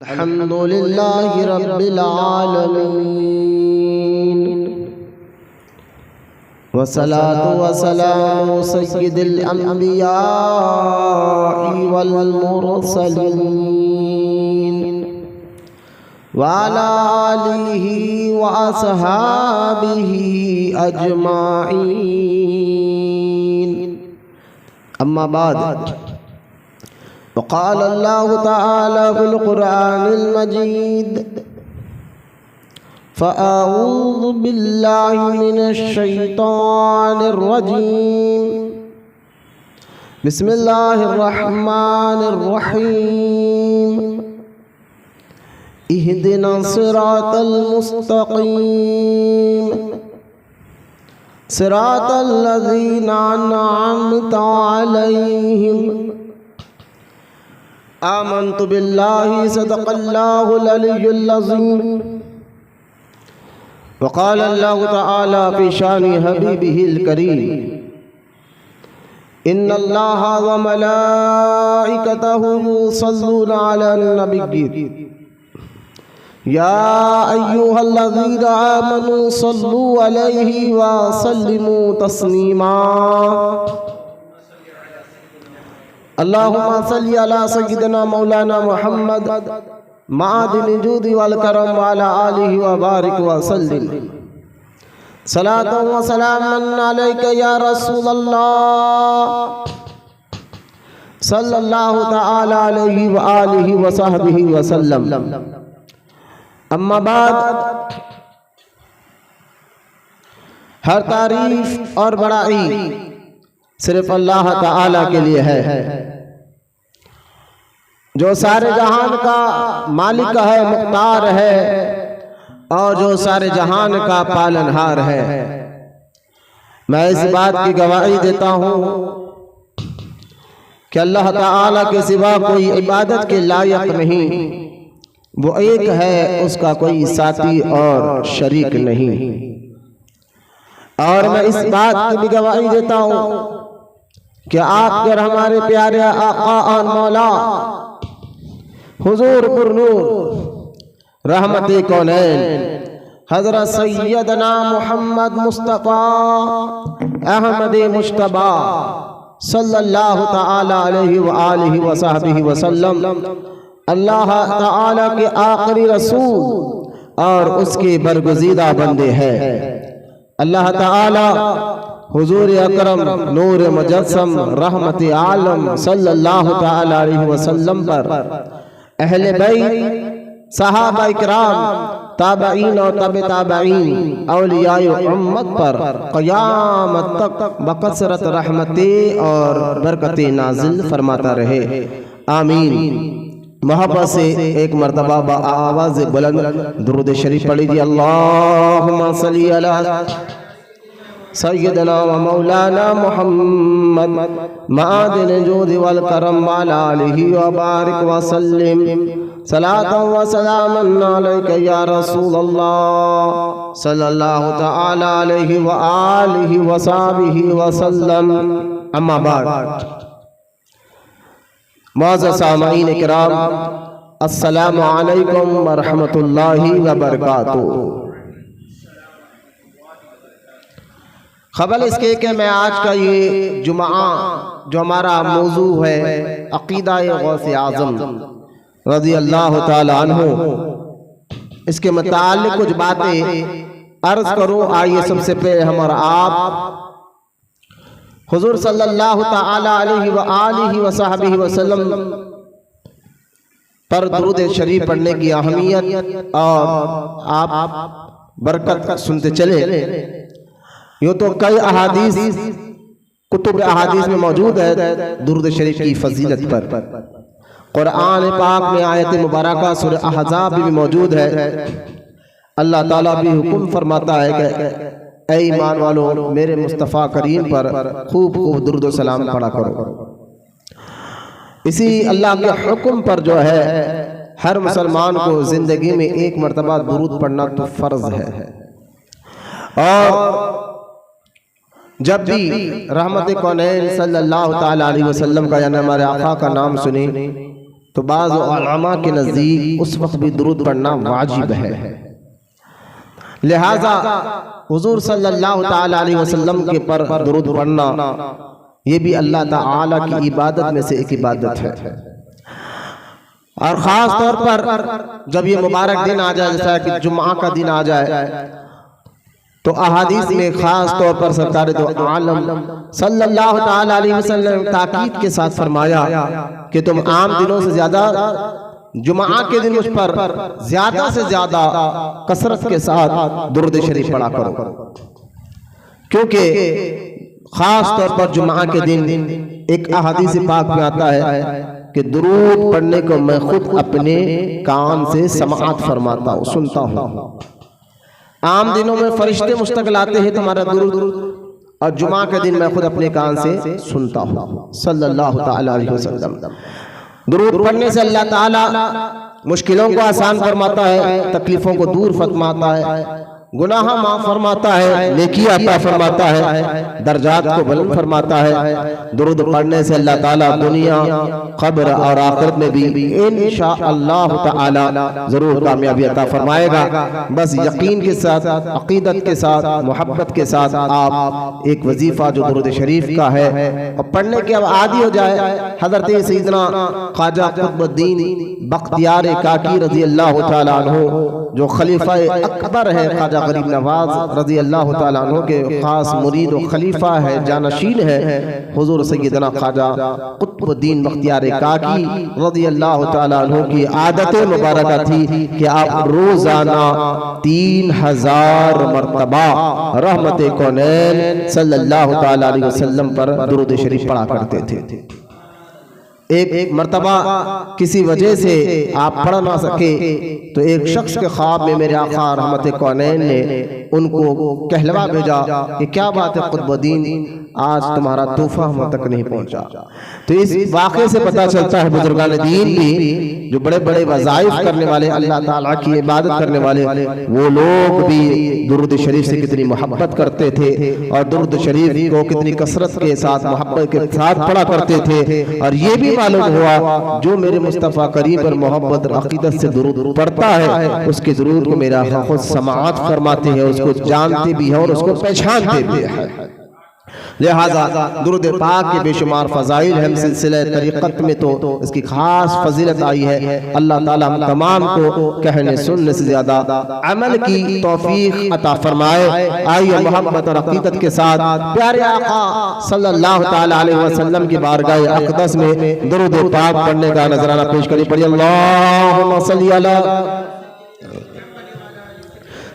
अल्हम्दुलिल्लाहि रब्बिल आलमीन वस्सलातु वस्सलामु सय्यिदिल अंबिया'i वल मुरसलीन व अला आलिहि व अस्हाबिहि अजमाइन। अम्मा बाद वक़ाल अल्लाहु तआला फ़िल क़ुरआनिल मजीद फ़अऊज़ु बिल्लाहि मिनश शैतानिर रजीम बिस्मिल्लाहिर रहमानिर रहीम इहदिनस सिरातल मुस्तक़ीम सिरातल लज़ीना अनअमता अलैहिम आमन्तु बिल्लाहि सदक़ल्लाहुल अलियुल अज़ीम। वक़ाल अल्लाहु तआला फ़ी शानि हबीबिहिल करीम इन्नल्लाहा व मलाइकतहु युसल्लूना अलन नबिय्यि या अय्युहल्लज़ीना आमनू सल्लू अलैहि व सल्लिमू तस्लीमा। अल्लाहुम्मा सल्लि अला सय्यिदिना मौलाना मुहम्मद मादिन जूदी वल करम व अला आलिहि व बारिक व सल्लिम सलातन व सलामन अलैका या रसूलल्लाह सल्लल्लाहु तआला अलैहि व आलिहि व सहबिहि व सल्लम। अम्मा बाद, हर तारीफ और बड़ाई सिर्फ अल्लाह ताला के लिए है जो सारे जहान का मालिक है, मुख्तार है और जो सारे जहान का पालनहार है। मैं इस बात की गवाही देता हूँ कि अल्लाह ताला के सिवा कोई इबादत के लायक नहीं, वो एक है, उसका कोई साथी और शरीक नहीं। और मैं इस बात की भी गवाही देता हूँ कि आप अगर हमारे प्यारे आका और मौला हुजूर पुरनूर रहमते कौनैन हज़रत सैयदना मुहम्मद मुस्तफ़ा अहमद मुश्तबा सल्लल्लाहु तआला अलैहि व आलिहि व सहबिहि व सल्लम अल्लाह ताला के आखिरी रसूल और उसके बरगुज़ीदा बंदे हैं। अल्लाह ताला हुजूर अकरम नूर मुजस्सम रहमत आलम सल्लल्लाहु तआला अलैहि वसल्लम पर, अहले बैत, सहाबा इकराम, ताबईन और तबे ताबईन, औलियाए उम्मत पर क़यामत तक बकसरत रहमतें और बरकतें नाज़िल फरमाता रहे, आमीन। मोहब्बत से एक मरतबा आवाज़ बुलंद दुरूद शरीफ पढ़िए। अल्लाहुम्मा सल्ली अला सय्यदना व मौलाना मुहम्मद मादिन जूद वल करम व अला आलिहि व बारिक व सल्लिम सलातन व सलामन अलैका या रसूलल्लाह सल्लल्लाहु तआला अलैहि व आलिहि व सहबिहि व सल्लम। अम्मा बाद, मुअज़्ज़ज़ सामईन किराम, अस्सलामु अलैकुम व रहमतुल्लाहि व बरकातुहू। खबर इसके कि मैं आज का ये जुमा जो हमारा मौजू है अक़ीदा-ए गौसे आज़म रज़ी अल्लाह ताला अन्हु, इसके मुताल्लिक़ कुछ बातें अर्ज़ करूँ। आइए सबसे पहले हमारा आप हुज़ूर सल्लल्लाहु ताला अलैहि व आलिहि व सहबिहि व सल्लम पर दुरूद शरीफ पढ़ने की अहमियत और आप बरकत सुनते चले। यूँ तो कई अहादीस कुतुब अहादीस में मौजूद है दुरूद शरीफ की फजीलत पर। कुरान पाक में आयत मुबारका सूरह अहज़ाब में मौजूद है। अल्लाह ताला भी हुक्म फरमाता है कि ऐ ईमान वालों, मेरे मुस्तफ़ा करीम पर खूब खूब दुरूद व सलाम पढ़ा करो। इसी अल्लाह के हुक्म पर जो है हर मुसलमान को जिंदगी में एक मरतबा दुरूद पढ़ना तो फर्ज है। और जब भी रहमत कौनैन सल्लल्लाहु ताला अलैहि वसल्लम का यानी हमारे आका का नाम सुने तो बाज़ उलमा के नज़दीक उस वक्त भी दुरूद पढ़ना वाजिब है। लिहाजा हुजूर सल्लल्लाहु ताला अलैहि वसल्लम के पर दुरूद पढ़ना ये भी अल्लाह ताला की इबादत में से एक इबादत है। और ख़ास तौर पर जब ये मुबारक दिन आ जाए, जैसा कि जुम्मा का दिन आ जाए, तो अहादीस में ख़ास तौर पर सरकार दो आलम सल्लल्लाहु ताला अलैहि वसल्लम ताकीद के साथ फरमाया कि तुम आम दिनों से ज़्यादा जुम्मा के दिन मुझ पर ज़्यादा से ज़्यादा कसरत के साथ दुरूद शरीफ पढ़ा करो, क्योंकि ख़ास तौर पर जुम्मा के दिन एक अहादीस पाक में आता है कि दुरूद पढ़ने को मैं खुद अपने कान से समाअत फरमाता हूँ, सुनता हूँ। आम दिनों में फरिश्ते मुस्तकिल आते हैं तुम्हारा दुरूद, और जुमा के दिन मैं खुद अपने कान से सुनता हूँ सल्लल्लाहु ताला अलैहि वसल्लम। दुरूद पढ़ने से अल्लाह ताला मुश्किलों को आसान फरमाता है, तकलीफों को दूर फरमाता है, गुनाह माफ फरमाता है, नेकी अता फरमाता है, दर्जात को बुलंद फरमाता है। दुरूद पढ़ने से अल्लाह ताला दुनिया, क़ब्र और आखिरत में भी इंशाअल्लाह ताला जरूर कामयाबी अता फरमाएगा। बस यकीन के साथ, अकीदत के साथ, मोहब्बत के साथ आप एक वजीफा जो दुरूद शरीफ का है और पढ़ने के अब आदी हो जाए। हज़रत सैयदना ख्वाजा कुतुबुद्दीन बख्तियार काकी रज़ी अल्लाह ताला अन्हु जो खलीफा अकबर है, ख्वाजा गरीब नवाज रज़ी अल्लाह ताला अन्हु के खास मुरीद और खलीफा है, जानशीन है हुजूर सैयदना ख्वाजा कुतुबुद्दीन बख्तियार काकी रज़ी अल्लाह ताला अन्हु की आदत मुबारक थी कि आप रोजाना 3000 मरतबा रहमत कौनैन सल्लल्लाहु ताला अलैहि वसल्लम पर दुरूद शरीफ पढ़ा करते थे। एक मर्तबा किसी वजह से आप पढ़ ना सके तो एक शख्स के ख्वाब में मेरे आका रहमत कौनैन ने उनको कहलवा भेजा कि क्या बात है कुतुबुद्दीन, आज तुम्हारा तोहफा हम तक नहीं पहुंचा। तो इस वाक़े से पता चलता है बुजुर्गान दीन भी जो बड़े बड़े वज़ाइफ करने वाले, अल्लाह ताला की इबादत करने वाले, वो लोग भी दुरूद शरीफ से कितनी मोहब्बत करते थे और दुरूद शरीफ को कितनी कसरत के साथ, मोहब्बत के साथ पढ़ा करते थे। और ये भी मालूम हुआ जो मेरे मुस्तफ़ा करीम पर मोहब्बत और अक़ीदत से दुरूद पढ़ता है उसके दुरूद को मेरा खुद समाअत फरमाते हैं, उसको जानते भी हैं और उसको पहचानते भी हैं। लिहाजा दुरूद पाक के बेशुमार फ़ज़ाइल हैं। सिलसिले तरीक़त में तो इसकी खास फजीलत आई है। अल्लाह ताला हम तमाम को कहने सुनने से ज़्यादा अमल की तौफीक अता फरमाए। आइए मोहब्बत और अक़ीदत के साथ प्यारे आका सल्लल्लाहु ताला अलैहि वसल्लम की बारगाह अक़दस में दुरूद पाक पढ़ने का नजराना पेश करें। पढ़िए अल्लाहुम्मा सल्ली अला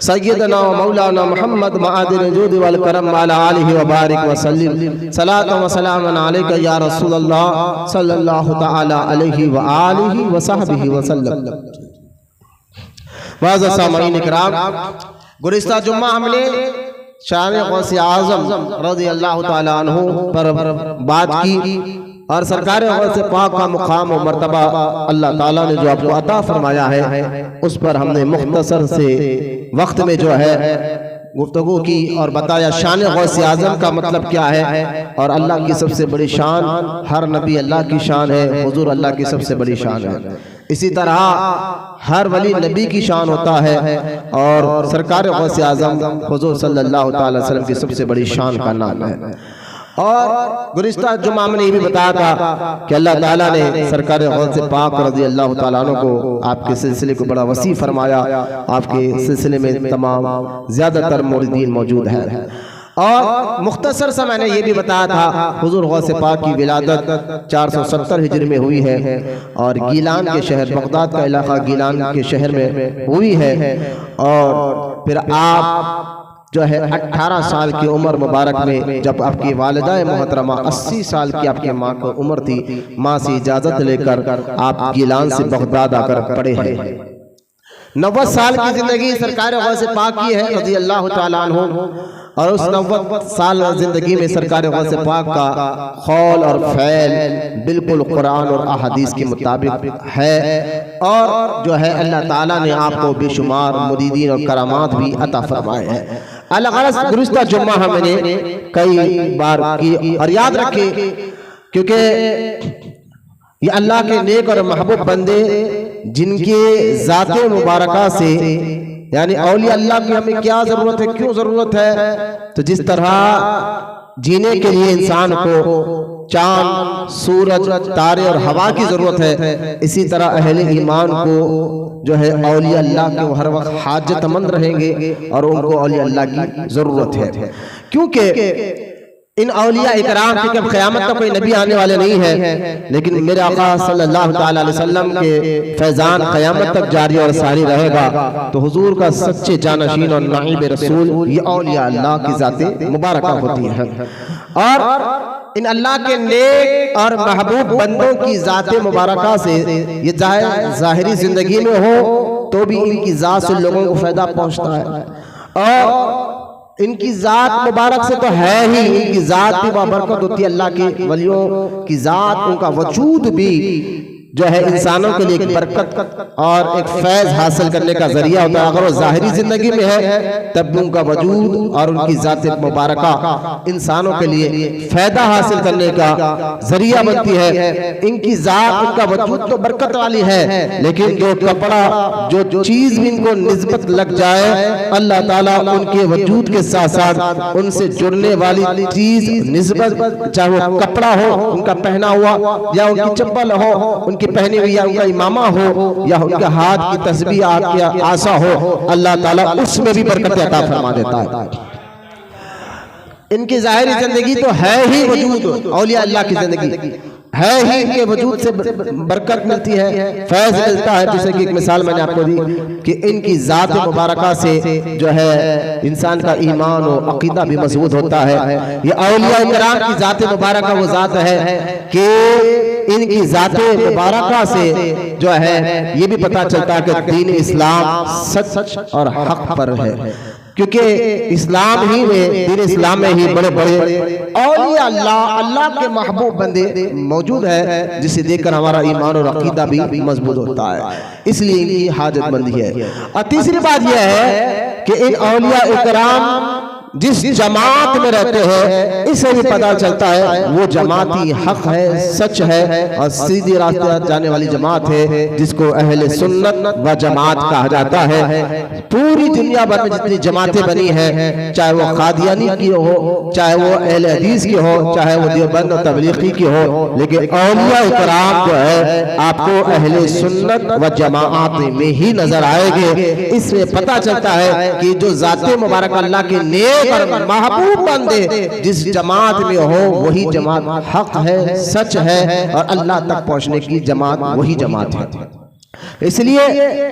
सय्यदना व मौलाना मुहम्मद मआदिन जूद वल करम वाला आलिहि व बारिक व सल्लिम सलातु व सलामन अलैका या रसूलल्लाह सल्लल्लाहु तआला अलैहि व आलिहि व सहबिहि व सल्लम। वाज़ सामईन इकराम, गुज़िश्ता जुम्मा हमने शान गौसे आज़म रज़ी अल्लाह ताला अन्हु पर बात की और सरकार गौसे पाक का मुकाम और मर्तबा अल्लाह ताला ने जो आपको अता फरमाया है उस पर हमने मुख्तसर से वक्त में जो है गुफ्तगू की और बताया शान गौसे आज़म का मतलब क्या है। और अल्लाह की सबसे बड़ी शान, हर नबी अल्लाह की शान है, हुजूर अल्लाह की सबसे बड़ी शान है। इसी तरह हर वली नबी की शान होता है और सरकार गौसे आज़म हुजूर सल्लल्लाहु अलैहि वसल्लम की सबसे बड़ी शान का नाम है। और गुज़िश्ता जुम्मा में ये भी बताया था कि अल्लाह ताला ने सरकार गौसे पाक रज़ी अल्लाह ताला अन्हु को आपके सिलसिले को बड़ा वसी फरमाया। आपके सिलसिले में तमाम ज़्यादातर मुरीदीन मौजूद हैं। और मुख्तसर सा मैंने ये भी बताया था हुजूर गौसे पाक की विलादत 470 हिजरी में हुई है और गीलान के शहर, बगदाद का इलाका गीलान के शहर में हुई है। और फिर आप जो है 18 साल की उम्र मुबारक में जब आपकी वालिदा मोहतरमा 80 साल की आपकी माँ को उम्र थी, माँ से इजाज़त लेकर आप गीलान से बगदाद आकर पड़े हैं। 90 साल की जिंदगी सरकार गौसे पाक की है रज़ी अल्लाह ताला अन्हु। और उस 90 साल जिंदगी में सरकार गौसे पाक का कौल और फ़ैल बिल्कुल कुरान और अहादीस के मुताबिक है। और जो है अल्लाह ताला ने आपको बेशुमार मुरीदीन और करामात भी अता फरमाए हैं। अलग-अलग गुज़िश्ता जुम्मा हमने कई बार की और याद रखे, क्योंकि ये अल्लाह के नेक और महबूब बंदे जिनके ज़ाते मुबारका से, यानी औलिया अल्लाह की हमें क्या ज़रूरत है, क्यों ज़रूरत है, तो जिस तरह जीने के लिए इंसान को चांद, सूरज, तारे और हवा की ज़रूरत है, इसी तरह अहले ईमान को जो है औलिया अल्लाह के हर वक्त हाजतमंद रहेंगे और उनको औलिया अल्लाह की ज़रूरत है। क्योंकि इन औलिया इकराम के अब क़यामत तक कोई नबी आने वाले नहीं है, लेकिन मेरे आका सल्लल्लाहु अलैहि वसल्लम के फैज़ान क़यामत तक जारी और सारी रहेगा। तो हुजूर का सच्चे जानशीन और नाइब रसूल ये औलिया अल्लाह की ज़ाते मुबारका होती हैं। और इन अल्लाह के नेक और महबूब बंदों की ज़ाते मुबारका से ये ज़ाहिरी ज़िंदगी में हो तो भी इनकी ज़ात से लोगों को फ़ायदा पहुँचता है। और इनकी ज़ात मुबारक से तो है ही, इनकी ज़ात भी बरकत होती है। अल्लाह के वलियों की ज़ात, उनका वजूद भी जो है इंसानों के लिए एक बरकत और एक फैज़ हासिल करने का जरिया होता है। अगर वो ज़ाहिरी ज़िंदगी में है तब भी उनका वजूद और उनकी ज़ात मुबारका इंसानों के लिए फ़ायदा हासिल करने का जरिया बनती है। इनकी ज़ात, उनका वजूद तो बरकत वाली है, लेकिन जो कपड़ा, जो चीज़ भी इनको निस्बत लग जाए, अल्लाह ताला उनके वजूद के साथ साथ उनसे जुड़ने वाली चीज़ निस्बत, चाहे वो कपड़ा हो उनका पहना हुआ, या उनकी चप्पल हो उनकी पहनी हुई, या उनका इमामा हो, या उनके हाथ की तस्बीह, या आसा हो, अल्लाह ताला उसमें भी बरकत अता फरमा देता है। इनकी ज़ाहिरी जिंदगी तो है ही वजूद, औलिया अल्लाह की जिंदगी है ही, इनके वजूद से बरकत मिलती है, फैज़ मिलता है। जैसे कि एक मिसाल मैंने आपको दी कि इनकी ज़ात मुबारका से जो है इंसान का ईमान और अकीदा भी मजबूत होता है। ये औलिया इकराम की ज़ात मुबारका वो ज़ात है कि इनकी ज़ात मुबारका से जो है ये भी पता चलता है कि दीन इस्लाम सच और हक पर है, क्योंकि इस्लाम ही में, दीन इस्लाम में ही बड़े बड़े औलिया अल्लाह के महबूब बंदे मौजूद है, जिसे देखकर हमारा ईमान और अकीदा भी मजबूत होता है। इसलिए इनकी हाजतमंदी है। और तीसरी बात यह है कि इन औलिया इकराम जिस जमात में रहते हैं, इससे भी पता चलता है वो जमाती हक है, सच है और सीधे रास्ते जाने वाली जमात है, जिसको अहले सुन्नत व जमात कहा जाता है। पूरी दुनिया भर में जितनी जमातें बनी हैं, चाहे वो कादियानी की हो, चाहे वो अहले हदीस की हो, चाहे वो देवबंद और तबलीगी की हो, लेकिन औलिया इकराम जो है आपको अहले सुन्नत व जमात में ही नजर आएंगे। इसमें पता चलता है कि जो ज़ाते मुबारक अल्लाह के नेक और महबूब बंदे जिस जमात में हो वही जमात हक है, सच है और अल्लाह तक पहुंचने की जमात वही जमात है। इसलिए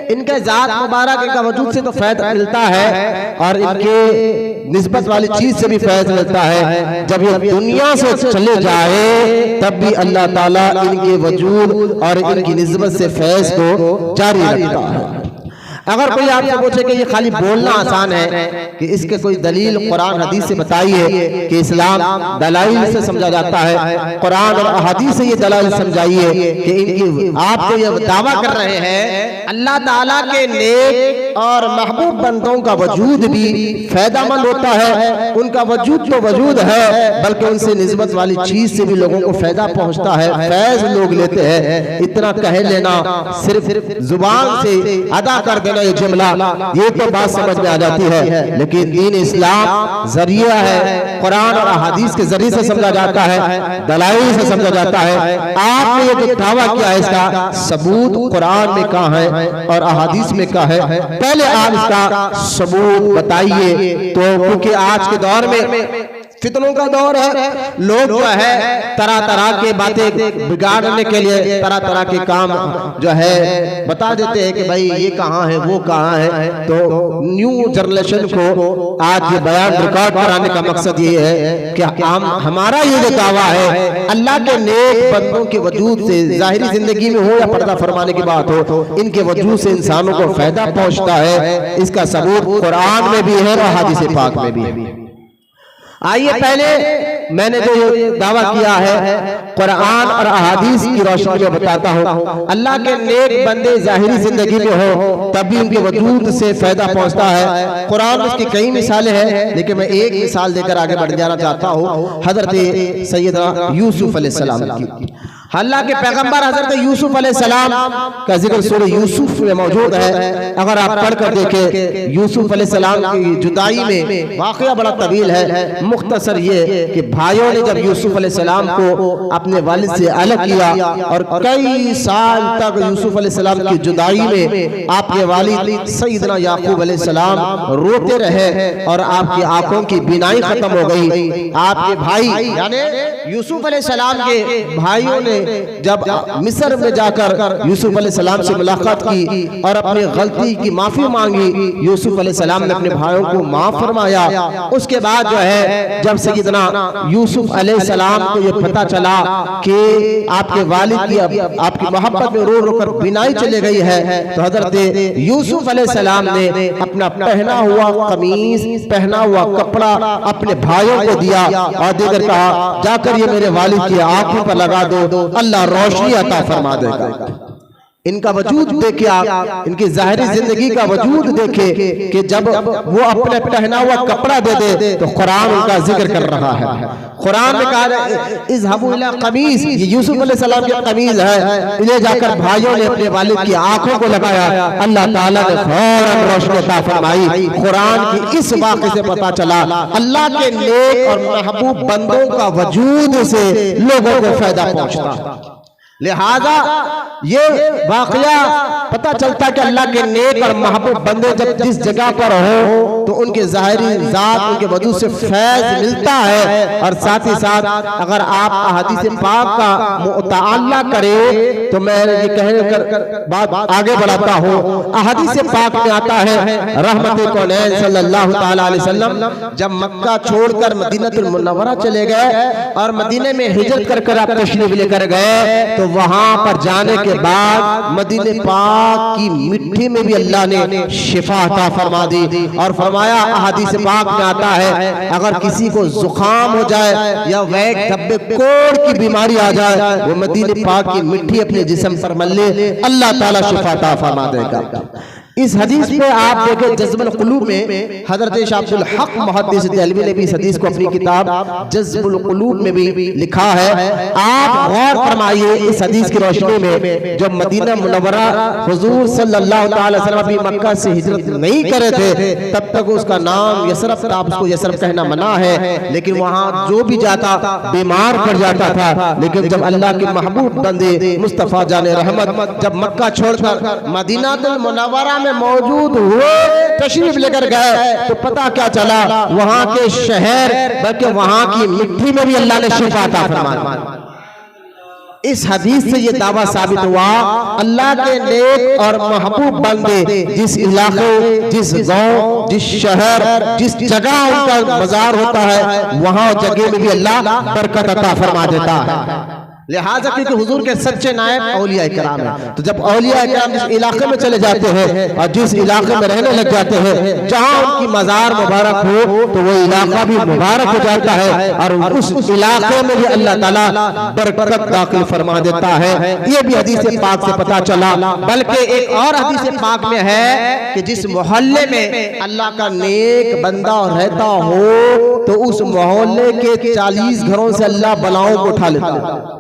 इनके ज़ात मुबारक, इनका वजूद से तो फैज़ मिलता है और इनके निस्बत वाली चीज से भी फैज़ मिलता है। जब ये दुनिया से चले जाए तब भी अल्लाह ताला इनके वजूद और इनकी निस्बत से फैज़ को जारी रखता है। अगर कोई आपसे पूछे कि ये खाली बोलना आसान है कि इसके कोई दलील कुरान हदीस से बताइए कि इस्लाम दलाइल से समझा जाता है, कुरान और हदीस से ये दलाइल समझाइए कि इनकी आप तो ये दावा कर रहे हैं अल्लाह ताला के नेक और महबूब बंदों का वजूद भी फायदामंद होता है, उनका वजूद तो वजूद है बल्कि उनसे निस्बत वाली चीज से भी लोगों को फायदा पहुंचता है, फैज लोग लेते हैं। इतना कह लेना, सिर्फ जुबान से अदा कर देना ये जुमला, ये तो बात समझ में आ जाती है, लेकिन दीन इस्लाम जरिया है, कुरान और अहादीस के जरिए से समझा जाता है, दलाइल से समझा जाता है। आपने ये जो दावा किया है इसका सबूत कुरान में कहाँ है और अहादीस में कहाँ है, पहले आप इसका सबूत बताइए। तो क्योंकि आज के दौर में फितनों का दौर है, लोग जो है तरह तरह के बातें बिगाड़ने के लिए तरह तरह के काम जो है बता देते हैं कि भाई ये कहाँ है वो कहाँ है। तो न्यू जनरेशन को आज ये बयान रिकॉर्ड कराने का मकसद ये है कि हमारा ये जो दावा है अल्लाह के नेक बंदों के वजूद से, जाहिरी जिंदगी में हो या पर्दा फरमाने की बात हो, इनके वजूद से इंसानों को फायदा पहुंचता है। इसका सबूत कुरान में भी है और हदीस पाक में भी है। आइए पहले मैंने जो दावा किया है कुरान और अहादीस की रोशनी में बताता हूँ। अल्लाह के नेक बंदे जाहिरी जिंदगी में हो तब भी उनके वजूद से फायदा पहुंचता है। कुरान उसकी कई मिसालें हैं, लेकिन मैं एक मिसाल देकर आगे बढ़ जाना चाहता हूँ, हजरत सैयदना यूसुफ अलैहिस्सलाम की। अल्लाह के पैगंबर हजरत यूसुफ अलैहिस्सलाम का जिक्र सूरह यूसुफ में मौजूद है। अगर आप पढ़ कर देखें यूसुफ अलैहिस्सलाम की जुदाई में वाकया बड़ा तवील है। मुख्तसर ये कि भाइयों ने जब यूसुफ अलैहिस्सलाम को अपने वालिद से अलग किया और कई साल तक यूसुफ अलैहिस्सलाम की जुदाई में आपके वालिद सैयदना याकूब अलैहिस्सलाम रोते रहे और आपकी आंखों की बीनाई खत्म हो गई। आपके भाई यानी यूसुफ अलैहिस्सलाम के भाइयों ने जब मिस्र में जाकर यूसुफ अलैहिस्सलाम से मुलाकात की और अपनी गलती की माफी मांगी, यूसुफ अलैहिस्सलाम ने अपने भाइयों को माफ फरमाया। उसके बाद जो है जब सैयदना यूसुफ अलैहिस्सलाम को ये पता चला कि आपके वालिद की आपकी मोहब्बत में रो रो कर बिनाई चली गई है, तो हजरत यूसुफ अलैहिस्सलाम ने अपना पहना हुआ कमीज, पहना हुआ कपड़ा अपने भाइयों को दिया और देकर कहा जाकर ये मेरे वालिद की आंखों पर लगा दो, अल्लाह रोशनी अता फरमा देगा। इनका वजूद देखे आप, इनकी जाहिरी जिंदगी का वजूद देखे कि जब वो अपने पहना हुआ कपड़ा दे दे तो कुरान उनका जिक्र कर रहा है। कुरान में कहा इज़हबू इला कमीज, ये यूसुफ अलैहिस्सलाम की कमीज है, इन्हें जाकर भाइयों ने अपने वालिद की आंखों को लगाया, अल्लाह ताला ने फौरन रोशनी अता फरमाई। कुरान की इस वाक़े से पता चला अल्लाह के नेक और महबूब बंदों का वजूद से लोगों को फायदा पहुंचता। लिहाजा ये वाकया पता चलता है कि अल्लाह के नेक और महबूब बंदे जब जिस जगह पर हो तो उनके ज़ाहिरी ज़ात, उनके वजूद से फैज़ मिलता है। और साथ ही साथ अगर आप अहादीस पाक का मुताला करें तो मैं ये कहने कर बात आगे बढ़ाता हूँ। अहादीस पाक में आता है रहमत कौनैन सल्लल्लाहु तआला अलैहि वसल्लम जब मक्का छोड़कर मदीनतुल मुनव्वरा चले गए और मदीने में हिजरत कर कर आप तशरीफ लेकर गए, तो वहां पर जाने के बाद मदीने पाक की मिट्टी में भी अल्लाह ने शिफा अता फरमा दी। और फरमाया अहादीस पाक में आता है अगर किसी को जुकाम हो जाए या वैक धब्बे कोड़ की बीमारी आ जाए, वो मदीने पाक की मिट्टी अपने जिस्म पर मले, अल्लाह ताला शिफा अता फरमा देगा। इस हदीस पे आप देखें जज़्बुल क़ुलूब में हज़रत शाह अब्दुल हक मुहद्दिस देहलवी ने भी इस हदीस को अपनी किताब जज़्बुल क़ुलूब में भी लिखा है। आप गौर फरमाइए इस हदीस की रोशनी में जब मदीना मुनव्वरा हुजूर सल्लल्लाहु अलैहि वसल्लम भी मक्का से हिजरत नहीं करे थे तब तक उसका नाम यसरफ था। उसको यसरफ कहना मना है, लेकिन वहाँ जो भी जाता बीमार पड़ जाता था। लेकिन जब अल्लाह के महबूब बंदे मुस्तफ़ा जाने रहमत जब मक्का छोड़कर मदीनातुल मुनव्वरा में मौजूद हुए, तशरीफ लेकर गए, तो पता क्या चला वहां के शहर बल्कि वहां की मिट्टी में भी अल्लाह ने शिफा अता फरमाया। इस हदीस से ये दावा साबित हुआ अल्लाह के नेक और महबूब बंदे जिस इलाके, जिस गांव, जिस शहर, जिस जगह उनका बाजार होता है वहां जगह में भी अल्लाह बरकत अता फरमा देता है। लिहाजा क्योंकि हुजूर के सच्चे नायब औलिया इकराम है, तो जब औलिया इकराम जिस इलाके में चले जाते हैं और जिस इलाके में रहने लग जाते हैं, जहां उनकी मजार मुबारक हो तो वो इलाका भी मुबारक हो जाता है और उस इलाके में भी अल्लाह ताला बरकत दाखिल फरमा देता है। ये भी हदीस पाक से पता चला। बल्कि एक और हदीस पाक में है कि जिस मोहल्ले में अल्लाह का नेक बंदा रहता हो तो उस मोहल्ले के 40 घरों से अल्लाह बलाओं को उठा लेता है।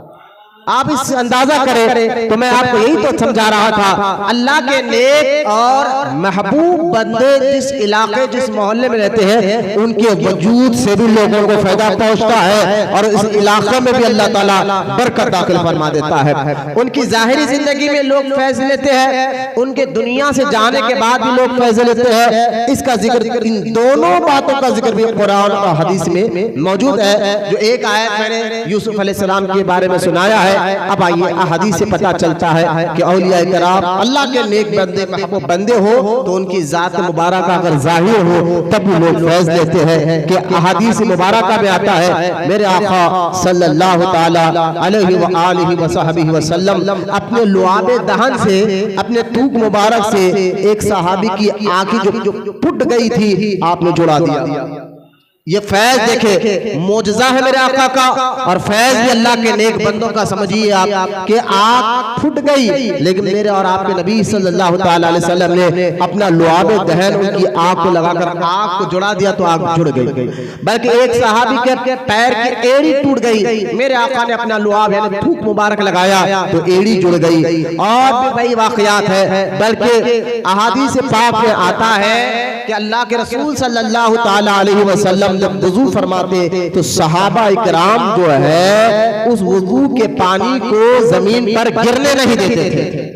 आप इससे अंदाजा करें तो मैं आपको यही तो समझा रहा था अल्लाह के नेक और महबूब बंदे जिस इलाके, जिस मोहल्ले में रहते हैं उनके वजूद से भी लोगों को फायदा पहुंचता है और इस इलाके में भी अल्लाह ताला बरकत दाखिल फरमा देता है। उनकी जाहिरी जिंदगी में लोग फैज़ लेते हैं, उनके दुनिया से जाने के बाद भी लोग फैज़ लेते हैं। इसका जिक्र, इन दोनों बातों का जिक्र भी कुरान और हदीस में मौजूद है। जो एक आयत मैंने यूसुफ अलैहिस्सलाम के बारे में सुनाया है, अब आइए हदीस से पता चलता है कि औलिया इकराम अल्लाह के नेक बंदे महबूब बंदे हो तो उनकी जात मुबारक अगर जाहिर हो तब भी लोग फैज़ लेते हैं। कि हदीस मुबारक में आता है मेरे आका सल्लल्लाहु ताला अलैहि व आलिहि व सहबिहि वसल्लम अपने लुआबे दहन से, अपने तूक मुबारक से एक सहाबी की आंखें जो फूट गई थी आपने जुड़ा दिया। ये फैज देखे मोजज़ा है मेरे आका का, और फैज भी अल्लाह के नेक बंदों का। समझिए आप कि आग फुट गई, लेकिन मेरे और आपके नबी सल्लल्लाहु ताला अलैहि वसल्लम ने अपना लुआब दहन उनकी आग को लगाकर आग को जुड़ा दिया तो आग जुड़ गई। बल्कि एक सहाबी के पैर की एड़ी टूट गई, मेरे आका ने अपना लुआब यानी थूक मुबारक लगाया तो एड़ी जुड़ गई। और भी कई वाकयात है, बल्कि अहादीस पाक में आता है कि अल्लाह के रसूल सल्लल्लाहु ताला अलैहि वसल्लम जब वुजू फरमाते तो सहाबा इकराम जो है उस वुजू के पानी को जमीन पर गिरने नहीं देते थे,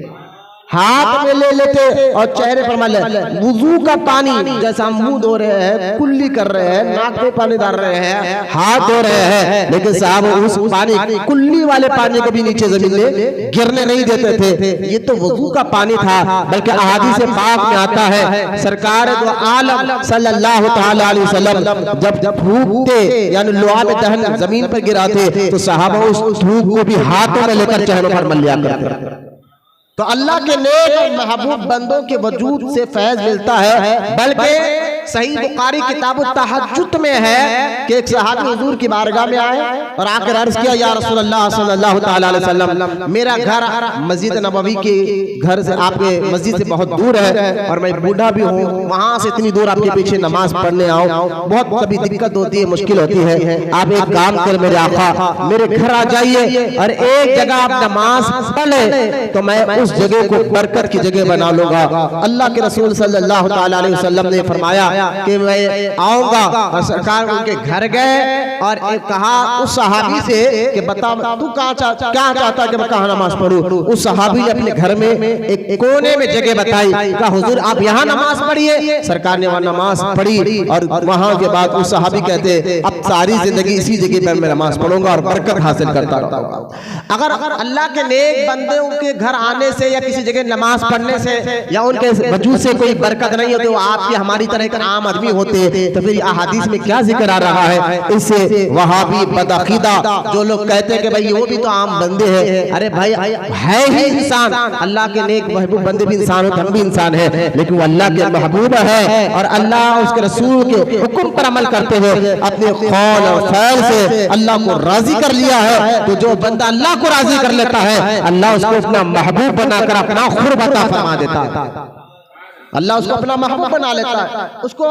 हाथ में ले लेते और चेहरे पर मल लेते। वुजू का पानी जैसा हम मुंह धो रहे हैं, कुल्ली कर रहे हैं, नाक में पानी डाल रहे हैं, हाथ धो रहे हैं, लेकिन साहब उस पानी कुल्ली वाले पानी को भी नीचे जमीन में गिरने नहीं देते थे। ये तो वुजू का पानी था। बल्कि अहादीस पाक में आता है सरकार दो आलम सल्लल्लाहु ताला अलैहि वसल्लम जब थूकते यानी लुआब दहन जमीन पर गिराते तो सहाबा उस थूक को भी हाथों में लेकर चेहरों पर मल लिया करते। तो अल्लाह के नेक और महबूब बंदों के वजूद से फैज मिलता है। बल्कि सही बुखारी किताब तहज्जुद में है कि एक सहाबी हुजूर की बारगाह में आए और आकर अर्ज किया, या रसूल अल्लाह सल्लल्लाहु ताला अलैहि वसल्लम, मेरा घर मस्जिद नबवी के घर से आपके मस्जिद से बहुत दूर है और मैं बूढ़ा भी हूँ, वहां से इतनी दूर आपके पीछे नमाज पढ़ने आऊँ, बहुत कभी दिक्कत होती है, मुश्किल होती है। आप एक काम कर मेरे आका मेरे घर आ जाइए और एक जगह आप नमाज पढ़े तो मैं उस जगह को बरकत की जगह बना लूंगा। अल्लाह के रसूल सल्लल्लाहु ताला अलैहि वसल्लम ने फरमाया कि मैं आऊंगा, और सरकार उनके घर गए और कहा उस सहाबी से कि बता तू क्या चाहता कि मैं कहाँ नमाज पढ़ूं। उस सहाबी ने अपने घर में एक कोने में जगह बताई, कहा हुजूर आप यहाँ नमाज पढ़िए। सरकार ने वहाँ नमाज पढ़ी और वहां के बाद उस सहाबी कहते अब सारी जिंदगी इसी जगह पर मैं नमाज पढ़ूंगा और बरकत हासिल करता रहूंगा। अगर अल्लाह के नेक बंदे उनके घर आने से या किसी जगह नमाज पढ़ने से या उनके वजूद से कोई बरकत नहीं होती, वो आपकी हमारी तरह एक आम आदमी होते, तो फिर अहादीस में क्या जिक्र आ रहा है। इससे वहाबी बदअकीदा जो लोग कहते हैं कि भाई वो भी तो आम बंदे हैं, अरे भाई है ही इंसान, अल्लाह के नेक महबूब बंदे भी इंसान होते, हम भी इंसान है, लेकिन वो अल्लाह के महबूब है और अल्लाह उसके रसूल के हुक्म पर अमल करते हुए अपने कौल और फ़ैल से अल्लाह को राजी कर लिया है। तो जो बंदा अल्लाह को राजी कर लेता है अल्लाह उसको अपना महबूब बनाकर अपना खुर्ब अता फरमा देता है। अल्लाह उसको अपना महबूब बना लेता है, उसको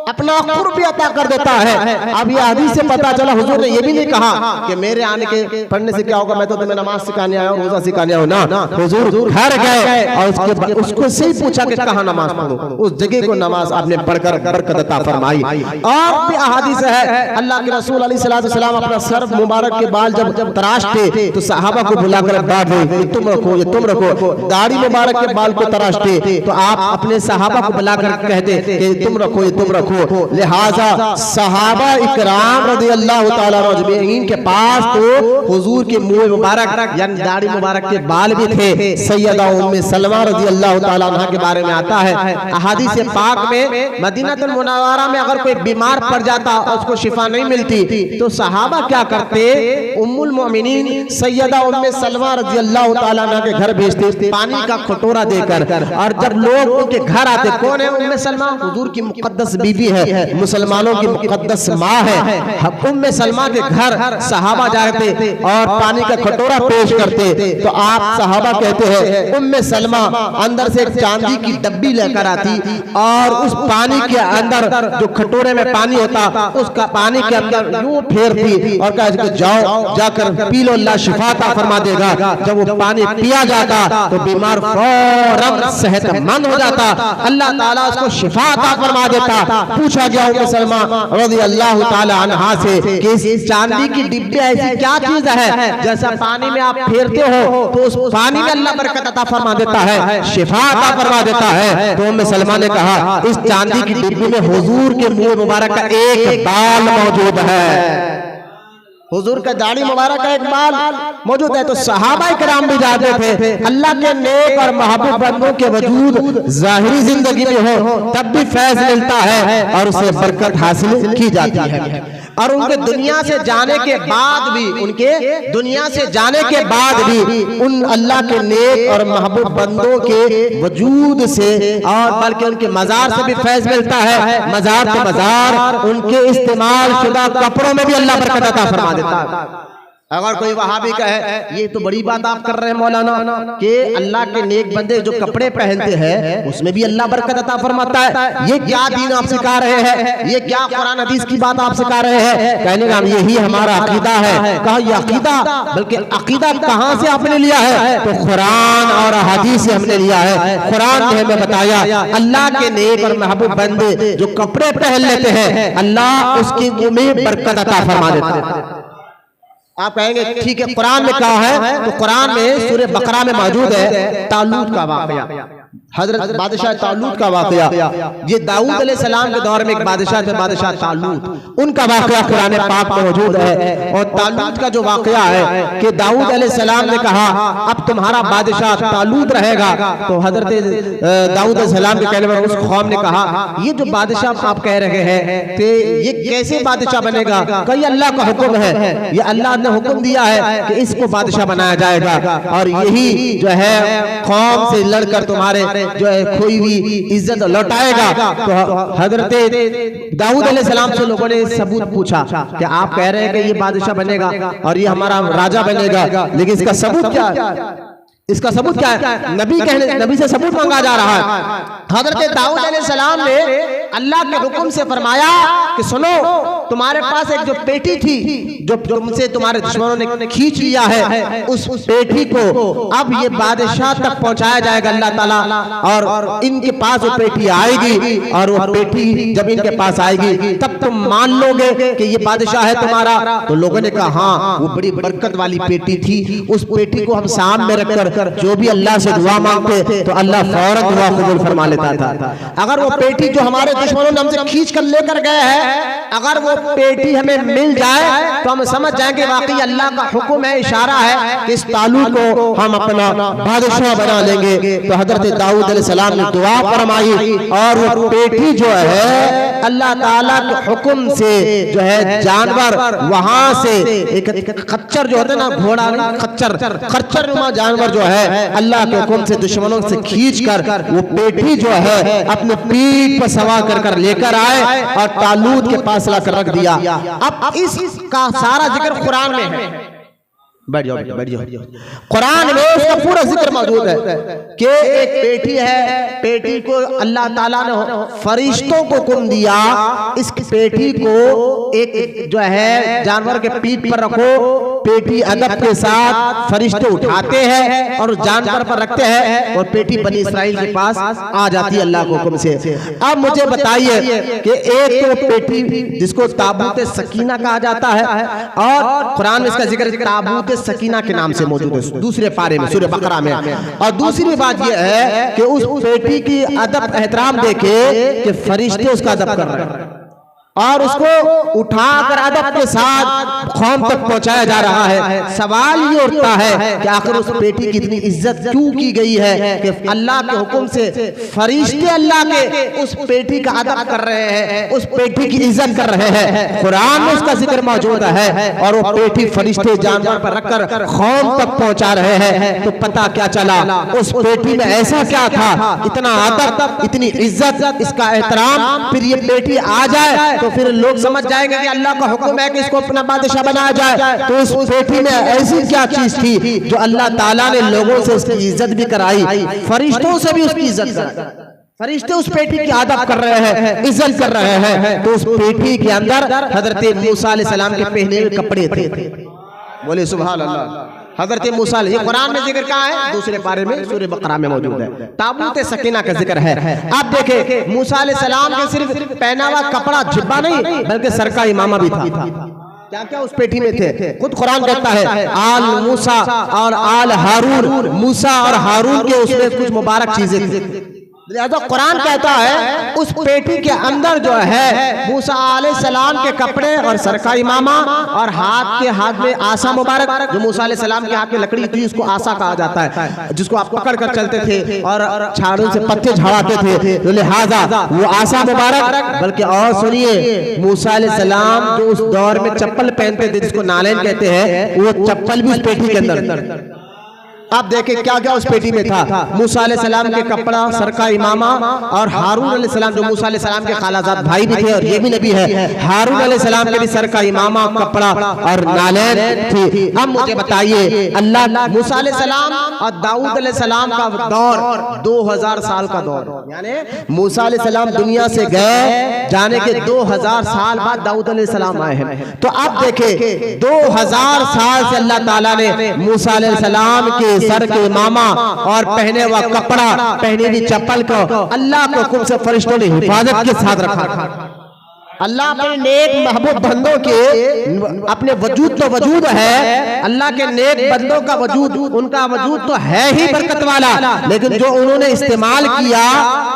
अपना खुर्ब भी अता कर देता है। अब ये हदीस से पता चला हुजूर ने ये भी नहीं कहा कि मेरे आने के पढ़ने से क्या होगा, मैं तो तुम्हें नमाज सिखाने आया हूँ, रोजा सिखाने आया हूँ ना। हुजूर घर गए और उसको से ही पूछा कि कहाँ नमाज पढ़ूं, उस जगह को नमाज आपने पढ़कर बरकत अता फरमाई। और भी अहादीस है अल्लाह के रसूल अलैहिस्सलाम अपना सर मुबारक के बाल जब तराशते तो सहाबा को बुलाकर बात हुई, तुम रखो ये तुम रखो। दाढ़ी मुबारक के बाल को तराशते तो आप अपने सहाबा को बुलाकर कहते कि तुम रखो ये तुम रखो। लिहाजा सहाबा इकराम रज़ियल्लाहु ताला अजमईन के पास तो हुजूर के मुंह मुबारक यानी दाढ़ी मुबारक के बाल भी थे। सैयदा उम्मे सलमा रज़ियल्लाहु ताला अन्हा के बारे में आता है अहादीस पाक में, मदीनातुल मुनव्वरा में अगर कोई बीमार पड़ जाता और उसको शिफा नहीं मिलती तो सहाबा क्या करते, उम्मुल मोमिनीन सैयदा उम्मे सलमा रज़ियल्लाहु ताला अन्हा के घर भेजते पानी का कटोरा देकर। और जब लोग उनके घर आते, कौन है उम्मे सलमा, हुजूर की मुकद्दस बीबी है, मुसलमानों की मुकद्दस माँ है। उम्मे सलमा के घर सहाबा जाते और पानी का कटोरा पेश करते तो आप सहाबा कहते हैं उम्मे सलमा अंदर से एक चांदी की डब्बी लेकर आती और उस पानी के अंदर जो कटोरे में पानी होता उसका पानी के अंदर यूं फेरती और कहती जाओ जाकर पी लो, अल्लाह शिफा अता फरमा देगा। जब वो पानी पिया जाता तो बीमार फौरन सेहतमंद हो जाता, अल्लाह ताला उसको शिफा अता फरमा देता। पूछा गया उम्मे सलमा रज़ियल्लाहु ताला अन्हा से कि इस चांदी की डिब्बी ऐसी क्या चीज है जैसा पानी में आप फेरते हो तो उस पानी में अल्लाह बरकत अता फरमा देता है, शिफा अता फरमा देता है। तो उम्मे सलमा ने कहा इस चांदी की डिब्बी में हुजूर के मुंह मुबारक का एक बाल मौजूद है, हुजूर का दाढ़ी मुबारक का एक बाल मौजूद है। तो सहाबा इकराम भी जाते थे अल्लाह के नेक और महबूब बंदों के वजूद जाहिरी जिंदगी में हो तब भी फैज मिलता है और उसे बरकत हासिल की जाती है। और उनके दुनिया से जाने के बाद भी, उनके दुनिया से जाने के बाद भी उन अल्लाह के नेक और महबूब बंदों के वजूद से और बल्कि उनके मजार से भी फैज मिलता है। मजार के मजार उनके इस्तेमाल शुदा कपड़ों में भी अल्लाह बरकत अता फरमा देता है। अगर कोई वहाबी कहे ये तो बड़ी बात आप कर रहे हैं मौलाना कि अल्लाह के नेक बंदे जो कपड़े पहनते हैं उसमें भी अल्लाह बरकत अता फरमाता है, ये क्या दीन आप सिखा रहे हैं, ये क्या कुरान हदीस की बात आप सिखा रहे हैं? कहने का यही हमारा अकीदा है। कहा ये अकीदा, बल्कि अकीदा कहाँ से आपने लिया है? तो कुरान और हदीस से हमने लिया है। कुरान ने हमें बताया अल्लाह के नेक और महबूब बंदे जो कपड़े पहन लेते हैं अल्लाह उसकी में बरकत अता फरमा देता है। आप कहेंगे ठीक है कुरान में कहा है, तो कुरान में सूरह बकरा में मौजूद है तालूत का वाकया, हजरत बादशाह तालूत का वाकया। ये दाऊद अलैहिस्सलाम के दौर में एक बादशाह थे, बादशाह तालूत, उनका वाकया कुरान पाक में मौजूद है। और तालूत का जो वाकया है कि दाऊद अलैहिस्सलाम ने कहा अब तुम्हारा बादशाह तालूत रहेगा, तो हजरत दाऊद अलैहिस्सलाम के कहने पर उस कौम ने कहा ये जो बादशाह आप कह रहे हैं कि ये कैसे बादशाह बनेगा? कहीं अल्लाह का हुक्म है, ये अल्लाह ने हुक्म दिया है कि इसको बादशाह बनाया जाएगा और यही जो है कौम से लड़कर तुम्हारे जो है कोई भी इज्जत लौटाएगा। तो हजरत दाऊद अलैहिस्सलाम से लोगों ने सबूत पूछा कि आप कह रहे हैं कि ये बादशाह बनेगा और ये हमारा राजा बनेगा, लेकिन इसका सबूत क्या है? इसका सबूत क्या है? नबी से सबूत मांगा जा रहा है। हजरत दाऊद अलैहिस्सलाम ने अल्लाह के हुक्म से फरमाया कि सुनो तुम्हारे पास एक जो पेटी थी जो तुमसे तुम्हारे दुश्मनों ने खींच लिया है, उस पेटी को अब ये बादशाह तक पहुंचाया जाएगा अल्लाह ताला, और इनके पास वो पेटी आएगी और वो पेटी जब इनके पास आएगी तब तुम मान लोगे कि ये बादशाह है तुम्हारा। तो लोगों ने कहा हाँ वो बड़ी बरकत वाली पेटी थी, उस पेटी को हम सामने रखकर जो भी अल्लाह से दुआ मांगते तो अल्लाह फौरन दुआ कबूल फरमा लेता था। अगर वो पेटी जो हमारे दुश्मनों ने हमसे खींच कर लेकर गए हैं, अगर वो पेटी हमें मिल जाए तो हम समझ जाएंगे वाकई अल्लाह का हुक्म है, इशारा है कि इस तालू को हम अपना बादशाह बना लेंगे। तो हजरत दाऊद अलैहिस्सलाम ने दुआ फरमाई और वो पेटी जो है अल्लाह ताला के हुक्म से जो है जानवर वहां से एक खच्चर जो होता है ना, घोड़ा खच्चर नुमा जानवर जो है अल्लाह के हुक्म से दुश्मनों से खींचकर वो पेटी जो है अपने पीठ पर सवार कर लेकर आए और तालूत के पास लाकर रख दिया। अब इसका सारा जिक्र कुरान में है, बैठ जाओ। कुरान में उसका पूरा जिक्र मौजूद है कि एक पेटी है, पेटी को अल्लाह ताला ने फरिश्तों को हुक्म दिया इस पेटी को एक जो है जानवर के पीठ पर रखो, पेटी अदब के साथ फरिश्ते उठाते हैं और जानवर पर रखते हैं और पेटी बनी इस्राइल के पास आ जाती है अल्लाह के हुक्म से। अब मुझे बताइए कि एक तो पेटी जिसको ताबूत सकीना कहा जाता है और कुरान में इसका जिक्र ताबूत सकीना के नाम से मौजूद है दूसरे पारे में सूरह बकरा में। और दूसरी बात यह है कि उस पेटी की अदब एहतराम देखे कि फरिश्ते उसका अदब कर रहे हैं और उसको उठाकर अदब के साथ कौम तक पहुंचाया जा रहा है। सवाल ये उठता है कि आखिर उस पेटी की इतनी इज्जत क्यों की गई है कि अल्लाह के हुक्म से फरिश्ते अल्लाह के उस पेटी का अदब कर रहे हैं, उस पेटी की इज्जत कर रहे हैं। कुरान में उसका जिक्र मौजूद है और वो पेटी फरिश्ते जानवर पर रखकर कौम तक पहुंचा रहे हैं। तो पता क्या चला उस पेटी में ऐसा क्या था, इतना अदब, इतनी इज्जत, इसका एहतराम, फिर ये पेटी आ जाए तो फिर लोग समझ जाएंगे कि अल्लाह का हुक्म है कि इसको अपना बादशाह बनाया जाए। तो उस पेटी में ऐसी क्या चीज थी जो अल्लाह ताला ने लोगों से उसकी इज्जत भी कराई, फरिश्तों से भी उसकी इज्जत कराई। फरिश्ते उस पेटी की आदब कर रहे हैं, इज्जत कर रहे हैं। तो उस पेटी के अंदर हजरत मूसा अलैहिस्सलाम के पहने हुए कपड़े थे। बोले सुभान अल्लाह। हजरत मूसा, ये कुरान में जिक्र कहाँ है? दूसरे पारे में सूरह बकरा में मौजूद है, ताबूत सकीना का जिक्र है। अब देखे मूसा अलैहिस्सलाम के सिर्फ पहना हुआ कपड़ा जिब्बा नहीं बल्कि सर का इमामा भी था। क्या क्या उस पेटी में थे? खुद कुरान कहता है आल मूसा और आल हारून, मूसा और हारून के उसमें कुछ मुबारक चीजें थी। लिहाजा कुरान कहता है उस पेटी के अंदर जो है मूसा अलैहिस्सलाम के कपड़े और सर का इमामा और हाथ में आसा मुबारक, जो मूसा अलैहिस्सलाम के हाथ में लकड़ी थी उसको आसा कहा जाता है, जिसको आप पकड़ कर चलते थे और झाड़ू से पत्ते झाड़ाते थे, तो लिहाजा वो आसा मुबारक। बल्कि और सुनिए, मूसा अलैहिस्सलाम जो उस दौर में चप्पल पहनते थे जिसको नालैन कहते हैं, वो चप्पल भी उस पेटी के अंदर। आप देखें क्या क्या उस पेटी में था। मूसा अलैहिस्सलाम के कपड़ा, सर का इमामा और हारून अलैहिस्सलाम जो मूसा अलैहिस्सलाम के खालाजाद भाई भी थे और ये भी नबी है, हारून अलैहिस्सलाम के भी सर का इमामा, कपड़ा और नालैन थी। अब मुझे बताइए, अल्लाह मूसा अलैहिस्सलाम और दाऊद अलैहिस्सलाम का दौर 2000 साल का दौर, यानी मूसा अलैहिस्सलाम दुनिया से गए, जाने के 2000 साल बाद दाऊद अलैहिस्सलाम आए हैं। तो आप देखें 2000 साल से अल्लाह ताला ने मूसा अलैहिस्सलाम के सर के इमामा और पहने हुआ कपड़ा, पहनी हुई चप्पल को अल्लाह के हुक्म से फरिश्तों ने हिफाजत के साथ रखा। अल्लाह अपने नेक महबूब बंदों के अपने वजूद तो वजूद है, अल्लाह के नेक बंदों का वजूद, उनका वजूद तो है ही बरकत वाला, लेकिन जो उन्होंने इस्तेमाल किया,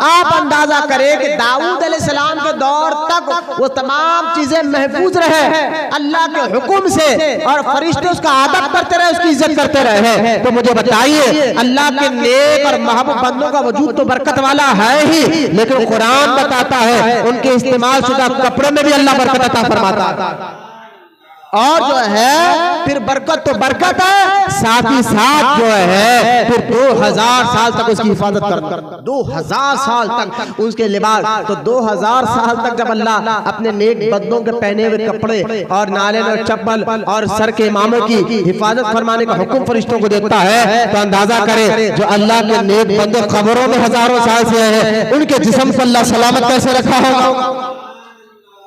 आप अंदाजा करें कि दाऊद अलैहिस्सलाम के दौर तक वो तमाम चीजें महफूज रहे अल्लाह के हुक्म से और फरिश्ते उसका आदब करते रहे, उसकी इज्जत करते रहे। तो मुझे बताइए, अल्लाह के नेक और महबूब बंदों का वजूद तो बरकत वाला है ही, लेकिन कुरान बताता है उनके इस्तेमाल शुदा कपड़ों में भी अल्लाह बरकत अता फरमाता है। और जो है फिर बरकत तो बरकत है, साथ ही साथ जो है फिर 2000 साल तक उसकी हिफाजत कर 2000 साल तक उसके लिबास। तो 2000 साल तक जब अल्लाह अपने नेक बंदों के पहने हुए कपड़े और नालेन और चप्पल और सर के इमामों की हिफाजत फरमाने का हुक्म फरिश्तों को देता है, तो अंदाजा करें जो अल्लाह के नेक बंदे कब्रों में हजारों साल से हैं, उनके जिस्म को अल्लाह सलामत कैसे रखा होगा।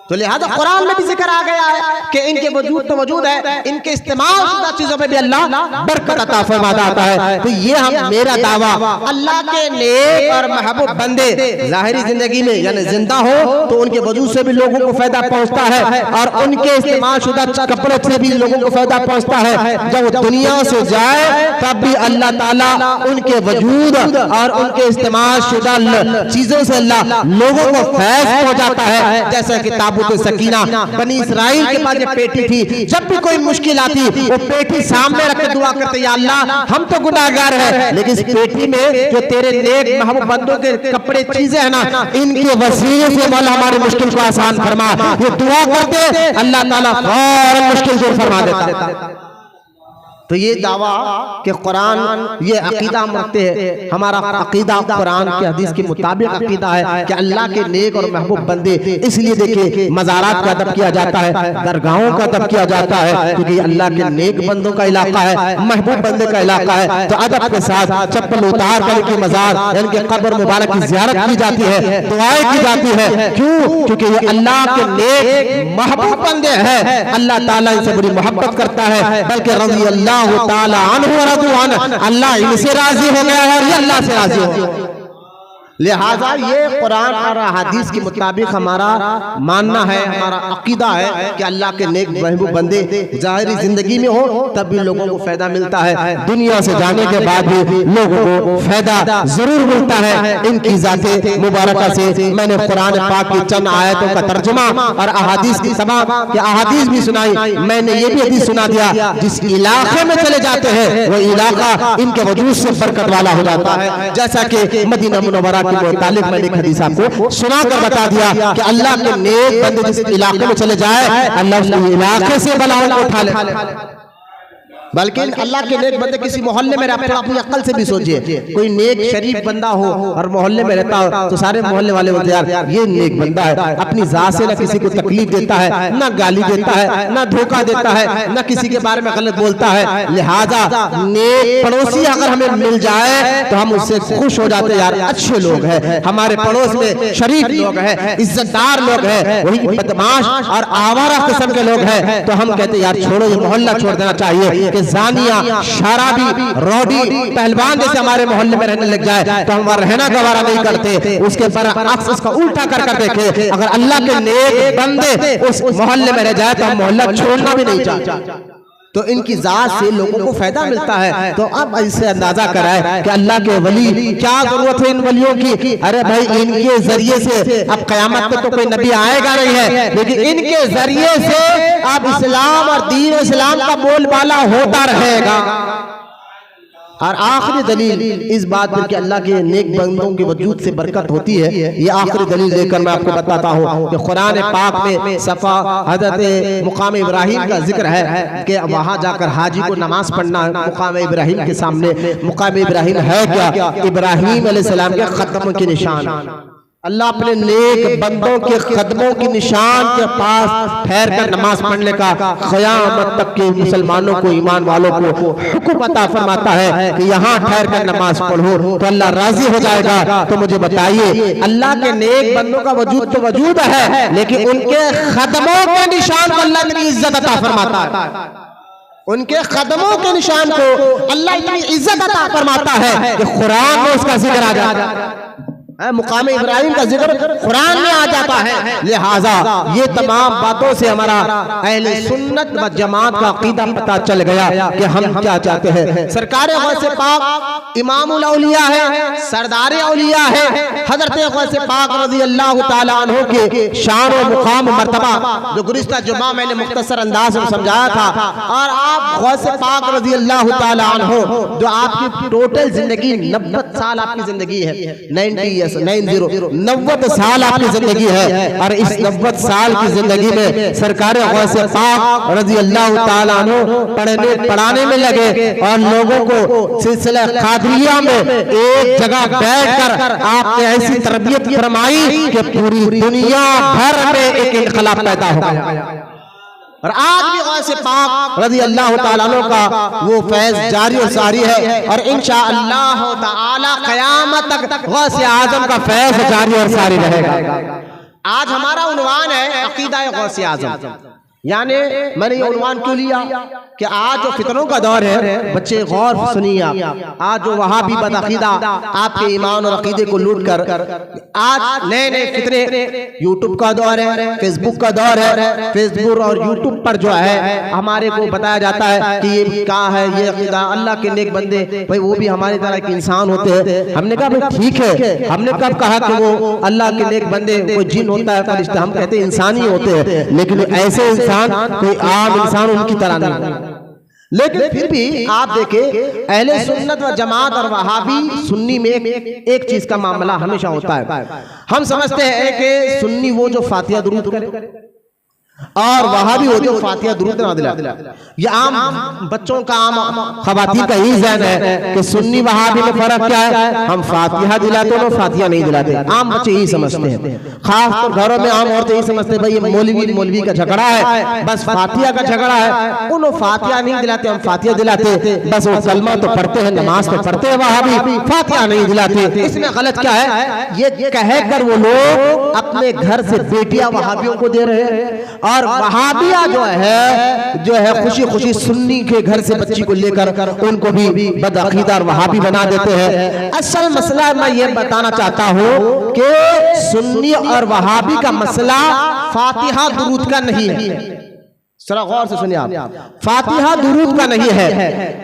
तो लिहाजा कुरान में भी जिक्र आ गया है कि इनके वजूद तो वजूद है, इनके इस्तेमाल शुदा चीजों में भी अल्लाह बरकत अता फरमाता है। तो ये हम मेरा दावा, अल्लाह के नेक और महबूब बंदे जाहिरी जिंदगी में यानी जिंदा हो तो उनके वजूद से भी लोगों को फायदा पहुंचता है और उनके इस्तेमाल शुदा कपड़े से भी लोगों को फायदा पहुंचता है। जब वो दुनिया से जाए तब भी अल्लाह ताला उनके वजूद और उनके इस्तेमाल शुदा चीजों से अल्लाह लोगों को फैज पहुंचाता है। जैसा कि सकीना बनी इस्राइल के पास पेटी थी, जब भी कोई मुश्किल आती वो पेटी सामने रख के दुआ करते, या अल्लाह हम तो गुनाहगार हैं, लेकिन इस पेटी में जो तेरे नेक महबूब बंदों के कपड़े चीजें हैं ना, इनके वसीले से मौला हमारी मुश्किल को आसान फरमा। ये दुआ करते अल्लाह ताला फौरन मुश्किल दूर फरमा देता। तो ये दावा कि कुरान ये अकीदा हम रखते हैं, हमारा अकीदा कुरान के हदीस के मुताबिक अकीदा है कि अल्लाह के नेक और महबूब बंदे, इसलिए देखिए मज़ारात का अदब किया जाता है, दरगाहों का अदब किया जाता है, क्योंकि अल्लाह के नेक बंदों का इलाका है, महबूब बंदे का इलाका है। तो अदब के साथ चप्पल उतार कर के मज़ार यानी कि कब्र मुबारक की ज़ियारत की जाती है, दुआएं की जाती है। क्यों? क्योंकि ये अल्लाह के नेक महबूब बंदे हैं, अल्लाह ताला इनसे बड़ी मोहब्बत करता है, बल्कि रज़ी अल्लाह ताला अन्हु व रज़ू अन्हु, अल्लाह इनसे राजी हो गया है और ये अल्लाह से राजी हो गया। लिहाजा ये कुरान और हदीस के मुताबिक हमारा मानना है, हमारा अकीदा है कि अल्लाह के नेक महबूब बंदे ज़ाहिरी जिंदगी में हो तब भी लोगों को फायदा मिलता है, दुनिया से जाने के बाद भी लोगों को फायदा जरूर मिलता है इनकी ज़ाते मुबारका से। मैंने कुरान पाक की चंद आयतों का तर्जुमा और अहादीस की तमाम के अहादीस भी सुनाई। मैंने ये भी हदीस सुना दिया, जिस इलाके में चले जाते हैं वो इलाका इनके वजूद से बरकत वाला हो जाता है। जैसा कि मदीना मुनव्वरा के मुतालिक मैंने हदीस आपको सुनाकर बता दिया कि अल्लाह के नेक बंदे जिस इलाके में चले जाए अल्लाह उस इलाके से बलाओं को उठा ले। बल्कि अल्लाह के नेक बंदे किसी मोहल्ले में रहते, अपनी अक्ल से भी सोचिए, कोई नेक शरीफ बंदा हो और मोहल्ले में रहता हो तो सारे मोहल्ले वाले बोलते यार ये नेक बंदा है, अपनी जात से ना किसी को तकलीफ देता है, ना गाली देता है, ना धोखा देता है, ना किसी के बारे में गलत बोलता है। लिहाजा नेक पड़ोसी अगर हमें मिल जाए तो हम उससे खुश हो जाते, यार अच्छे लोग हैं, हमारे पड़ोस में शरीफ लोग हैं, इज्जतदार लोग हैं। वही बदमाश और आवारा किस्म के लोग हैं तो हम कहते यार छोड़ो, ये मोहल्ला छोड़ देना चाहिए। जानिया, शराबी, रोडी, पहलवान जैसे हमारे मोहल्ले में रहने लग जाए तो हम रहना गवारा नहीं करते। उसके बरअक्स उसका उल्टा कर देखे, अगर अल्लाह के नेक बंदे उस मोहल्ले में रह जाए तो हम मोहल्ला छोड़ना भी नहीं चाहते। तो इनकी जात से लोगों को फायदा मिलता है। तो अब इससे अंदाजा कराए कि अल्लाह के वली, क्या जरूरत है इन वलियों की। अरे भाई इनके जरिए से अब कयामत में तो कोई नबी आएगा नहीं है, लेकिन इनके जरिए से अब इस्लाम और दीन इस्लाम का बोलबाला होता रहेगा। और आखिरी दलील इस बात पर कि अल्लाह के नेक बंदों के वजूद से बरकत होती है, ये आखिरी दलील देकर मैं आपको बताता हूँ कि कुरान पाक में सफ़ा हज़रत मुकाम इब्राहिम का जिक्र है कि वहाँ जाकर हाजी को नमाज पढ़ना मुकाम इब्राहिम के सामने। मुकाम इब्राहिम है क्या? इब्राहिम अलैहिस्सलाम के कदमों के निशान। अल्लाह अपने नेक बंदों के कदमों की निशान के पास ठहर कर नमाज पढ़ने का क़यामत तक के मुसलमानों को, ईमान वालों को हुक्म अता फरमाता है कि यहाँ ठहर कर नमाज पढ़ो तो अल्लाह राजी हो जाएगा। तो मुझे बताइए, अल्लाह के नेक बंदों का वजूद तो वजूद है, लेकिन उनके कदमों के निशान को अल्लाह इतनी इज्जत अता फरमाता है। उनके कदमों के निशान को अल्लाह इतनी इज्जत अता फरमाता है कि कुरान में उसका जिक्र आ जाता है, मुकाम इब्राहिम का जिक्र कुरान में आ जाता है। लिहाजा ये तमाम बातों से हमारा अहले सुन्नत व जमात का अकीदा पता चल गया कि हम क्या चाहते हैं। सरकार गौसे पाक इमामुल औलिया है, सरदार औलिया है। हजरत गौसे पाक रज़ी अल्लाह ताला अन्हु के शान और मुकाम मर्तबा जो गुज़िश्ता जुमा मैंने मुख्तसर अंदाज में समझाया था, और आप गौसे पाक रज़ी अल्लाह ताला अन्हु जो आपकी टोटल जिंदगी 90 साल आपकी जिंदगी है, 90 साल आपकी जिंदगी है, और इस 90 साल की जिंदगी में सरकार गौसे पाक रज़ी अल्लाह ताला अन्हु पढ़ाने में लगे और लोगों को सिलसिला कादरिया में एक जगह बैठकर आपने ऐसी तरबियत फरमाई कि पूरी दुनिया भर में एक इनकलाब पैदा हो गया। और आज भी गौसे पाक रज़ी अल्लाह ताला अन्हु का वो फैज़ जारी और सारी है, और इंशाअल्लाह ताला क़यामत तक गौसे आज़म का फैज़ जारी और सारी रहेगा। आज हमारा उन्वान है अक़ीदा गौसे आज़म। यानी मैंने ये उन्वान क्यों लिया कि आज जो फितनों का दौर है, बच्चे गौर सुनिए आप, आज जो वहाबी बदअक़ीदा आपके ईमान और अक़ीदे को लूट कर आज नए नए फितने, यूट्यूब का दौर है, फेसबुक का दौर है। फेसबुक और यूट्यूब पर जो है हमारे को बताया जाता है कि ये क्या है, ये अक़ीदा, अल्लाह के नेक बंदे भाई वो भी हमारी तरह के इंसान होते हैं। हमने कहा भाई ठीक है, हमने कब कहा कि वो अल्लाह के नेक बंदे कोई जिन होता है, फरिश्ता, हम कहते हैं इंसान ही होते हैं, लेकिन ऐसे इंसान कोई आम इंसान उनकी तरह नहीं। लेकिन फिर भी आप देखें अहले सुन्नत व जमात और वहाबी सुन्नी में एक चीज का मामला हमेशा होता है। हम समझते हैं कि सुन्नी वो जो फातिहा दुरूद करे और वहाबी वो जो फातिहा दुरूद ना दिलाते। ये आम बच्चों का, आम ख़वातीन का ही ज़हन है कि सुन्नी वहाबी में फर्क क्या है, हम फातिहा दिलाते हैं, फातिहा नहीं दिलाते। आम बच्चे यही समझते हैं, खास तो घरों में आम औरतें यही समझते हैं भाई ये मौलवी का झगड़ा है, बस फातिहा का झगड़ा है, उन्हों फातिहा नहीं दिलाते, हम फातिहा दिलाते। बस वो कलमा तो पढ़ते हैं, नमाज तो पढ़ते हैं, वहाबी फातिहा नहीं दिलाते। इसमें गलत क्या है, ये कहकर वो लोग अपने घर से बेटियां वहाबियों को दे रहे हैं, और वहाबिया जो है खुशी खुशी सुन्नी के घर से बच्ची को लेकर उनको भी बदअक़ीदा और वहाबी बना देते हैं। असल मसला मैं ये बताना चाहता हूँ कि सुन्नी और वहाबी का मसला फातिहा दुरूद का नहीं है। जरा गौर से सुनिए आप, फातिहा दुरूद का नहीं है।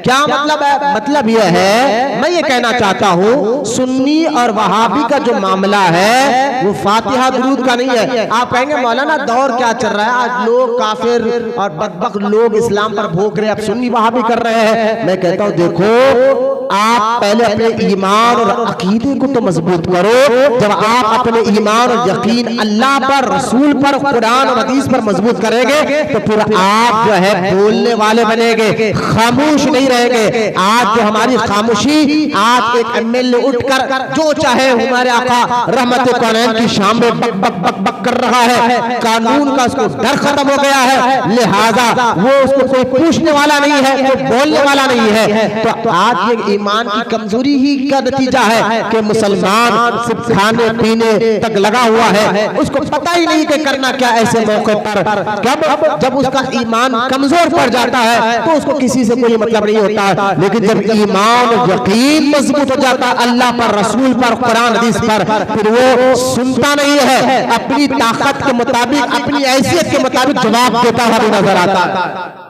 क्या मतलब है? मतलब यह है, मैं ये कहना चाहता हूँ सुन्नी और वहाबी का जो मामला है वो फातिहा दुरूद का नहीं है। आप कहेंगे मौलाना दौर क्या चल रहा है, आज लोग काफिर और बदबख्त लोग इस्लाम पर भोग रहे हैं, अब सुन्नी वहाबी कर रहे हैं। मैं कहता हूँ देखो, आप पहले अपने ईमान और अकीदे को तो मजबूत करो। जब आप अपने ईमान और यकीन अल्लाह पर, रसूल पर, कुरान और हदीस पर मजबूत करेंगे तो फिर आप जो है बोलने वाले बनेंगे, खामोश नहीं रहेंगे। आज जो हमारी खामोशी, आज एक एमएलए उठकर जो चाहे हमारे आका रहमत कौनैन की शाम में बक बक बक बक कर रहा है, कानून का उसको डर खत्म हो गया है, लिहाजा वो उसको कोई पूछने वाला नहीं है, कोई बोलने वाला नहीं है। तो आज ये ईमान की कमजोरी ही का नतीजा है कि मुसलमान सिर्फ खाने पीने तक लगा हुआ है, उसको पता ही नहीं कि करना क्या ऐसे मौके पर। जब उसका ईमान कमजोर पड़ जाता है तो उसको किसी से कोई मतलब नहीं होता। लेकिन जब ईमान यकीन मजबूत हो जाता है अल्लाह पर, रसूल पर, कुरान हदीस पर, फिर वो सुनता नहीं है, अपनी ताकत के मुताबिक, अपनी हैसियत के मुताबिक जवाब देता हुआ भी नजर आता है।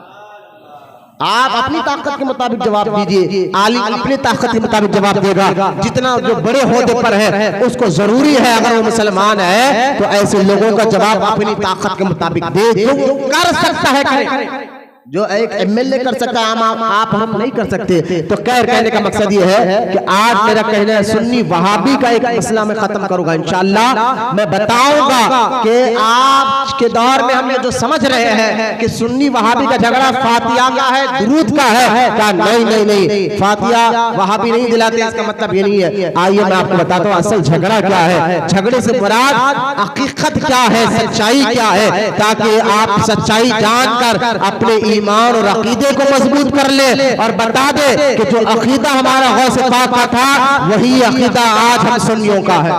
आप अपनी ताकत के मुताबिक जवाब दीजिए, आलिम अपनी ताकत के मुताबिक जवाब देगा। जितना जो बड़े ओहदे पर है उसको जरूरी है अगर वो मुसलमान है तो ऐसे लोगों का जवाब अपनी ताकत के मुताबिक दे, जो कर सकता है करे। जो एक एमएलए कर सकता है आप हम नहीं कर सकते। तो कहने का मकसद ये है कि आज मेरा कहना है सुन्नी वहाबी का एक मसला मैं खत्म करूंगा इंशाअल्लाह। मैं बताऊंगा कि आज के दौर में हम ये जो समझ रहे हैं कि सुन्नी वहाबी का झगड़ा फातिया का है, दुरूद का है, क्या नहीं नहीं नहीं, फातिया वहाबी नहीं दिलाते, इसका मतलब ये नहीं है। आइए मैं आपको बताता हूँ असल झगड़ा क्या है, झगड़े से मुराद हकीकत क्या है, सच्चाई क्या है, ताकि आप सच्चाई जानकर अपने ईमान और अकीदे को मजबूत कर ले और बता दे कि जो अकीदा हमारा गौसे पाक का था वही अकीदा आज हम सुन्नियों का है।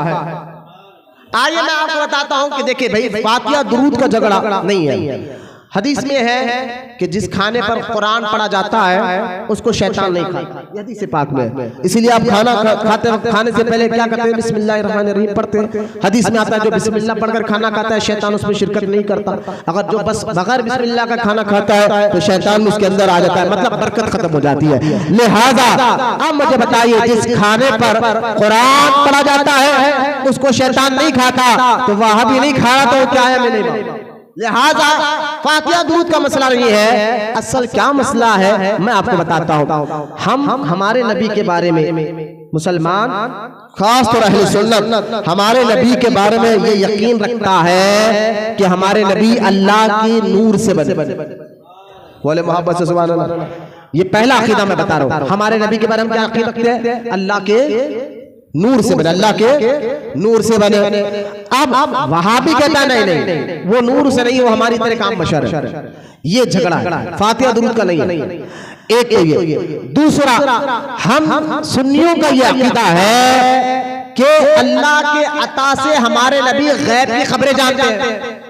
आइए मैं आपको बताता हूं कि देखिए भाई फातिया दुरूद का झगड़ा नहीं है। हदीस में है कि जिस खाने पर कुरान पढ़ा जाता है उसको शैतान नहीं खाता, हदीस पाक में। इसीलिए आप खाना खाते वक्त खाने से पहले क्या करते हैं, बिस्मिल्लाहिर्रहमानिर्रहीम पढ़ते हैं। हदीस में आता है जो बिस्मिल्लाह पढ़कर खाना खाता है शैतान उसमें शिरकत नहीं करता। अगर जो बस बगैर बिस्मिल्लाह का खाना खाता है तो शैतान उसके अंदर आ जाता है, मतलब बरकत खत्म हो जाती है। लिहाजा अब मुझे बताइए जिस खाने पर कुरान पढ़ा जाता है उसको शैतान नहीं खाता तो वह भी नहीं खा रहा तो क्या है, मैं नहीं। लिहाजा फातिया दुरूद का मसला नहीं है, असल क्या मसला है मैं आपको बताता हूँ। हम हमारे नबी के बारे में मुसलमान खास तौर अहले सुन्नत हमारे नबी के बारे में ये यकीन रखता है कि हमारे नबी अल्लाह के नूर से बने। बोले मोहब्बत से सुभान अल्लाह। ये पहला अकीदा मैं बता रहा हूँ। हमारे नबी के बारे में क्या अकीदा रखते हैं, अल्लाह के नूर से बने, अल्लाह के नूर से बने। अब वहाबी कहता नहीं नहीं वो नूर से नहीं, वो हमारी तरह काम बशर है। ये झगड़ा है, फातिया दुरूद का नहीं है। एक तो ये, दूसरा हम सुन्नियों का ये अकीदा है कि अल्लाह के अता से हमारे नबी गैब की खबरें जानते हैं।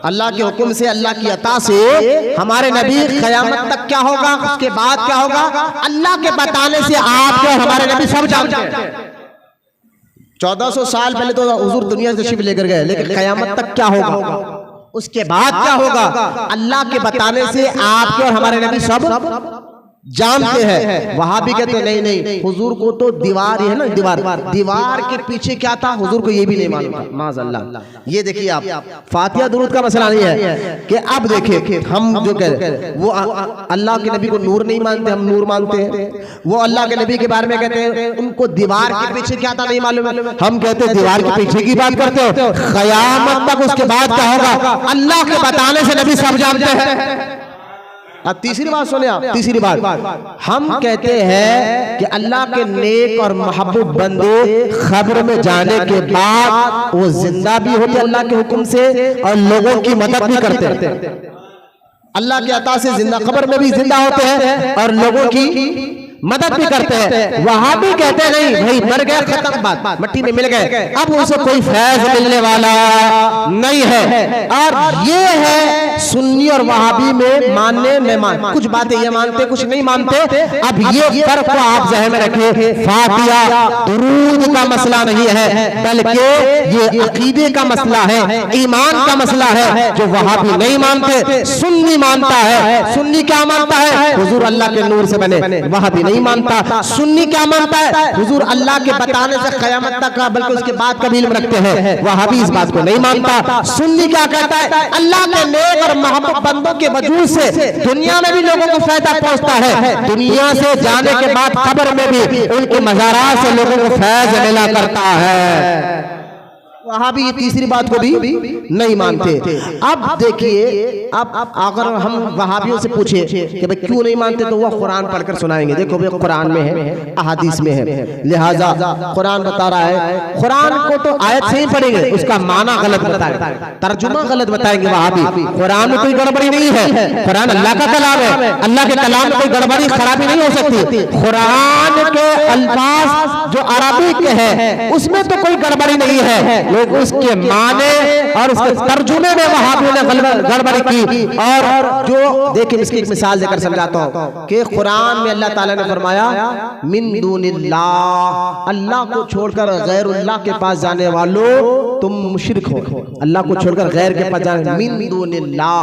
अल्लाह के हुक्म से, अल्लाह की अता से हमारे नबी क़यामत तक क्या होगा, उसके बाद क्या होगा, अल्लाह के बताने से आपके और हमारे नबी सब जानते हैं। 1400 साल पहले तो हुजूर दुनिया से तशरीफ लेकर गए, लेकिन क़यामत तक क्या होगा, उसके बाद क्या होगा, अल्लाह के बताने से आपके और हमारे नबी सब जानते हैं। वहां भी कहते नहीं नहीं, हुजूर को तो दीवार है ना, दीवार के पीछे क्या था हुजूर को ये भी नहीं मालूम था, माज़अल्लाह। ये देखिए आप फातिया दुरूद का मसला नहीं है कि अब देखिए हम जो कह रहे हैं वो अल्लाह के नबी को नूर नहीं मानते, हम नूर मानते हैं। वो अल्लाह के नबी के बारे में कहते हैं उनको दीवार के पीछे क्या था नहीं मालूम है, हम कहते हैं दीवार के पीछे की बात करते हो। क़यामत तक उसके बाद क्या होगा, अल्लाह के बताने से नबी सब जानते हैं। अब तीसरी बात सुने आप, तीसरी बात हम कहते हैं कि अल्लाह के नेक और महबूब बंदे खबर में जाने के बाद वो जिंदा भी होते अल्लाह के हुक्म से और लोगों की मदद भी करते हैं। अल्लाह की अता से जिंदा खबर में भी जिंदा होते हैं और लोगों की मदद भी करते हैं। वहां भी कहते हैं नहीं भाई मर गए खत्म बात, मट्टी में मिल गए, अब उसे कोई फैज मिलने वाला नहीं है। और ये है सुन्नी और वहाबी में मानने में कुछ बातें ये मानते कुछ नहीं मानते। अब ये फर्क को आप ज़हन में रखिए, फातिया दुरूद का मसला नहीं है बल्कि ये अकीदे का मसला है, ईमान का मसला है। जो वहाबी नहीं मानते सुन्नी मानता है। सुन्नी क्या मानता है, हुजूर अल्लाह के नूर से बने। वहाबी नहीं मानता। सुन्नी क्या मानता है, हुजूर अल्लाह के बताने से क़यामत तक का बल्कि उसके बाद का भी इल्म रखते हैं। वहाबी इस बात को नहीं मानता। सुन्नी क्या कहता है, अल्लाह के नेक और महबूब बंदों के वजूद से दुनिया में भी लोगों को फायदा पहुंचता है, दुनिया से जाने के बाद कब्र में भी उनके मज़ारात से लोगों को फैज मिला करता है। वहां भी ये तीसरी बात को भी नहीं मानते। अब देखिए अब अगर हम वहाबियों से पूछे कि भाई क्यों नहीं मानते तो वह कुरान पढ़कर सुनाएंगे। देखो भाई कुरान में है, अहादीस में है, लिहाजा कुरान बता रहा है। कुरान को तो आयत से ही पढ़ेंगे, उसका माना गलत बताएंगे, तर्जुमा गलत बताएंगे वहाबी। कुरान में कोई गड़बड़ी नहीं है, कुरान अल्लाह का कलाम है, अल्लाह के कलाम में कोई गड़बड़ी खराबी नहीं हो सकती। कुरान के अल्फाज जो अरबी के हैं उसमें तो कोई गड़बड़ी नहीं है, लोग उसके माने और उसके तर्जुमे में वहाबियों ने गड़बड़ी की। और जो देखिए इसकी एक मिसाल देकर समझाता हूं कि कुरान में अल्लाह ताला ने फरमाया मिन दूनिल्लाह, अल्लाह को छोड़कर गैरुल्लाह के पास जाने वालों तुम मुशरिक हो। अल्लाह को छोड़कर गैर के पास जाना, मिन दूनिल्लाह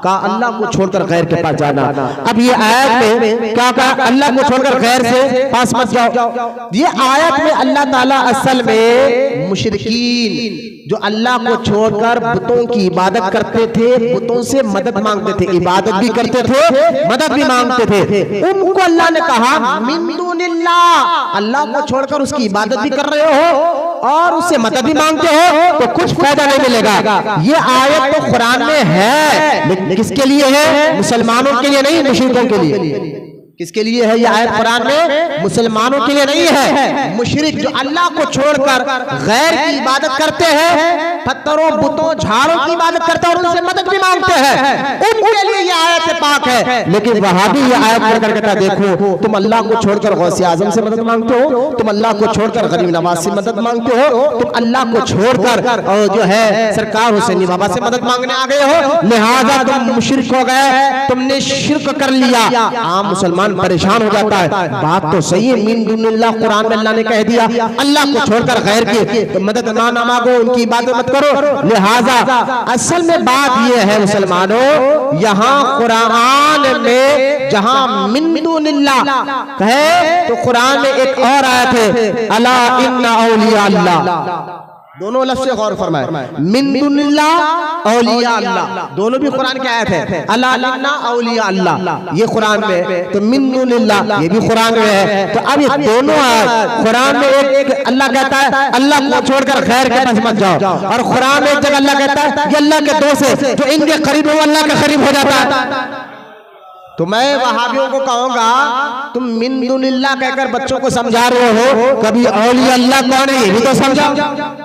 का अल्लाह को छोड़कर गैर के पास जाना। अब ये आयत में क्या कहा, अल्लाह को छोड़कर गैर से पास मत जाओ। ये आयत में अल्लाह ताला असल में मुशरिकीन जो अल्लाह को छोड़कर बुतों की इबादत करते थे, बुतों से मदद मांगते थे, इबादत भी करते थे, मदद भी मांगते थे, उनको अल्लाह ने कहा मिन दूनिल्लाह, अल्लाह को छोड़कर उसकी इबादत भी कर रहे हो और उससे मदद भी मांगते हो तो कुछ फायदा नहीं मिलेगा। ये आयत तो कुरान में है, लेकिन किसके लिए है? मुसलमानों के लिए नहीं, मुशरिकों के लिए। किसके लिए है ये आयत कुरान में? मुसलमानों के लिए नहीं है। मुशरिक जो अल्लाह को छोड़कर गैर की इबादत करते हैं, पत्थरों बुतों झाड़ों की इबादत करते हैं और उनसे मदद भी मांगते हैं, उनके लिए ये आयत से पाक है। लेकिन वहाबी ये आयत पढ़कर कहता देखो तुम अल्लाह को छोड़कर गौसे आजम से मदद मांगते हो, तुम अल्लाह को छोड़कर गरीब नवाज से मदद मांगते हो, तुम अल्लाह को छोड़कर और जो है सरकार हुसैनी बाबा से मदद मांगने आ गए हो, लिहाजा तुम मुशरिक हो गए, तुमने शिर्क कर लिया। आम मुसलमान परेशान हो जाता है। बात तो सही है, मिन दूनिल्लाह कुरान में अल्लाह ने कह दिया अल्लाह को छोड़कर गैर की तो मदद ना मांगो, उनकी इबादत मत करो। लिहाजा असल में बात यह है मुसलमानों, यहाँ कुरान में जहाँ मिन दूनिल्लाह कहे तो कुरान में एक और आयत है अला इन्ना औलिया अल्लाह, दोनों लफ्ज़ से गौर फरमाए, मिन दूनिल्लाह औलिया अल्लाह, दोनों भी कुरान की आयत है। अला इन्ना औलिया अल्लाह ये कुरान में, तो मिन दूनिल्लाह ये भी कुरान में है। तो अब ये दोनों आयत कुरान में एक अल्लाह कहता है अल्लाह को छोड़कर गैर के पास मत जाओ, और कुरान में एक जगह अल्लाह कहता है कि अल्लाह के दोस्त है जो इनके करीब हो अल्लाह के करीब हो जाता है। तो मैं वहाबियों को कहूंगा तुम मिन दूनिल्लाह कहकर बच्चों को समझा रहे हो, कभी औलिया अल्लाह कौन है ये भी तो समझाओ।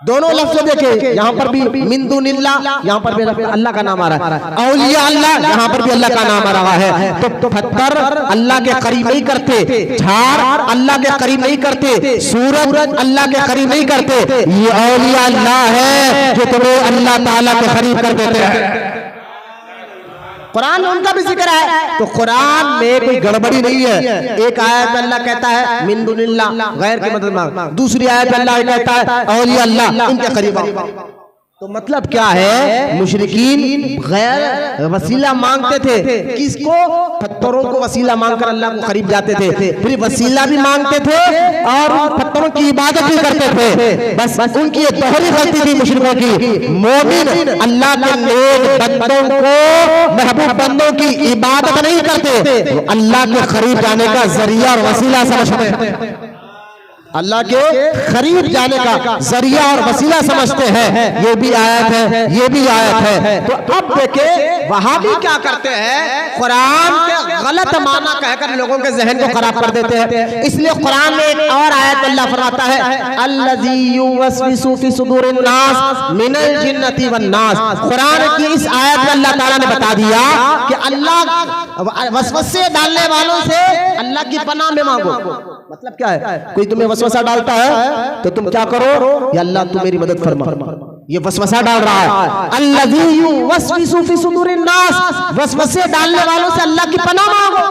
दोनों लफ्ज़ देखे, यहाँ पर भी मिन दूनिल्लाह, यहाँ पर भी अल्लाह का नाम आ रहा है, औलिया अल्लाह यहाँ पर भी अल्लाह का नाम आ रहा है। तो पत्थर अल्लाह के करीब नहीं करते, झाड़ अल्लाह के करीब नहीं करते, सूरज अल्लाह के करीब नहीं करते, ये औलिया अल्लाह है जो तुम्हें अल्लाह ताला के करीब कर देते हैं। कुरान में उनका भी जिक्र है, तो कुरान में कोई गड़बड़ी नहीं है। एक आयत में अल्लाह कहता है मिन दूनिल्लाह गैर की मदद मांग, दूसरी आयत में अल्लाह कहता है औलिया अल्लाह इनके करीब आओ। तो मतलब क्या है, मुशरिकीन गैर वसीला मांगते थे, किसको? पत्थरों को वसीला मांगकर अल्लाह को करीब जाते थे, फिर वसीला भी मांगते थे और पत्थरों की इबादत भी करते थे। बस उनकी ये दोहरी गलती थी मुशरिकों की। मोमिन अल्लाह के नेक बंदों को, महबूब बंदों की इबादत नहीं करते, वो अल्लाह के करीब जाने का जरिया और वसीला समझते हैं, अल्लाह के करीब जाने का जरिया और वसीला समझते हैं। ये भी आयत है, ये भी आयत है। तो अब देखे वहाबी क्या करते हैं, कुरान के गलत माना कहकर लोगों के जहन को खराब कर देते हैं। इसलिए कुरान में एक और आयत अल्लाह फरमाता है अल्लज़ी युवस्विसु फी सुदूरिन नास मिनल जिन्नति वन नास। कुरान की इस आयत में अल्लाह ताला ने बता दिया कि अल्लाह वसवसे डालने वालों से अल्लाह की पनाह में मांगो। मतलब क्या है, कोई तुम्हें वसवसा डालता है तो तुम क्या करो, या अल्लाह तू मेरी मदद फरमा, ये वसवसा डाल रहा है। अल्लज़ी युवस्विसु फी सुदूरिन नास, वसवसे डालने वालों से अल्लाह की पनाह मांगो,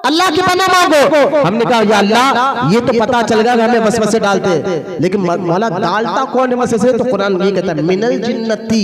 अल्लाह की पनाह मांगो। हमने कहा या अल्लाह ये तो पता चल गया हमें वसवसे डालते हैं, लेकिन मौला डालता कौन है वसवसे? तो कुरान ये कहता है मिनल जिन्नती,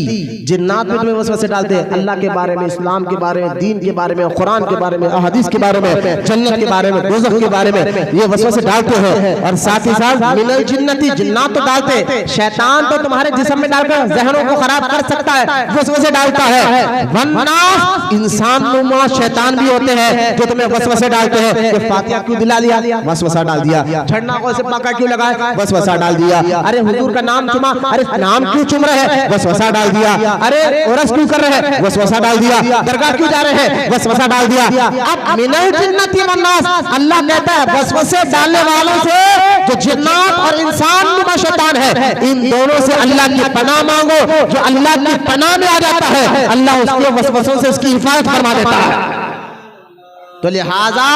जिन्नात में तुम्हें वसवसे डालते हैं। अल्लाह के बारे में, इस्लाम के बारे में, दीन के बारे में, कुरान के बारे में, अहदीस के बारे में, जन्नत के बारे में, दोज़ख के बारे में ये वसवसे डालते हैं। और साथ ही साथ मिनल जिन्नती, जिन्नात तो डालते, शैतान तो तुम्हारे जिस्म में डालकर जहनों को खराब कर सकता है, वसवसे डालता है। वन्नास, इंसान नुमा शैतान भी होते हैं जो तुम्हें वसवसे डालते हैं। ये फातिहा क्यों दिला दिया? वसवसा डाल दिया। झड़ना को से पाका क्यों लगाया? वसवसा डाल दिया। अरे हुजूर का नाम चुमा, अरे नाम क्यों चुम रहे हैं? वसवसा डाल दिया। अरे उर्स क्यों कर रहे हैं? वसवसा डाल दिया। दरगाह क्यों जा रहे हैं? वसवसा डाल दिया। अब मिनल जिन्नति वन नास, अल्लाह कहता है वसवसे डालने वालों से जो जिन्नात और इंसान नुमा शैतान है, इन दोनों से अल्लाह की पनाह मांगो। जो अल्लाह की पनाह में आ जाता है, अल्लाह उसके वसवसों से उसकी हिफाजत फरमा देता है। तो लिहाजा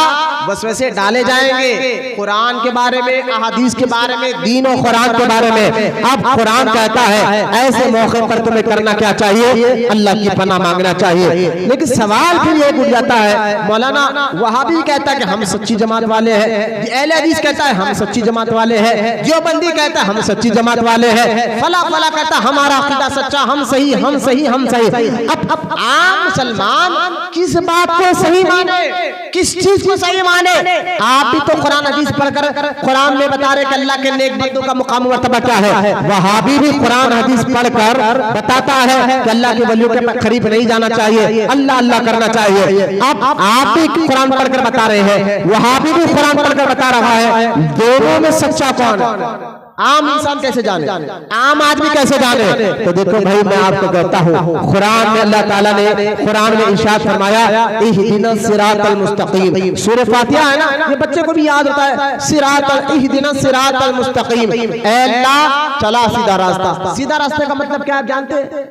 वसवसे डाले जाएंगे कुरान के बारे में, अहादीस के बारे में, दीन और कुरान के बारे में। अब कुरान कहता है ऐसे मौके पर तुम्हें करना क्या चाहिए? अल्लाह की पनाह मांगना चाहिए। लेकिन सवाल फिर ये उठ जाता है, मौलाना वहाबी कहता है कि हम सच्ची जमात वाले हैं, अहले हदीस कहता है हम सच्ची जमात वाले हैं, देवबंदी कहता है हम सच्ची जमात वाले हैं, फला फला कहता है हमारा अकीदा सच्चा, हम सही हम सही हम सही। अब आम मुसलमान किस बात को सही माने, किस चीज को सही माने? आप भी तो कुरान हदीस पढ़कर कुरान में बता रहे कि अल्लाह के नेक बंदों का मुकाम मर्तबा क्या है। वहाबी भी कुरान हदीस पढ़कर बताता है कि अल्लाह के वलियों के करीब नहीं जाना चाहिए, अल्लाह अल्लाह करना चाहिए। अब आप भी कुरान पढ़कर बता रहे हैं, वहाबी भी कुरान पढ़कर बता रहा है, दोनों में सच्चा कौन है? आम इंसान कैसे जाने, आम आदमी कैसे जाने? तो देखो भाई, मैं आपको कहता हूँ कुरान में अल्लाह ताला ने कुरान में इरशाद फरमाया इहदिनस सिरातल मुस्तकीम। सूरह फातिहा है ना, ये बच्चे को भी याद होता है, सिरातल इहदिनस सिरातल मुस्तकीम, ऐ अल्लाह चला सीधा रास्ता। सीधा रास्ते का मतलब क्या आप जानते हैं?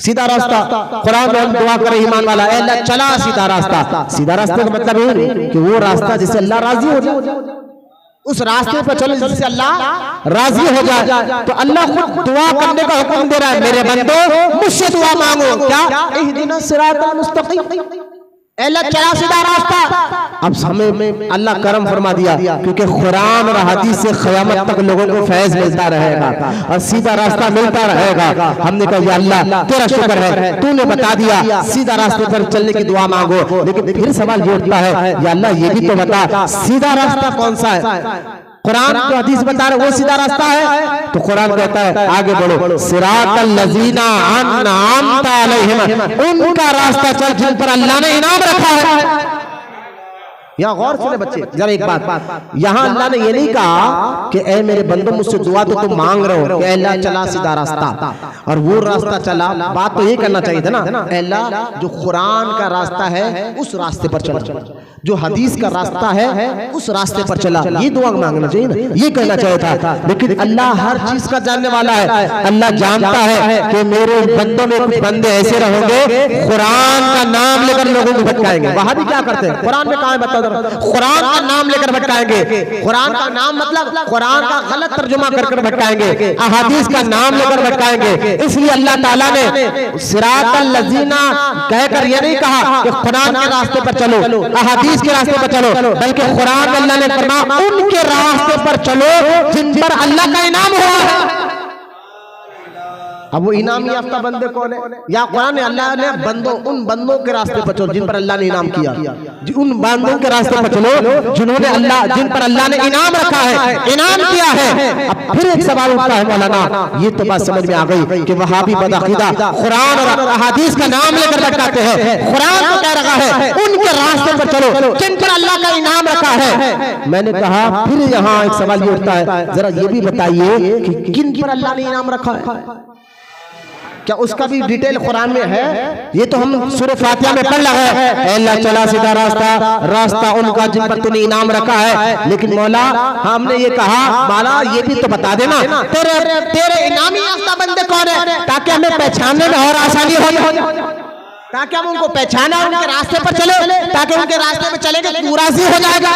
सीधा रास्ता कुरान में हम दुआ करें ईमान वाला, ऐ अल्लाह चला सीधा रास्ता। सीधा रास्ते का मतलब ये कि वो रास्ता जिससे अल्लाह राजी हो जाए, उस रास्ते पर चलो जिससे अल्लाह राजी हो जाए। तो अल्लाह खुद दुआ करने का हुक्म दे रहा है, मेरे बंदो मुझसे दुआ मांगो। क्या? इहदिनस सिरातल मुस्तकीम, अल्लाह चला सीधा रास्ता। अब समय में अल्लाह करम फरमा दिया, क्योंकि कुरान और हदीस से क़यामत तक लोगों को फैज़ मिलता रहेगा और सीधा रास्ता मिलता रहेगा। हमने कहा या अल्लाह तेरा शुक्र है, तूने बता दिया सीधा रास्ते पर चलने की दुआ मांगो। लेकिन फिर सवाल ये उठता है, या अल्लाह ये भी तो बता सीधा रास्ता कौन सा है? कुरान तो हदीस बता रहे वो सीधा रास्ता है, तो कुरान कहता है आगे बढ़ो, सिरातल लज़ीना अनअमता अलैहिम, उनका रास्ता चल जिन पर अल्लाह ने इनाम रखा है। यहाँ गौर सुने बच्चे जरा एक बात, यहाँ अल्लाह ने ये नहीं कहा कि ए मेरे बंदों मुझसे दुआ तो तुम मांग रहे हो कि अल्लाह चला सीधा रास्ता और वो रास्ता चला। बात तो ये करना चाहिए था ना, अल्लाह जो कुरान का रास्ता है उस रास्ते पर चला, जो हदीस का रास्ता है उस रास्ते पर चला, ये दुआ मांगना चाहिए ना, ये कहना चाहिए था। लेकिन अल्लाह हर चीज का जानने वाला है, अल्लाह जानता है कि मेरे बंदों में कुछ बंदे ऐसे रहेंगे कुरान का नाम लेकर लोगों को भटकाएंगे। वहां भी क्या करते हैं, कुरान में कहा है बता, कुरान का नाम लेकर भटकाएंगे। कुरान का नाम मतलब कुरान का गलत तर्जुमा कर भटकाएंगे, अहादीस का नाम लेकर भटकाएंगे। इसलिए अल्लाह ताला ने सिरातल लज़ीना कहकर ये नहीं कहा कि कुरान के रास्ते पर चलो, अहादीस के रास्ते पर चलो, बल्कि कुरान अल्लाह ने फरमाया उनके रास्ते पर चलो जिन पर अल्लाह का इनाम हुआ है। अब वो इनाम याफ्ता बंदे कौन है? या कुरान ने अल्लाह ने बंदों, उन बंदों के रास्ते पर चलो जिन पर अल्लाह ने इनाम किया, उन बंदों के रास्ते पर चलो जिन्होंने अल्लाह, जिन पर अल्लाह ने इनाम रखा है, इनाम किया है। अब फिर एक सवाल उठता है मौलाना, ये तो बात समझ में आ गई कि वहाबी बदअकीदा कुरान और अहादीस का नाम लेकर भटकाते हैं। कुरान तो कह रहा है उनके रास्ते पर चलो जिन पर अल्लाह का इनाम रखा है। मैंने कहा फिर यहाँ एक सवाल ये उठता है, जरा ये भी बताइए कि किन पर अल्लाह ने इनाम रखा है? क्या उसका भी डिटेल कुरान में है? ये तो हम सूरह फातिहा में पढ़ रहे हैं, अल्लाह चला सीधा रास्ता, रास्ता उनका जिन पर तूने इनाम रखा है। लेकिन मौला हमने ये कहा मौला ये भी तो बता देना तेरे इनामी याफ्ता बंदे कौन है, ताकि हमें पहचानने में और आसानी हो, ताकि हम उनको पहचाना, उनके रास्ते पर चले, ताकि उनके रास्ते में चलेंगे तो राजी हो जाएगा।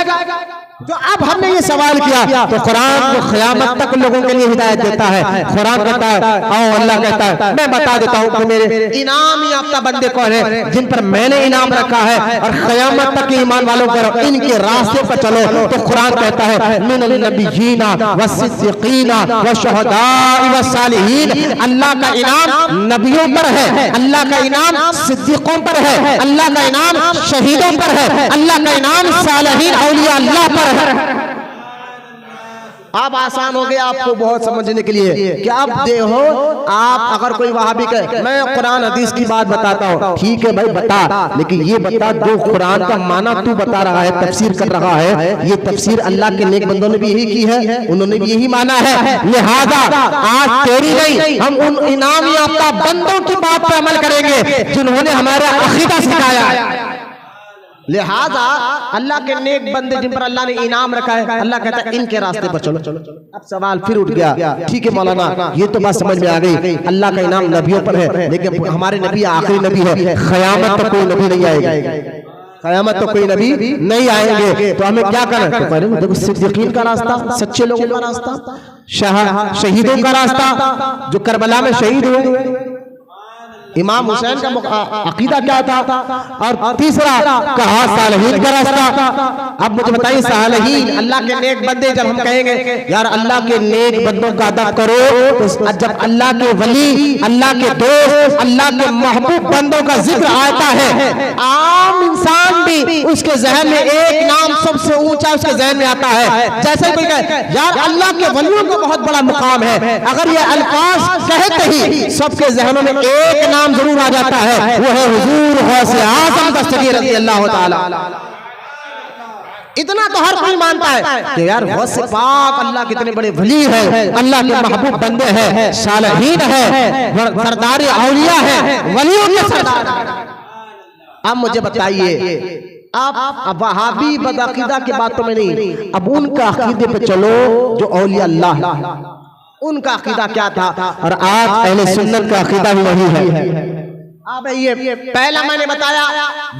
तो अब हमने ये सवाल किया तो कुरान को क़यामत तक लोगों के लिए हिदायत देता है। कुरान कहता है और अल्लाह कहता है मैं बता देता हूँ कि मेरे इनाम याफ्ता बंदे कौन है, जिन पर मैंने इनाम रखा है और क़यामत तक ईमान वालों पर इनके रास्ते पर चलो। तो कुरान कहता है मिनल नबिय्यीना वस्सिद्दीक़ीना वशुहदाኢ वस्सालिहीन, अल्लाह का इनाम नबियों पर है, अल्लाह का इनाम सिद्दीकों पर है, अल्लाह का इनाम शहीदों पर है, अल्लाह का इनाम सालिहीन औलिया अल्लाह पर है। अब आसान हो गया आपको बहुत समझने के लिए कि अब देखो आप अगर कोई वहाबी कहे मैं कुरान हदीस की बात बताता हूँ, ठीक है भाई बता, लेकिन ये बता जो कुरान का माना तू बता रहा है, तफसीर कर रहा है, ये तफसीर अल्लाह के नेक बंदों ने भी यही की है, उन्होंने भी यही माना है। लिहाजा आज तेरी नहीं, हम उन इनाम याफ्ता बंदों की बात पर अमल करेंगे जिन्होंने हमारा अकीदा सिखाया है। लिहाजा अल्लाह के नेक बंदे जिन पर अल्लाह ने इनाम रखा है, अल्लाह कहता है इनके रास्ते पर चलो। अब सवाल फिर उठ गया, ठीक है मौलाना ये तो बात समझ में आ गई, अल्लाह का इनाम नबियों पर है, लेकिन हमारे नबी आखिरी नबी है, क़यामत तक कोई नबी नहीं आएगा। क़यामत तो कोई नबी नहीं आएंगे, तो हमें क्या करना है? तो देखो सिद्दीकीन का रास्ता, सच्चे लोगों का रास्ता, शहीदों का रास्ता, जो करबला में शहीद हुए। इमाम हुसैन का अकीदा क्या था? और तीसरा कहा सालहीन का रास्ता। अब मुझे बताइए, सालहीन अल्लाह के नेक बंदे, जब हम कहेंगे यार अल्लाह के नेक बंदों का अदब करो, तो जब अल्लाह के वली, अल्लाह के दोस्त, अल्लाह के महबूब बंदों का जिक्र आता है, आम इंसान भी उसके जहन में एक नाम सबसे ऊंचा उसके जहन में आता है। जैसे कोई कहे यार अल्लाह के वलियों का बहुत बड़ा मुकाम है, अगर ये अल्फाज कहते ही सबके जहनों में एक नाम जरूर आ जाता है, वो है हुजूर गौसे आज़म दस्तगीर रज़ी अल्लाह ताला। इतना तो हर कोई मानता है कि यार गौसे पाक अल्लाह कितने बड़े वली है, अल्लाह के महबूब बंदे हैं, सालहीन है, सरदार औलिया है, वलियों के सरदार। अब मुझे बताइए, आप वहाबी बदअकीदा की बातों में नहीं, अब उनका अकीदे पे चलो जो औलिया अल्लाह, उनका अकीदा क्या था, और आज अहले सुन्नत का अकीदा भी वही है। अब ये पहला मैंने बताया,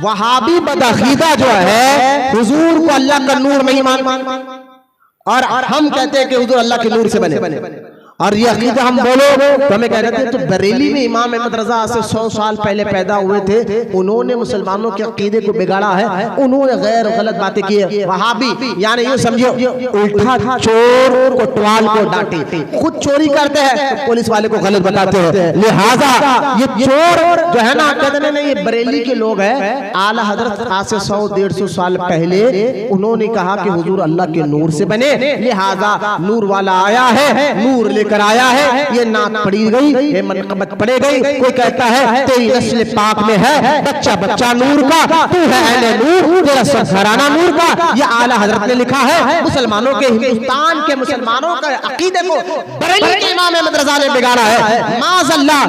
वहाबी बदअकीदा जो है हुजूर को अल्लाह का नूर नहीं मान, और हम कहते हैं कि हुजूर अल्लाह के नूर से बने। और ये अकीदा हम बोलो तो हमें कह रहे थे, तो बरेली में इमाम अहमद रजा से 100 साल पहले पैदा हुए थे, उन्होंने मुसलमानों के अकीदे को बिगाड़ा है, उन्होंने गैर गलत बातें की है। वहाबी यानी ये समझो उल्टा चोर कोतवाल को डांटे, खुद चोरी करते हैं तो पुलिस वाले को गलत बताते हैं। लिहाजा ये चोर जो है ना, कहते नहीं ये बरेली के लोग हैं, आला हजरत आज से 100-150 साल पहले उन्होंने कहा कि हुजूर अल्लाह के नूर से बने, लिहाजा नूर वाला आया है, नूर लेकर आया है, ये नात पड़ी गई, ये मनकबत पड़े गई। कोई कहता है तेरी नस्ल पाक में है, बच्चा बच्चा नूर का, तू है अहले नूर, तेरा सब घराना नूर का। ये आला हजरत ने लिखा है। मुसलमानों के, हिंदुस्तान के मुसलमानों का अकीदे को बरेली के इमाम अहमद रजा ने बिगाड़ा है। माज़अल्लाह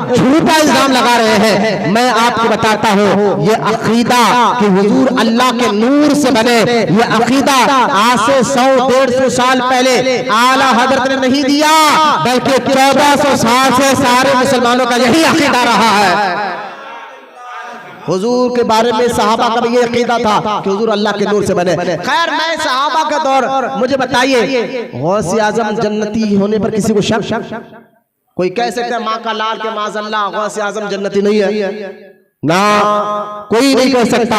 झूठा इल्जाम लगा रहे हैं। मैं आपको बताता हूँ, ये अकीदा कि हुजूर अल्लाह के नूर से बने, ये अकीदा आज से 100-150 साल पहले आला हजरत ने नहीं दिया, बल्कि 1400 साल से सारे मुसलमानों का यही अकीदा रहा है। हुजूर के बारे में सहाबा का भी ये अकीदा था कि हुजूर अल्लाह के नूर से बने। खैर मैं सहाबा का दौर, मुझे बताइए गौसे आजम जन्नती होने पर किसी को शक? कोई कह सकता है माँ का लाल के माज़अल्लाह गौसे आजम जन्नती नहीं है? ना, कोई नहीं कह सकता।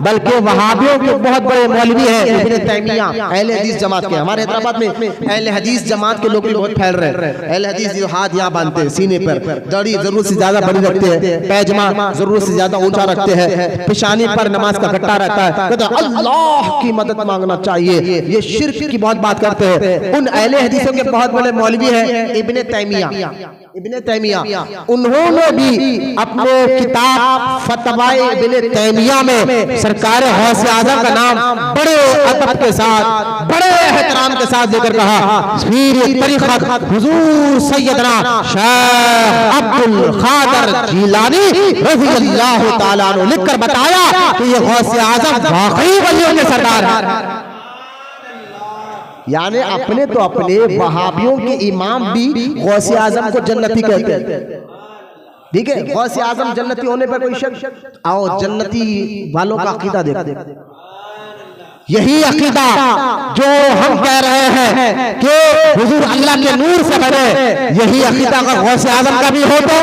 बल्कि वहाबियों के बहुत बड़े मौलवी हैं इब्ने तैमिया, अहले हदीस जमात के। हमारे हैदराबाद में अहले हदीस जमात के लोग भी बहुत फैल रहे हैं। अहले हदीस जो हाथ यहाँ बांधते हैं सीने पर, दाढ़ी जरूरत से ज्यादा बड़ी रखते हैं, पैजमा जरूरत से ज्यादा ऊंचा रखते हैं, पेशानी पर नमाज का गट्टा रहता है, कहते हैं अल्लाह की मदद मांगना चाहिए, ये शिर्क की बहुत बात करते हैं। उन अहले हदीसों के बहुत बड़े मौलवी हैं इब्ने तैमिया। इब्ने तैमिया उन्होंने भी अपने किताब फतवाए इब्ने तैमिया में सरकार गौसे आज़म का नाम बड़े अदब के साथ, बड़े एहतराम के साथ लेकर कहा, पीर तरीक़त हुजूर सैयदना शेख अब्दुल क़ादिर जिलानी रज़ी अल्लाह ताला अन्हु लिखकर बताया कि ये गौसे आज़म वाकई वलियों के सरदार है। यानी अपने तो अपने वहाबियों के इमाम भी गौसे आजम को जन्नती कहते हैं। ठीक है, गौसे आजम जन्नती होने पर कोई शक? आओ जन्नती वालों का अकीदा देखते। यही अकीदा जो हम कह रहे हैं कि हुजूर अल्लाह के नूर से बने, यही अकीदा अगर गौसे आजम का भी हो तो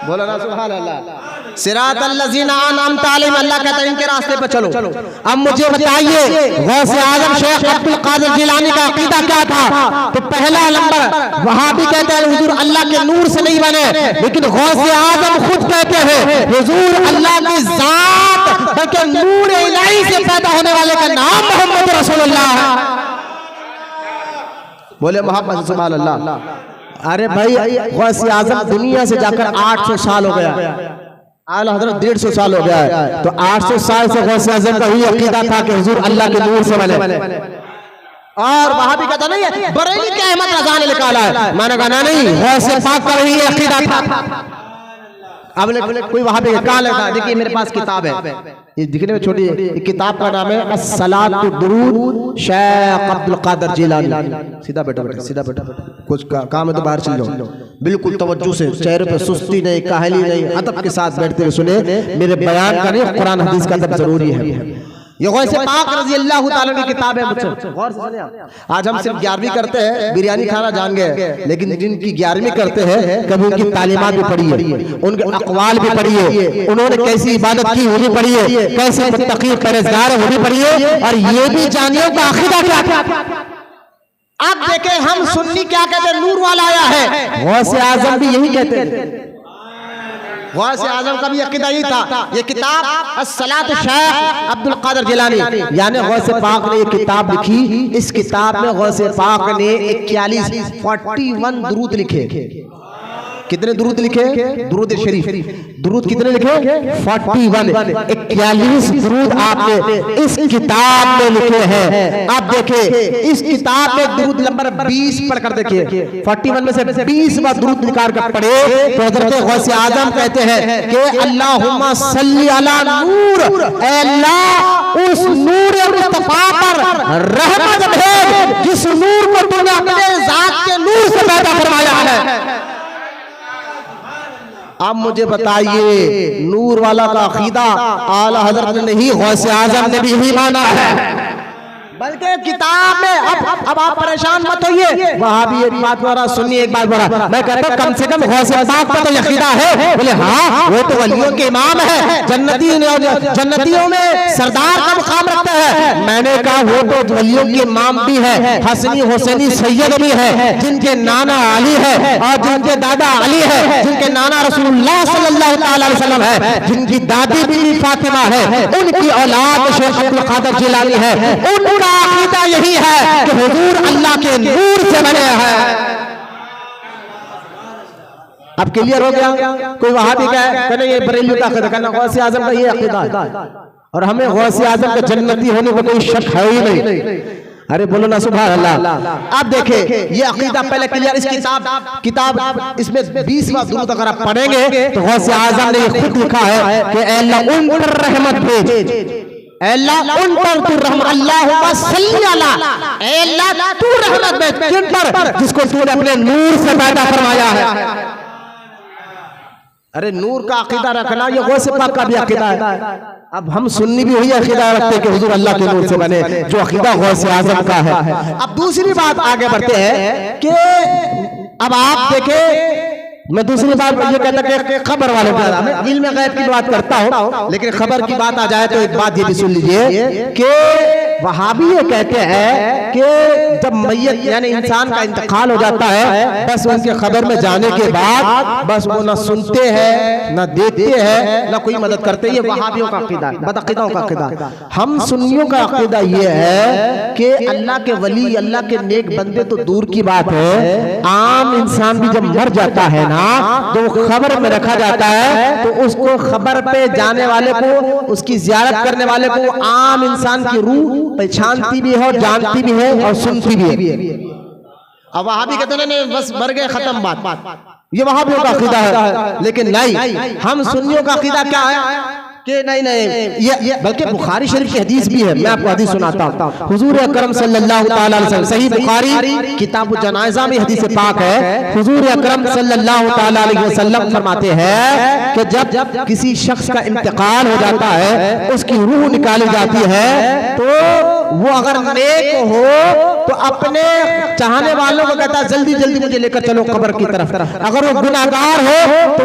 बोलो ना सुभान अल्लाह। सिरातल लज़ीना अनअमता अलैहिम, अल्लाह कहता है इनके रास्ते पर चलो। अब मुझे बताइए गौसे आजम शेख अब्दुल क़ादिर जिलानी का अकीदा क्या था? तो पहला नंबर वहाबी कहते हैं हुजूर अल्लाह के नूर से नहीं बने, लेकिन गौसे आजम खुद कहते हैं हुजूर अल्लाह की जात, बल्कि नूर इलाही से पैदा होने वाले का नाम मोहम्मद रसूलुल्लाह है। बोले मोहम्मद सुभान अल्लाह। अरे भाई गौसे आजम दुनिया से जाकर 800 साल हो गया, आला हज़रत 150 साल हो गया है, तो 800 साल से गौसे आज़म का ही अकीदा था कि हुजूर अल्लाह के नूर से बने। और वहां भी कहता नहीं है बरेली के अहमद रजा ने निकाला है, मैंने कहा नहीं, गौसे पाक का ही अकीदा था। अब कोई वहां पे कहा लगा, देखिए मेरे पास किताब है, ये दिखने में छोटी है, किताब का नाम है अस्सलातु दुरूद शेख अब्दुल क़ादिर जिलानी। सीधा बैठो, सीधा बैठो, कुछ काम है तो बाहर चल जाओ। बिल्कुल तवज्जो से, चेहरे पे सुस्ती नहीं, काहली नहीं, अदब के साथ बैठते हुए सुने। मेरे बयान का नहीं, कुरान हदीस का अदब जरूरी है। ये गौसे पाक रज़ी अल्लाह ताला की किताब है। मुझसे गौर से सुनिए आप। आज हम सिर्फ 11वीं करते हैं, बिरयानी खाना जान गए, लेकिन जिनकी 11वीं करते हैं कभी उनकी तालीमात भी पढ़ी है, उनके अक़वाल भी पढ़ी है, उन्होंने कैसी इबादत की वो भी पढ़ी है, कैसे मुत्तक़ी परहेज़गार है वो भी पढ़ी है, और ये भी जानिए का अक़ीदा क्या। अब देखें हम सुन्नी क्या कहते हैं, नूर वाला आया है, गौसे आज़म भी यही कहते हैं। गौसे आज़म का भी अक़ीदा यही था। ये किताब अस्सलात शेख अब्दुल कादिर जिलानी यानी गौसे पाक ने ये किताब लिखी। इस किताब में गौसे पाक ने 41 दुरूद लिखे। कितने दुरूद लिखे? दुरूद शरीफ, दुरूद कितने लिखे? 41 दुरूद आपने इस किताब में लिखे हैं। आप देखिए इस किताब में दुरूद नंबर 20 पढ़कर देखिए। 41 में से 20वां दुरूद निकाल कर पढ़े तो हज़रत गौसे आज़म कहते हैं कि अल्लाहुम्मा सल्ली अला नूर, ऐ अल्लाह उस नूर मुस्तफा पर रहमत भेज जिस नूर को तूने अपने ज़ात के नूर से पैदा फरमाया है। अब मुझे बताइए, नूर वाला का अक़ीदा आला हज़रत ने नहीं, गौसे आज़म ने भी यही माना है। बल्कि किताब में अब आप परेशान मत होइए, वहाँ भी एक बात बोला, सुनिए एक बात बोला, मैं कहता हूँ कम से कम गौसे पाक का तो अक़ीदा है। बोले हाँ वो तो वलियों के इमाम है, जन्नतियों में सरदार का मुकाम रखते हैं। मैंने कहा वो तो वलियों के इमाम भी है, हसनी हुसैनी सैयद भी है, जिनके नाना अली है और जिनके दादा अली है, जिनके नाना रसूलुल्लाह सल्लल्लाहु अलैहि वसल्लम है, जिनकी दादी बीवी फातिमा है, उनकी औलाद शेख अब्दुल कादिर जिलानी है। उनका अक़ीदा यही है कि हुजूर अल्लाह के नूर से बने हैं। अब क्लियर हो गया? कोई वहां भी कहना ये बरेलियों का अक़ीदा, कहना गौसे आज़म का ये अक़ीदा है और हमें गौसे आज़म के जन्नती होने का कोई शक है ही नहीं। अरे बोलो ना सुभान अल्लाह। अब देखें ये अक़ीदा पहले क्लियर। इस किताब इसमें 20वां दुरूद अगर आप पढ़ेंगे तो गौसे आज़म ने ये खुद लिखा है कि अल्लाह उन पर रहमत भेज, अल्लाह उन पर तू रहमत, अल्लाहुम्मा सल्ली अला, अल्लाह तू रहमत भेज जिन पर जिसको तूने अपने नूर से पैदा फरमाया है। अरे नूर का अक़ीदा रखना ये गौसे पाक का भी अक़ीदा है। अब हम सुन्नी भी वही अक़ीदा रखते हैं कि हुजूर अल्लाह के नूर से बने, जो अक़ीदा गौसे आज़म का है। अब दूसरी बात आगे बढ़ते हैं कि अब आप देखें, मैं दूसरी बात ये कहता कि खबर वाले मैं इल्म गैब की बात करता हूँ, लेकिन खबर की बात आ जाए तो एक बात ये भी सुन लीजिए कि वहाबी ये कहते हैं कि जब मैयत यानी इंसान का इंतकाल हो जाता है, बस उनके खबर में जाने के बाद बस वो ना सुनते हैं ना देखते हैं ना कोई मदद करते। ये वहाबियों का अक़ीदा है, बदअक़ीदाओं का अक़ीदा। हम सुन्नियों का अक़ीदा ये है कि अल्लाह के वली, अल्लाह के नेक बंदे तो दूर की बात है, आम इंसान भी जब मर जाता है ना तो खबर में रखा जाता है तो उसको खबर पे जाने वाले को, उसकी ज़ियारत करने वाले को आम इंसान की रूह पहचानती भी है और जानती भी है और सुनती भी है। अब वहां भी कहते हैं बस मर गए खत्म बात, ये वहाबियों का अक़ीदा है। लेकिन नहीं, हम सुन्नियों का अक़ीदा क्या है कि नहीं ये बल्कि बुखारी शरीफ की हदीस भी है। मैं आपको हदीस सुनाता हूँ। हुजूर अकरम सल्लल्लाहु अलैहि वसल्लम, सही बुखारी किताब जनाज़ा में हदीस पाक है। हुजूर अकरम सल्लल्लाहु अलैहि वसल्लम फरमाते हैं कि जब किसी शख्स का इंतकाल हो जाता है, उसकी रूह निकाली जाती है, तो वो अगर नेक हो तो अपने चाहने वालों को कहता है जल्दी जल्दी मुझे लेकर चलो कब्र की तरफ। अगर वो गुनाहगार हो तो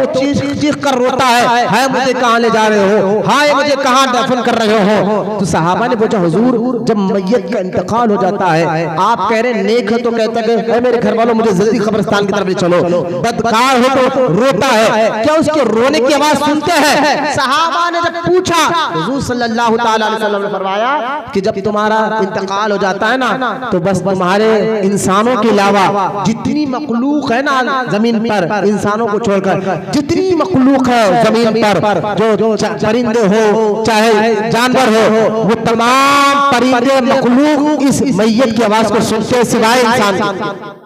चीख कर रोता है मुझे कहाँ ले जा रहे हो, हाय मुझे कहाँ दफन कर रहे हो। तो सहाबा ने पूछा हुजूर जब मैयत का इंतकाल हो जाता है, आप कह रहे नेक है तो कहता है मेरे घर वालों मुझे जल्दी कब्रिस्तान की तरफ ले चलो, बदकार हो तो रोता है, क्या उसके रोने की आवाज सुनते हैं? सहाबा ने जब पूछा, हुजूर सल्लल्लाहु अलैहि वसल्लम ने फरमाया कि जब तुम्हारा इंतकाल हो जाता है ना तो बस तुम्हारे इंसानों के अलावा जितनी मखलूक है ना जमीन पर, इंसानों को छोड़कर जितनी मखलूक है जमीन पर, जो परिंदे हो चाहे जानवर हो, वो तमाम परिंदे मखलूक इस मैयत की आवाज को सुनते सिवाय इंसान के।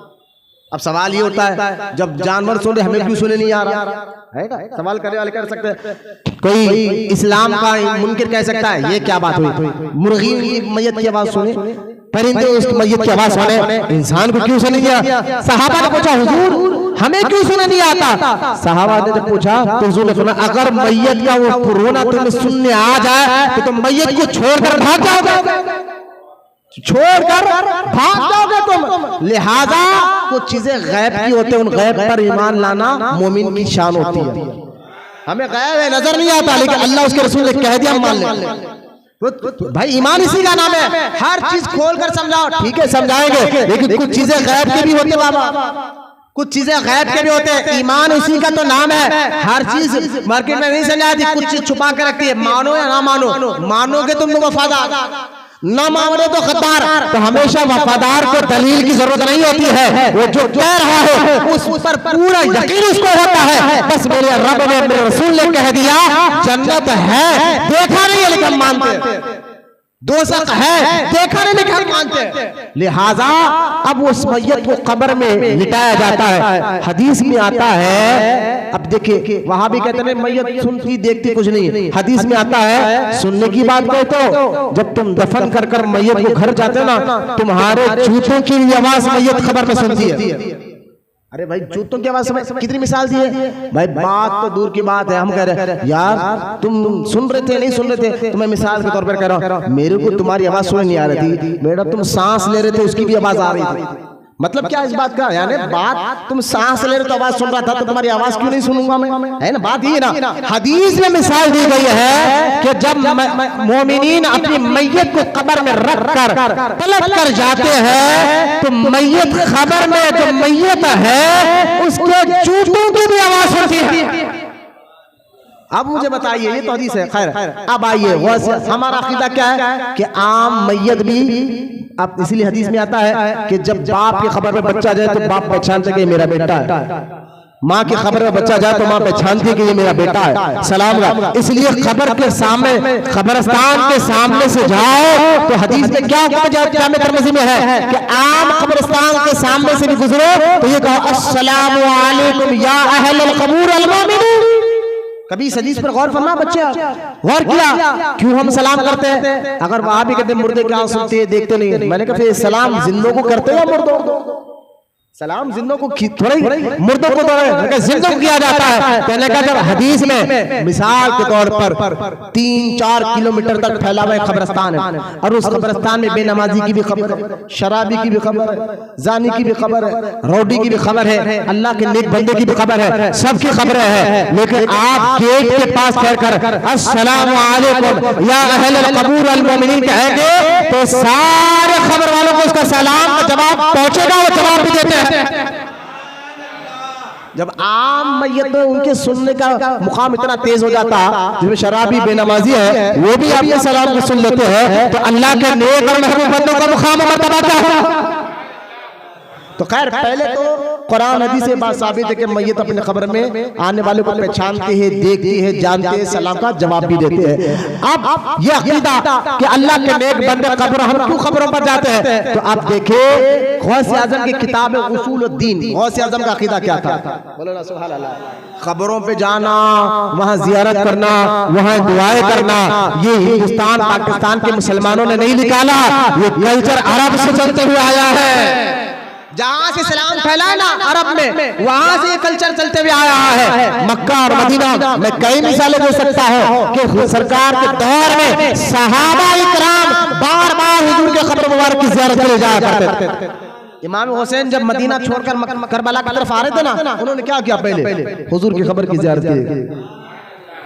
अब सवाल ये होता है जब जानवर सुन रहे हमें क्यों सुने नहीं आ रहा है? सवाल करने वाले कर सकते हैं, कोई इस्लाम का मुनकिर कह सकता है ये क्या बात हुई, मुर्गी की मैयत की आवाज सुने, परिंदे उस मैयत की आवाज सुने, इंसान को क्यों सुनाई दिया? सहाबा ने पूछा हुजूर हमें क्यों सुनाई नहीं आता? सहाबा ने जब पूछा तो हुजूर ने फरमाया अगर मैयत का वो रोना तुम्हें सुनने आ जाए तो तुम मैयत को छोड़कर भाग जाओगे, छोड़कर भाग जाओगे तुम। लिहाजा कुछ चीजें गैब की होती है, उन गैब पर ईमान लाना मोमिन की शान होती है। हमें गैब है नजर नहीं आता, लेकिन अल्लाह उसके रसूल ने कह दिया मान ले। भाई ईमान इसी का नाम है, हर चीज खोल कर समझाओ, ठीक है समझाएंगे, लेकिन कुछ चीजें गैब के भी होते बाबा, कुछ चीजें गैब के भी होते हैं। ईमान उसी का तो नाम है, हर चीज मार्केट में नहीं समझाती, कुछ चीज छुपा के रखती है। मानो या ना मानो, मानोगे तुम तो वफादार, ना मानो तो गद्दार। तो हमेशा वफादार को दलील की जरूरत नहीं होती है, वो जो कह रहा है उस पर पूरा यकीन उसको होता है। बस मेरे रब ने मेरे रसूल ने कह दिया जन्नत है, देखा नहीं है लेकिन मानते, दोज़ख है देखा नहीं लेकिन मानते। लिहाजा अब उस मैयत को कब्र में लिटाया जाता है। हदीस में आता है, अब देखिए वहां भी कहते हैं मैयत सुनती देखती कुछ नहीं, हदीस में आता है सुनने की बात कहो तो जब तुम दफन कर कर मैयत को घर जाते ना, तुम्हारे जूतों की आवाज मैयत खबर में सुनती है। अरे भाई जूतों की आवाज में कितनी मिसाल दी है भाई, बात तो दूर की बात है। हम कह रहे हैं यार तुम सुन रहे थे नहीं सुन रहे थे, तो मैं मिसाल के तौर पर कह रहा हूं मेरे को तुम्हारी आवाज सुन नहीं आ रही थी, बेटा तुम सांस ले रहे थे उसकी भी आवाज आ रही थी। मतलब क्या इस बात का, यानी बात तुम सांस ले रहे तो आवाज सुन रहा था, तो तुम्हारी आवाज क्यों नहीं सुनूंगा मैं, है ना बात ये ना। हदीस में मिसाल दी गई है कि जब मोमिनीन अपनी मैयत को कब्र में रख कर तलब कर जाते हैं तो मैयत खबर में जो मैयत है उसके जूतों की भी आवाज सुनती है। अब मुझे बताइए, ये तो हदीस है, खैर अब आइए हमारा अकीदा क्या है कि आम मैयत भी, अब इसीलिए हदीस में आता है कि जब बाप की खबर में बच्चा जाए तो बाप पहचानते कि ये मेरा बेटा है, माँ की खबर में बच्चा जाए तो माँ पहचानती है कि ये मेरा बेटा है, सलाम का। इसलिए खबर के सामने, कब्रिस्तान के सामने से जाओ तो हदीस में क्या जामे तिरमिज़ी में है कि आम कब्रिस्तान के सामने से भी गुजरो तो ये कहो अस्सलामु अलैकुम या अहलल कबूर अल मोमिनीन। कभी इस हदीस पर गौर फरमा बच्चे, गौर किया क्यों हम सलाम करते हैं? अगर वहां भी कहते मुर्दे क्या सुनते हैं देखते नहीं, मैंने कहा फिर सलाम जिंदों को करते हैं या मुर्दों को? सलाम जिंदों को थोड़ी मुर्दों को तो जिंदों को किया जाता है। मैंने कहा जब हदीस में मिसाल के तौर पर 3-4 किलोमीटर तक फैला हुआ कब्रिस्तान है और उस कब्रिस्तान में बेनमाजी की भी खबर है, शराबी की भी खबर है, जानी की भी खबर है, रौडी की भी खबर है, अल्लाह के नेक बंदे की भी खबर है, सबकी खबरें हैं। लेकिन आप गेट के पास कहकर अस्सलामु अलैकुम या अहलल कबूर अल मोमिनीन कहेंगे तो सारे खबर वालों को उसका सलाम का जवाब पहुंचेगा, वो जवाब भी देते हैं। जब आम मैयत में उनके सुनने का मुकाम इतना तेज हो जाता, जिसमें शराबी बेनमाजी है वो भी आपके सलाम को सुन लेते हैं, तो अल्लाह के नेक और महबूब बंदों का मुकाम मर्तबा क्या है? तो खैर पहले तो कुरान हदीस से बात साबित है कि मैयत अपने खबर में आने वाले को पहचानते हैं, देखती है, जानते हैं, सलाम का जवाब भी देते हैं। अब ये अकीदा कि अल्लाह के नेक बंदे कब्र, हम क्यों खबरों पर जाते हैं? तो आप देखिए गौसे आजम की किताब है उसूलुद्दीन, गौसे आजम का अकीदा क्या था? बोलो ना सुभान अल्लाह। खबरों पे जाना, वहां जियारत करना, वहां दुआएं करना, ये हिंदुस्तान पाकिस्तान के मुसलमानों ने नहीं निकाला, ये कल्चर अरब से चलते हुए आया है। जहां से इस्लाम फैला ना अरब में, वहां से ये कल्चर चलते हुए आया है। मक्का और मदीना में कई मिसालें दे सकता हूं कि सरकार के दौर में सहाबा इकराम बार बार हुजूर के कब्र मुबारक की ज़ियारत के लिए जाया करते थे। इमाम हुसैन जब मदीना छोड़कर करबला की तरफ आ रहे थे ना, उन्होंने क्या किया? पहले हुजूर की खबर की ज़ियारत की।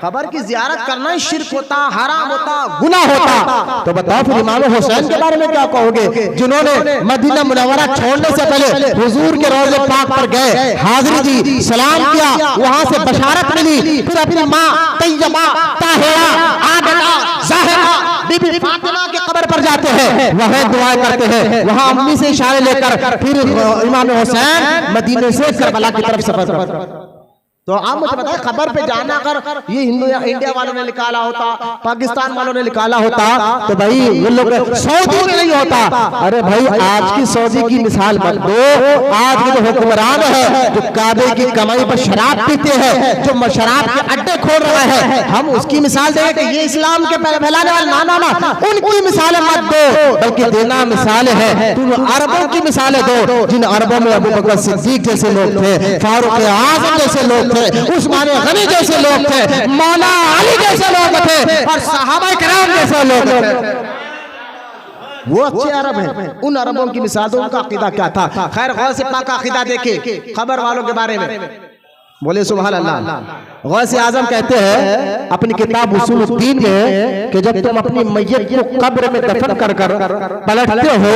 खबर की ज़ियारत करना ही शिर्क होता, हराम होता, गुनाह होता। तो बताओ फिर इमाम हुसैन के बारे में क्या कहोगे, जिन्होंने मदीना मुनव्वरा छोड़ने से पहले हुजूर के रोज़े पाक पर गए, हाजिरी दी, सलाम किया, वहां से बशारत मिली, फिर अपनी माँ तैयबा, ताहिरा, आबिदा, ज़ाहिरा, बीबी फातिमा के कब्र पर जाते हैं, वहां दुआ करते हैं, वहां अम्मी से इशारे लेकर फिर इमाम हुसैन मदीने से करबला की तरफ सफर करते। तो आप मुझे बताएं, खबर पे जाना अगर ये इंडिया वालों ने निकाला होता, पाकिस्तान वालों ने निकाला होता, तो भाई ये लोग सऊदी में नहीं होता। अरे भाई आज की सऊदी की मिसाल मत दो, आज के जो हुक्मरान है जो काबे की कमाई पर शराब पीते हैं, जो शराब के अड्डे खोल रहे हैं, हम उसकी मिसाल दें कि ये इस्लाम के फैलाने वाले, ना ना ना, उनकी मिसालें मत दो, बल्कि देना मिसालें है तुम अरबों की मिसालें दो, जिन अरबों में अबू बकर सिद्दीक जैसे लोग थे, फारूक आजम जैसे लोग थे, उस्मान गनी जैसे लोग थे, मौला अली जैसे लोग थे, और सहाबा किराम जैसे लोग थे। वो अच्छे अरब हैं, उन अरबों की मिसाल दो, उनका अकीदा क्या था। खैर गौस पाक का अकीदा देखे खबर वालों के बारे में, बोले सुभान अल्लाह। गौस आजम कहते हैं अपनी किताब उसूलुद्दीन में कि जब तुम अपनी मैयत को कब्र में दफन कर कर पलटते हो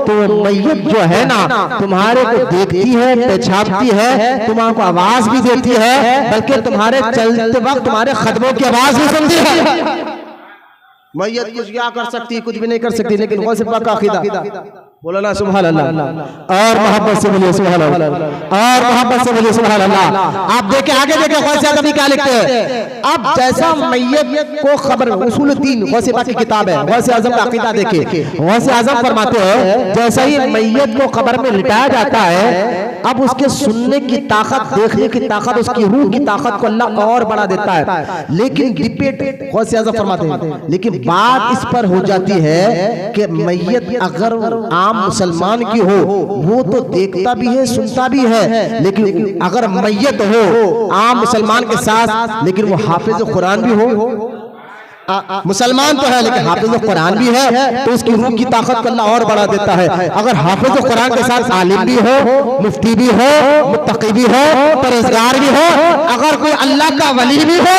तो मैयत जो है ना तुम्हारे को देखती है, पेछाबती है, तुम्हारे आवाज भी देती है, बल्कि तुम्हारे चलते वक्त तुम्हारे कदमों की आवाज भी सुनती है। मैयत कुछ क्या कर सकती, कुछ भी नहीं कर सकती, लेकिन गौस पाक का अकीदा, बोलो ना सुभान अल्लाह, और मोहब्बत से बोलिए सुभान अल्लाह, और मोहब्बत से बोलिए सुभान अल्लाह। आप देखें आगे देखें गौस आजम क्या लिखते हैं। अब जैसा मैयत को खबर, उसूलुद्दीन गौस पाक की किताब है, गौस आजम का अकीदा देखिए। गौस आजम फरमाते हैं जैसा ही मैयत को कब्र में लिटाया जाता है, अब उसके सुनने की ताकत, देखने की ताकत, उसकी रूह की ताकत को अल्लाह और बढ़ा देता है। लेकिन डिपेट गौस आजम फरमाते हैं, लेकिन बात इस पर हो जाती है कि मैयत अगर मुसलमान की हो, वो तो देखता भी है, सुनता भी है, लेकिन अगर मैयत हो आम मुसलमान के साथ, लेकिन वो हाफिज कुरान भी हो, मुसलमान तो है लेकिन हाफिज कुरान भी है, तो उसकी रूह की ताकत को अल्लाह और बढ़ा देता है। अगर हाफिज कुरान के साथ आलिम भी हो, मुफ्ती भी हो, मुत्तकी भी हो, परहेजगार भी हो, अगर कोई अल्लाह का वली भी हो,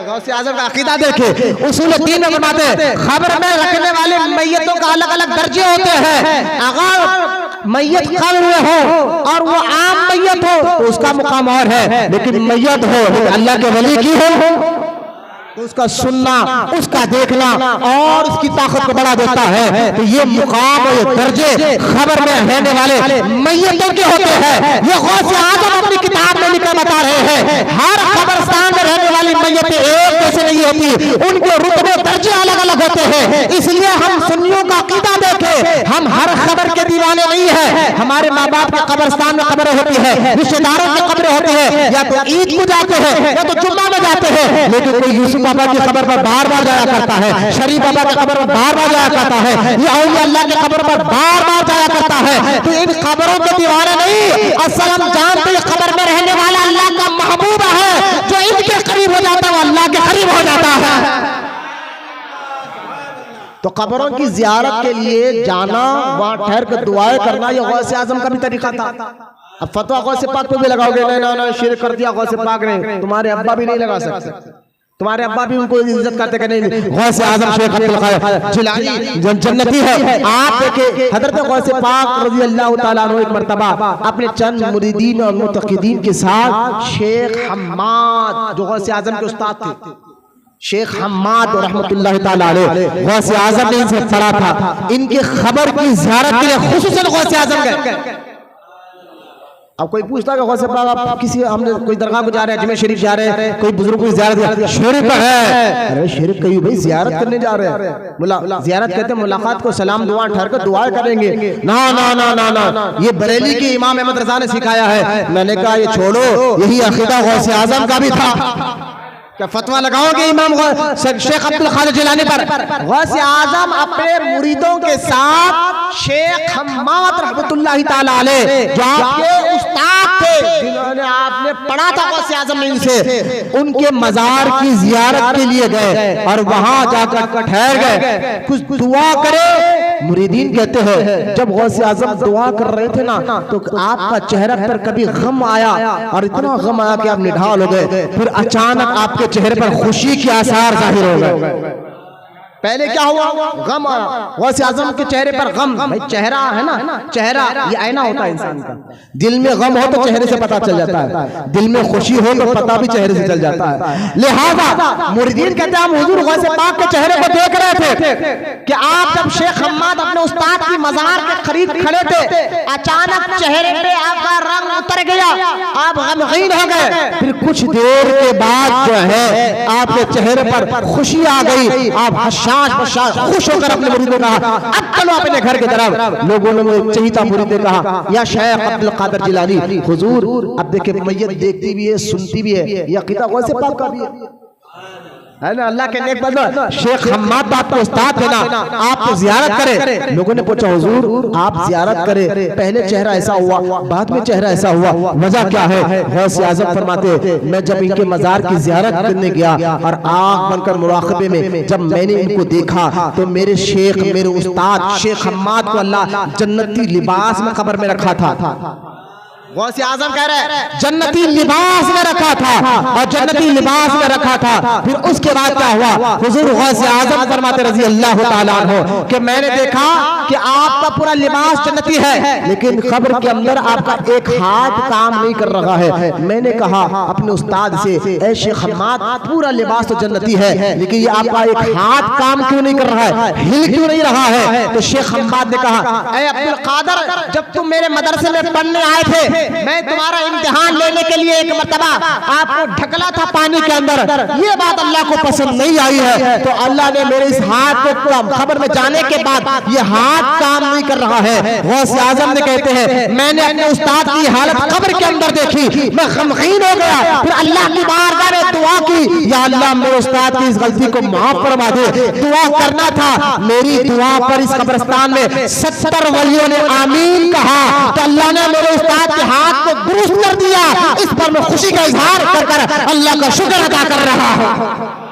गौसे आजम का अकीदा देखे। उसूलुद्दीन में फरमाते हैं खबर में रखने वाले मैयतों का अलग अलग दर्जे होते हैं। अगर मैयत कब्र में हो और वो आम मैयत हो तो उसका मुकाम और है, लेकिन मैयत हो अल्लाह के वली की हो तो उसका सुनना, उसका देखना और उसकी ताकत को बढ़ा देता है। तो ये मुकाम और ये दर्जे खबर में रहने वाले मैयतों के होते हैं। ये गौसे आजम अपनी किताब में लिखकर बता रहे हैं हर कब्रिस्तान में रहने वाली मैयतें एक जैसे नहीं होती, उनके रुतबे दर्जे अलग अलग होते हैं। इसलिए हम सुन्नियों का अकीदा देखें, हम हर खबर के दीवाने नहीं है। हमारे माँ बाप के कब्रिस्तान में कब्रें होती है, रिश्तेदारों की कब्रें होती है, या तो ईद को जाते हैं या तो जुम्मा में जाते हैं, लेकिन कोई यूसुफ बाबा की खबर पर बार बार जाया करता है, शरीफ बाबा की खबर पर बार बार जाया करता है, ये औलिया अल्लाह की खबर पर बार बार जाया करता है। तो इन खबरों के दीवाने नहीं, असल हम जानते हैं खबर में रहने वाला अल्लाह का महबूब है, जो इनके करीब हो जाता है वो अल्लाह के करीब हो जाता है। तो कब्रों की जियारत के लिए जाना, वहां ठहर कर दुआएं करना, ये गौसे आजम का भी तरीका था। अब फतवा गौसे पाक पे भी लगाओगे, नहीं ना शिरक कर दिया गौसे पाक ने, तुम्हारे अब्बा भी नहीं लगा सकते, तुम्हारे अब्बा भी उनको इज्जत करते कि नहीं। गौसे आजम शेख अब्दुल कादिर जिलानी जन्नती है। आप देखें हजरत गौसे पाक रज़ी अल्लाह ताला अन्हु एक मर्तबा अपने चंद मुरीदीन और मुतक़िदीन के साथ शेख हम्माद जो गौसे आजम के उस्ताद थे, शेख हम्माद रहमतुल्लाह ताला अलैह, गौसे आजम ने इनसे पढ़ा था। इनकी खबर की ज़ियारत के लिए खुसूसन गौसे आजम गए। अब कोई पूछता है गौसे पाक आप किसी, हमने कोई दरगाह को जा रहे हैं, अजमेर शरीफ जा रहे हैं, कोई बुजुर्ग को ज़ियारत शरीफ है, अरे शरीफ कहीं भाई ज़ियारत करने जा रहे हैं, ज़ियारत कहते हैं मुलाकात को सलाम दुआ ठहर कर दुआ करेंगे। ना ना ना ना ना, ये बरेली के इमाम अहमद रज़ा ने सिखाया है। मैंने कहा ये छोड़ो, यही अकीदा गौसे आजम का भी था। क्या फतवा लगाओगे इमाम शेख अब्दुल कादिर जिलानी पर? गौसे आजम अपने मुरीदों के साथ शेख हम्माद रहमतुल्लाह ताला अलैह जो आपके उस्ताद थे, जिन्होंने आपने पढ़ा था गौसे आजम ने इनसे, उनके मजार की जियारत के लिए गए और वहां जाकर ठहर गए, कुछ दुआ करे। मुरीदीन कहते हैं जब गौसे आजम दुआ कर रहे थे ना, तो आपका चेहरा पर कभी गम आया और इतना गम आया कि आप निढाल हो गए, फिर अचानक आपके चेहरे पर खुशी के आसार जाहिर हो गए। पहले क्या हुआ, गम आया। गौसे आजम के चेहरे पर गम, भाई चेहरा है ना, चेहरा ये आईना होता है इंसान का। दिल में गम हो तो चेहरे से पता चल जाता है, दिल में खुशी हो तो पता भी चेहरे से चल जाता है। लिहाजा मुरीदीन कहते हैं हम हुजूर गौसे पाक के चेहरे को देख रहे थे कि आप जब शेख हम्माद अपने उस्ताद की मजार के करीब खड़े थे, अचानक चेहरे पे आपका रंग उतर गया, आप गमगीन हो गए। फिर कुछ देर के बाद जो है आपके चेहरे पर खुशी आ गई, आप खुश होकर अपने मुरीद को कहा अब चलो अपने घर की तरफ। लोगों ने चहीता मुरीद ने कहा या शेख अब्दुल कादिर जिलानी हुजूर, अब देखिए मैयत देखती भी है, सुनती भी है, ये अकीदा गौसे पाक का भी है ना। अल्लाह के नेक बंदो शेख हम्माद आपको उस्ताद थे ना, आप तो जियारत करें। लोगों ने पूछा हुजूर आप जियारत करें, पहले चेहरा ऐसा हुआ, बाद में चेहरा ऐसा हुआ, वजह क्या है? गौसे आज़म फरमाते मैं जब इनके मजार की जियारत करने गया और आँख बनकर मुराक़बे में जब मैंने इनको देखा तो मेरे शेख, मेरे उस्ताद शेख हम्माद को अल्लाह जन्नती लिबास में कब्र में रखा था। गौसे आज़म कह रहे हैं जन्नती लिबास में रखा था, और जन्नती लिबास में रखा था। फिर उसके बाद क्या हुआ? हुजूर गौसे आज़म फरमाते रज़ी अल्लाह तआला अन्हु कि मैंने देखा कि आपका पूरा लिबास जन्नती है, लेकिन कब्र के अंदर आपका एक हाथ काम नहीं कर रहा है। मैंने कहा अपने उस्ताद से ऐ शेख हम्माद पूरा लिबास तो जन्नती है, लेकिन ये आपका एक हाथ काम क्यों नहीं कर रहा है, हिल क्यों नहीं रहा है? तो शेख हम्माद ने कहा ऐ अब्दुल कादिर, जब तुम मेरे मदरसे में पढ़ने आए थे, मैं तुम्हारा इम्तिहान लेने के लिए एक मर्तबा आपको ढकला था पानी के अंदर, ये बात अल्लाह को पसंद नहीं आई है, तो अल्लाह ने मेरे इस हाथ को खबर में जाने के बाद ये हाथ काम नहीं कर रहा है। गौसे आज़म ने कहते हैं मैंने अपने उस्ताद की हालत खबर के अंदर देखी, मैं गमगीन हो गया। फिर अल्लाह की बारगाह में दुआ की, या अल्लाह मेरे उस्ताद की इस गलती को माफ फरमा दे। दुआ करना था, मेरी दुआ पर इस कब्रिस्तान में 70 वलियों ने आमीन कहा, तो अल्लाह ने मेरे उस्ताद के हाथ को दुरुस्त कर दिया। इस पर मैं खुशी का इजहार कर अल्लाह का शुक्र अदा कर रहा हूं।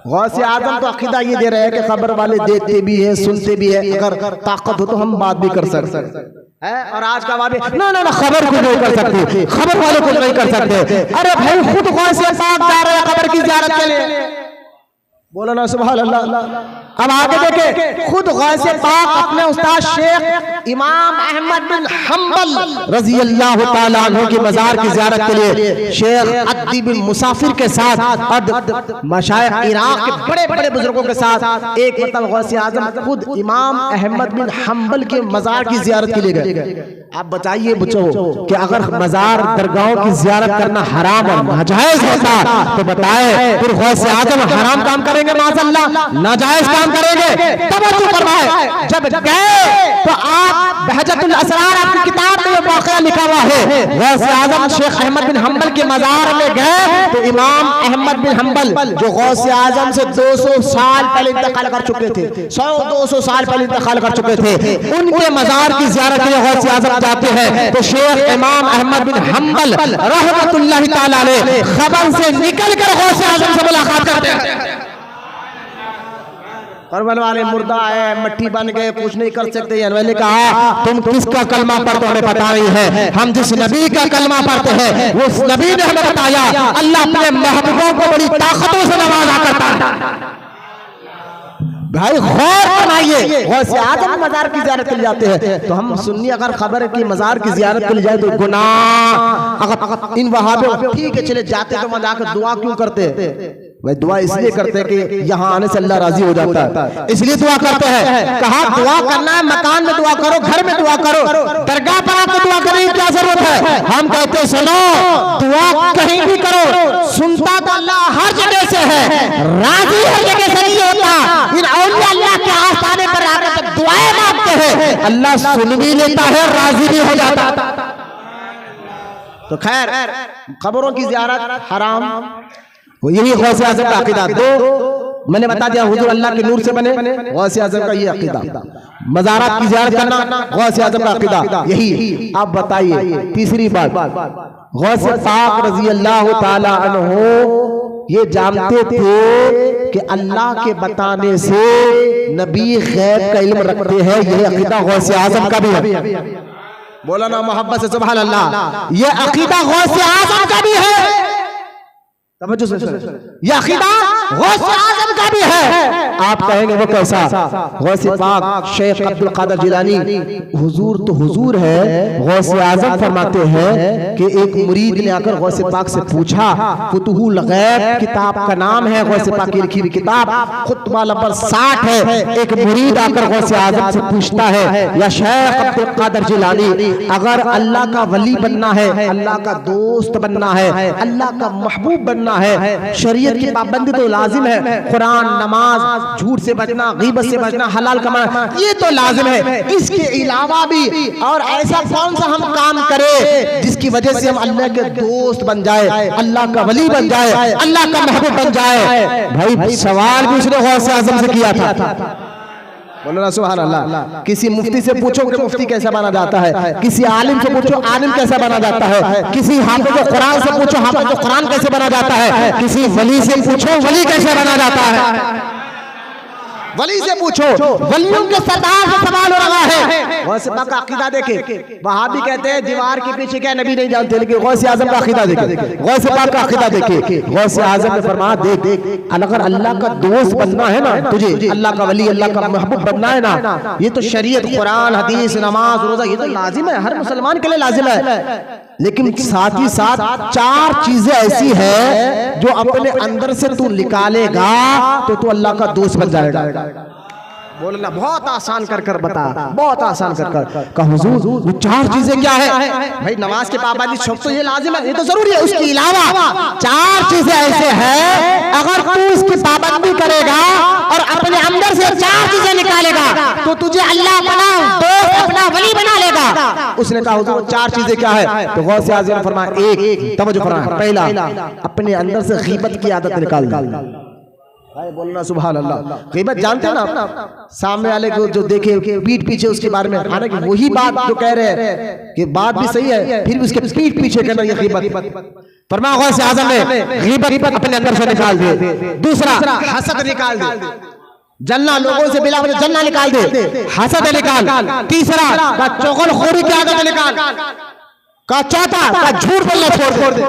गौसे आज़म तो अकीदा ये दे रहे हैं कि खबर वाले देखते भी है, सुनते भी है, अगर ताकत हो तो हम बात भी कर सकते हैं। और आज का वादे ना ना ना खबर को नहीं कर सकते, खबर वाले को नहीं कर सकते। अरे भाई खुद गौसे पाक जा रहे हैं खबर की ज़ियारत के लिए, बोलो ना सुभान अल्लाह। अब आगे देखे खुद गौसे पाक अपने उस्ताद शेख इमाम अहमद बिन हम्बल रज़ी अल्लाह तआला अन्हु की मजार की ज़ियारत के लिए शेख अद्दी बिन मुसाफिर के साथ मशाइख इराक के बड़े बड़े बुजुर्गों के साथ एक मतलब गौसे आज़म खुद इमाम अहमद बिन हम्बल के मजार की ज़ियारत के लिए गए। आप बताइए बच्चों कि अगर मजार दरगाहों की ज़ियारत करना हराम और नाजायज होता तो बताए फिर गौसे आज़म हराम काम करेंगे माज़अल्लाह, नाजायज काम करेंगे? तवज्जो फरमाए, जब गए तो आप बहजतुल असरार आपकी किताब में ये वाक़या लिखा हुआ है, गौसे आज़म शेख अहमद बिन हम्बल के मजार में गए तो इमाम अहमद बिन हम्बल जो गौसे आज़म से 200 साल पहले इंतकाल कर चुके थे, 100-200 साल पहले इंतकाल कर चुके थे, उनके मजार की ज़ियारत के लिए गौसे आज़म जाते हैं। तो शेख इमाम अहमद बिन हम्बल रहमतुल्लाहि तआला अलैह खबर से निकल कर गौसे आज़म से मुलाकात करते हैं। करबल वाले मुर्दा है, मट्टी बन गए, कुछ नहीं कर सकते। मैंने कहा तुम किसका कलमा पढ़ते हमें पता नहीं है, हम जिस नबी का कलमा पढ़ते हैं उस नबी ने हमें बताया अल्लाह अपने महबूबों को बड़ी ताकतों से नवाजा करता है। भाई गौर बनाइए, गौसे आज़म मजार की ज़ियारत के लिए जाते हैं तो हम सुन्नी अगर खबर की मजार की ज़ियारत के लिए जाए तो गुनाह। अगर इन वहाबे ठीक है चले जाते तो वहां जाकर दुआ क्यों करते हैं? भाई दुआ इसलिए करते हैं कि यहाँ आने से अल्लाह राजी हो जाता है, इसलिए दुआ करते हैं। कहा दुआ करना है, मकान में दुआ करो, घर में दुआ करो, दरगाह पर आपको दुआ करने की क्या जरूरत है? हम कहते हैं सुनो दुआ कहीं भी करो, सुनता तो अल्लाह हर जगह से है, राजी हर जगह से नहीं होता। इन औलिया अल्लाह के आस्थाने पर आकर जब दुआएं मांगते हैं अल्लाह सुन भी लेता है, राजी भी हो जाता। तो खैर कब्रों की ज़ियारत हराम, यही गौसे आज़म का अकीदा। दो मैंने बता दिया हुजूर अल्लाह के नूर से बने, गौसे आज़म का ये अकीदा। मज़ारात की ज़ियारत करना गौसे आज़म का अकीदा यही। आप बताइए तीसरी बात, गौसे पाक रज़ी अल्लाह तआला अन्हु ये जानते थे कि अल्लाह के बताने से नबी गैब का इल्म रखते हैं, यह अकीदा गौसे आज़म का भी है। बोला ना मोहब्बत से सुभान अल्लाह। ये अकीदा गौसे आज़म का भी है, यह अकीदा गौसे आज़म का भी है। आप कहेंगे वो कैसा? गौसे पाक शेख अब्दुल कादिर जिलानी हुजूर तो हुजूर है, गौसे आजम फरमाते हैं कि एक मुरीद ने आकर गौसे पाक से पूछा, फुतहुल गैब किताब का नाम है, गौसे पाक की लिखी हुई किताब, खुतबा नंबर 60 है। एक मुरीद आकर गौसे आजम से पूछता है, या शेख अब्दुल कादिर जिलानी, अगर अल्लाह का वली बनना है, अल्लाह का दोस्त बनना है, अल्लाह का महबूब बनना है, शरीयत की पाबंदी तो लाजिम है, कुरान, नमाज, झूठ से बचना, गीबत से बचना, हलाल कमाना, ये तो लाजिम है। इसके अलावा भी और ऐसा कौन सा हम काम करें जिसकी वजह से हम अल्लाह के दोस्त बन जाए, अल्लाह का वली बन जाए, अल्लाह का महबूब बन जाए? भाई सवाल भी उसने गौसे आजम से किया था। बोलो ना सुभान अल्लाह। किसी मुफ्ती से पूछो कि मुफ्ती कैसा बना जाता है, किसी आलिम से पूछो आलिम कैसा बना जाता है, किसी हाफिज कुरान से पूछो हाफिज कुरान कैसे बना जाता है, किसी वली से पूछो वली कैसे बना जाता है। वली से पूछो, वलियों के सरदार से सवाल हो रहा है। गौसे पाक का अकीदा देखे, वहाबी कहते हैं दीवार के पीछे क्या नबी नहीं जानते, लेकिन गौसे आजम का अकीदा देखे, गौसे पाक का अकीदा देखे। गौसे आजम ने फरमाया, देख अगर अल्लाह का दोस्त बनना है ना तुझे, अल्लाह का वली, अल्लाह का महबूब बनना है ना, ये तो शरीयत, कुरान, हदीस, नमाज, रोजा, ये तो लाजिम है, हर मुसलमान के लिए लाजिम है। लेकिन साथ ही साथ 4 चीजें ऐसी है जो अपने अंदर से तू निकालेगा तो तू अल्लाह का दोस्त बन जाएगा। बोलना बहुत आसान कर बता, बहुत आसान कर हुजूर वो 4 चीजें क्या है? भाई नमाज के पाबंदी शौक तो ये लाजिम है, ये तो जरूरी है, उसके अलावा 4 चीजें ऐसे हैं, अगर तू इसकी पाबंदी करेगा और अपने अंदर से 4 चीजें निकालेगा तो तुझे अल्लाह अपना दोस्त, अपना वली बना लेगा। उसने कहा हुजूर 4 चीजें क्या है? तो गौसे आज़म ने फरमाया, एक तवज्जो फरमाया, पहला अपने अंदर से गीबत की आदत निकाल दे। बोलना सुभान अल्लाह। गीबत जानते हैं ना, सामने वाले को जो देखे पीठ पीछे उसके बारे में, हालांकि वही बात जो कह रहे हैं कि बात भी सही है, फिर भी उसके पीठ पीछे करना ये गीबत। फरमाया गौसे आज़म ने गीबत अपने अंदर से निकाल दे। दूसरा हसद निकाल दे, जलना, लोगों से बिला वजह जलना निकाल दे, हसद निकाल। तीसरा चुगलखोरी की आदत निकाल। चौथा झूठ बोलना छोड़ दे।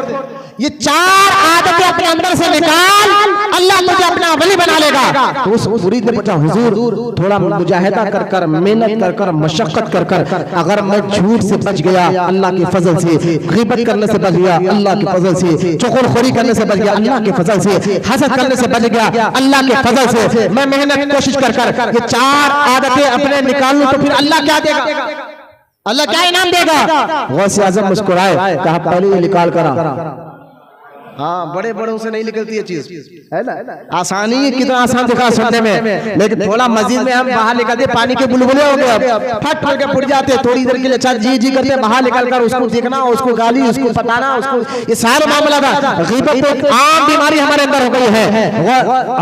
ये 4 आदतें अपने अंदर से निकाल, अल्लाह तुझे अपना वली बना लेगा। तो उस मुरीद ने पूछा, हुजूर थोड़ा मुजाहिदा कर कर, मेहनत कर कर, मशक्कत कर कर, अगर मैं झूठ से बच गया अल्लाह के फजल से, गीबत करने से बच गया अल्लाह के फजल से, चुगलखोरी करने से बच गया अल्लाह के फजल से, हसद करने से बच गया अल्लाह के फजल से, मैं मेहनत कोशिश कर कर ये 4 आदतें अपने निकाल लूं तो फिर अल्लाह क्या देगा? अल्लाह क्या इनाम देगा? गौसे आज़म मुस्कुराए, कहा पहले ये निकाल कर। हाँ, बड़े बड़ों से नहीं निकलती ये चीज, है ना? आसानी कितना आसान दिखा सुनने में, लेकिन थोड़ा मस्जिद में हम बाहर निकलते पानी के बुलबुले हो गए, अब फट फट के फुट जाते, थोड़ी देर के लिए अच्छा जी जी करते, बाहर निकल कर उसको देखना, उसको गाली, उसको बताना, उसको ये सारा मामला था। गीबत एक आम बीमारी हमारे अंदर हो गई है।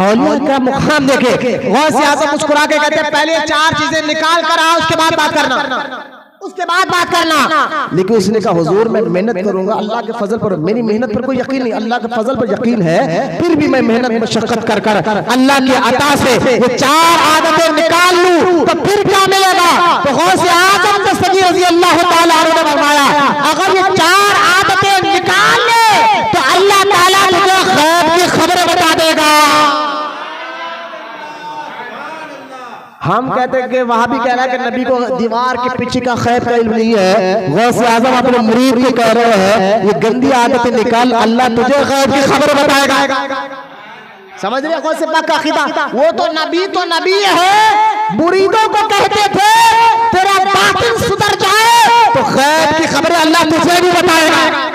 औलिया का मुकाम देखे, गौसे आज़म मुस्कुरा के कहते पहले 4 चीजें निकाल कर आओ, उसके बाद बात करना, उसके बाद बात करना। लेकिन उसने कहा हुजूर मैं मेहनत करूंगा, अल्लाह के फजल पर, मेरी मेहनत पर कोई यकीन नहीं, अल्लाह के फजल पर यकीन है, फिर भी मैं मेहनत मशक्कत कर कर अल्लाह की अता से ये 4 आदतें निकाल लूं तो फिर क्या मिलेगा? तो गौसे आज़म दस्तगी रज़ी अल्लाह ताला अन्हु ने फरमाया, अगर ये 4 आदतें निकाल ले तो अल्लाह ताला तुझे गैब की खबरें बता देगा। हम कहते हैं कि वहां भी कह रहा है कि नबी को दीवार के पीछे का खैर का इल्म नहीं है। गौसे आज़म अपने मुरीद को कह रहे हैं ये गंदी आदतें निकाल, अल्लाह तुझे गैब की खबर बताएगा। समझ रहे? गौसे पाक का अकीदा, वो तो नबी है, मुरीदों को कहते थे तेरा बातिन सुधर जाए तो गैब की खबरें अल्लाह तुझे भी बताएगा।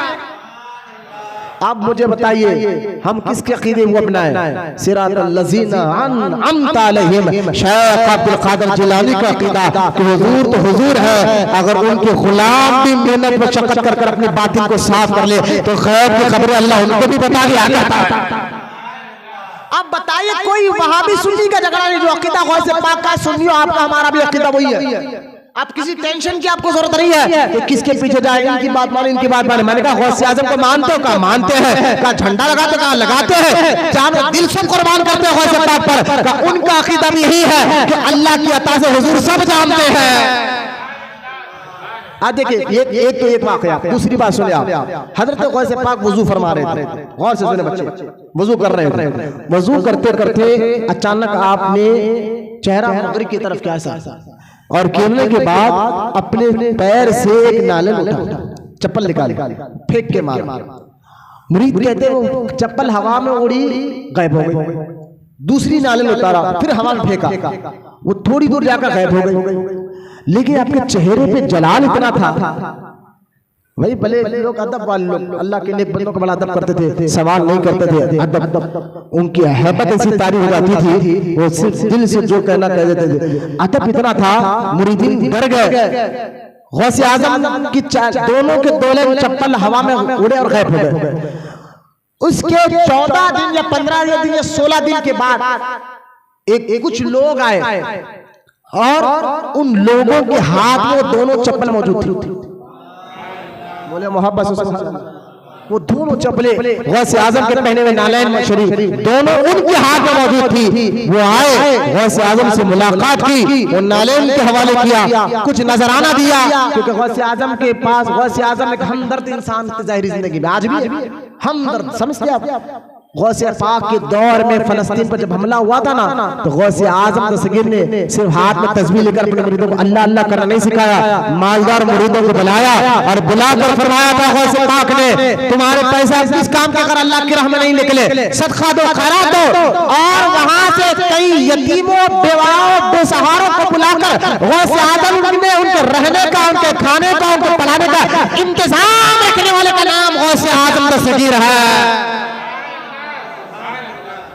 आप मुझे बताइए हम किसके अकीदे को अपनाएं? सिरातल लज़ीना अनअमता अलैहिम, शेख अब्दुल कादिर जिलानी का अकीदा कि हुजूर तो हुजूर है, अगर उनके गुलाम भी मेहनत मशक्कत कर कर अपनी बातिन को साफ कर ले तो गैब की खबरें अल्लाह उनको भी बता के। अब बताइए कोई वहाबी सुन्नी का झगड़ा नहीं, जो अकीदा गौसे पाक का सुन्नी, आपका हमारा भी अकीदा वही है। आप किसी टेंशन की आपको जरूरत नहीं है कि किसके पीछे जाएगा, इनकी बात माने, इनकी बात माने। मैंने कहा गौसे आज़म को मानते हो? कहा मानते हैं। कहा झंडा लगाते, कहा लगाते हैं, जानो दिल से कुर्बान करते हैं गौसे पाक पर। कहा उनका अकीदा भी यही है कि अल्लाह की अता से हुजूर सब जानते हैं। आज देखिए एक वाकया, दूसरी बात सुने आप। हजरत गौसे पाक वजू फरमा रहे थे, गौर से सुने बच्चे, वजू कर रहे थे। वजू करते करते अचानक आपने चेहरा मगरिब की तरफ किया और गिरने के बाद अपने पैर से एक नालन उठा, चप्पल निकाली, फेंक के मार। मुरीद कहते वो चप्पल हवा में उड़ी, गायब हो गई। दूसरी नालन उतारा, फिर हवा में फेंका, वो थोड़ी दूर जाकर गायब हो गई। लेकिन आपके चेहरे पे जलाल इतना था। वही भले लोग अदब वाले लोग अल्लाह के नेक बंदों को बड़ा अदब करते थे, सवाल नहीं करते थे, अदब उनकी हैबत ऐसी तारीफ हो जाती थी, वो सिर्फ दिल से जो कहना कह देते थे। अदब इतना था, मुरीदीन डर गए। गौसे आजम की दोनों के दोनों चप्पल हवा में उड़े और गायब हो गए। उसके 14 दिन या 15 दिन या 16 दिन के बाद एक कुछ लोग आए और उन लोगों के हाथ में दोनों चप्पल मौजूद थी। बोले मोहब्बत से, वो दोनों चप्पलें गौसे आजम के पहने हुए नालैन शरीफ दोनों उनके हाथ में मौजूद थी। वो आए, गौसे आजम से मुलाकात की, वो नालैन के हवाले किया, कुछ नजराना दिया, क्योंकि गौसे आजम के पास, गौसे आजम एक हमदर्द इंसान थे ज़ाहिरी जिंदगी में, आज भी हमदर्द, समझते आप। गौसे पाक के दौर में फलस्तीन पर जब हमला हुआ था ना, तो गौसे आजम दस्तगीर ने सिर्फ हाथ में तस्बीह लेकर अपने मुरीदों को अल्लाह अल्लाह करना नहीं सिखाया, मालदार मुरीदों को बुलाया और बुलाकर फरमाया था गौसे पाक ने, तुम्हारे पैसा किस काम के अगर अल्लाह की राह में नहीं निकले, सदका दो, खैरात दो। और वहां से कई यतीमों, बेवाओं, बेसहारों को बुलाकर गौसे आजम ने उनके रहने का, उनके खाने का, उनके पढ़ाने का इंतजाम रखने वाले का नाम गौसे आजम दस्तगीर है।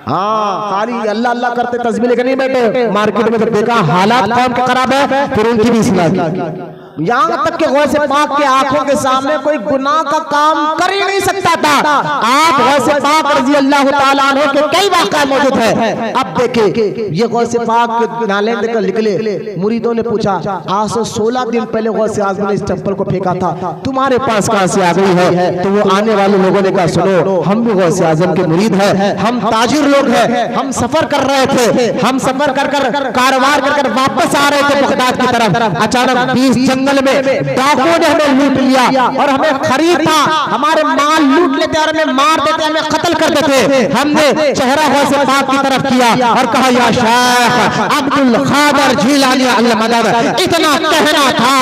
हाँ, खाली अल्लाह अल्लाह करते तस्बीह लेकर नहीं बैठे। मार्केट में जब देखा हालात कौन के खराब है, फिर उनकी भी इस्लाह की। यहाँ तक के गौसे पाक के आंखों के सामने कोई गुनाह का काम कर ही नहीं सकता था। आप गौसे पाक रज़ी अल्लाह तआला अन्हु के कई वाक़या मौजूद है। अब देखिए, ये गौसे पाक के नाले लेकर निकले, मुरीदों ने पूछा, आज से 16 दिन पहले गौसे आज़म ने इस चप्पल को फेंका था, तुम्हारे पास कहाँ से आ गई है? तो वो आने वाले लोगों ने कहा, सुनो, हम भी गौसे आज़म के मुरीद हैं, हम ताजिर लोग हैं, हम सफर कर रहे थे, हम सफर कर कर कारोबार कर वापस आ रहे थे बगदाद की तरफ। अचानक 20 जंगल में डाकुओं ने हमें लूट लिया और हमें खरीद था, हमारे माल लूट लेते और हमें मार देते, हमें कत्ल कर देते। हमने चेहरा गौसे पाक की तरफ किया और कहा, या शेख अब्दुल कादिर जिलानी अल्लाह मदद। इतना कहना था,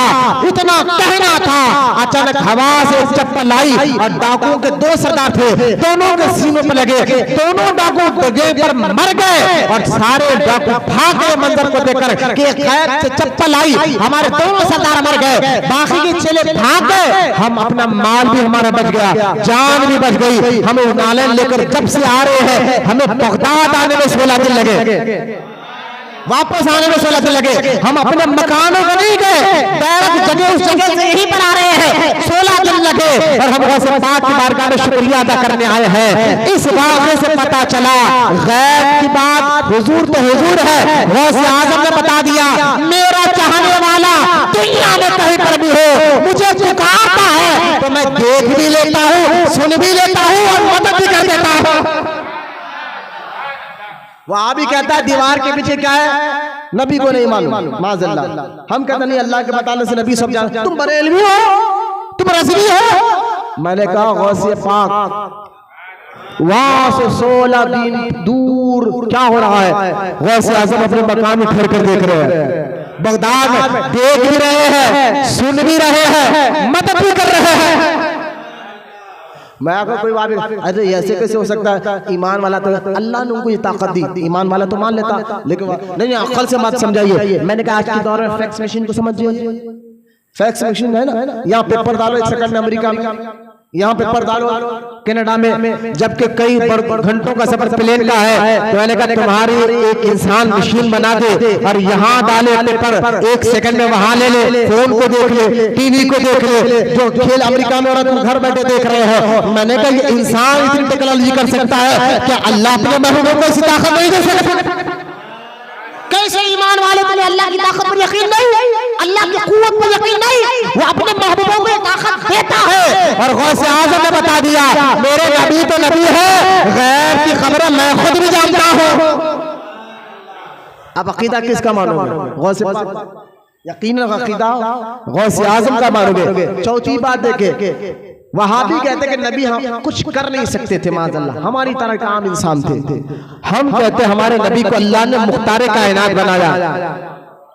इतना कहना था। अचानक हवा से चप्पल आई और डाकुओं के 2 सरदार थे, दोनों के सीनों पर लगे, दोनों डाकू जगह पर मर गए और सारे डाकू भाग गए मंजर को देखकर कि कैद से चप्पल आई, हमारे दोनों सरदार मर गए, बाकी के चले भाग गए, हम अपना माल भी हमारा बच गया, जान भी बच गई। हम नालन लेकर जब से आ रहे हैं, हमें बगदाद आने में 16 दिन लगे, वापस आने में 16 दिन लगे। हम अपने मकानों को नहीं गए, डायरेक्ट जगह उस जगह से यहीं पर आ रहे हैं, 16 दिन लगे। और हम गौसे पाक की बारगाह में शुक्रिया अदा करने आए हैं। इस वाक़े से पता चला, गैब की बात हुजूर तो हुजूर है, गौसे आज़म ने बता दिया, मेरा चाहने वाला दुनिया में कहीं पर भी हो, मुझे पुकारता है तो मैं देख भी लेता हूँ, सुन भी लेता हूँ और मदद भी कर देता हूँ। वहां भी कहता है दीवार के पीछे क्या है, नबी को नहीं मालूम, माज़अल्लाह। हम कहते नहीं, अल्लाह के बताने से नबी सब जानते। तुम बरेलवी हो, तुम रज़वी हो। मैंने कहा गौसे पाक वहां से 16 दिन दूर क्या हो रहा है, गौसे आज़म अपने मकान में ठहर कर देख रहे हैं, बगदाद में देख भी रहे हैं, सुन भी रहे हैं, मदद भी कर रहे हैं। मैं अगर कोई बात, अरे ऐसे कैसे हो सकता है? ईमान वाला तो अल्लाह ने उनको ये ताकत दी, ईमान वाला तो मान लेता, लेकिन नहीं, अक्ल से मत समझाइए। मैंने कहा आज के दौर में फैक्स मशीन को समझिए, फैक्स मशीन है ना, यहाँ पेपर डालो 1 सेकंड में, अमेरिका में यहाँ पेपर डालो, कनाडा में, जबकि कई घंटों का सफर प्लेन का है, तो मैंने कहा तुम्हारी एक इंसान मशीन बना दे और यहाँ डाले पेपर, 1 सेकंड में वहां ले ले, फोन को देख ले, टीवी को देख ले, जो खेल अमेरिका में और तुम घर बैठे देख रहे हो। मैंने कहा ये इंसान इतनी टेक्नोलॉजी कर सकता है, क्या अल्लाह अपने महबूबों को ऐसी ताकत नहीं दे सकता? कैसे ईमान वाले को अल्लाह की ताकत पर यकीन नहीं, अल्लाह की कुव्वत पर यकीन नहीं, वो अपने महबूबों को ताकत देता है। और गौसे आज़म ने बता दिया, मेरे नबी तो नबी है, गैब की खबरें मैं खुद भी जानता हूँ। अब अकीदा किसका मानोगे? गौसे पाक यकीनन अकीदा गौसे आजम का मानोगे। चौथी बात देखे, वहाबी कहते कि नबी हम कुछ कर नहीं सकते थे, माज़अल्लाह हमारी तरह का आम इंसान थे। हम कहते हमारे नबी को अल्लाह ने मुख्तार कायनात बनाया,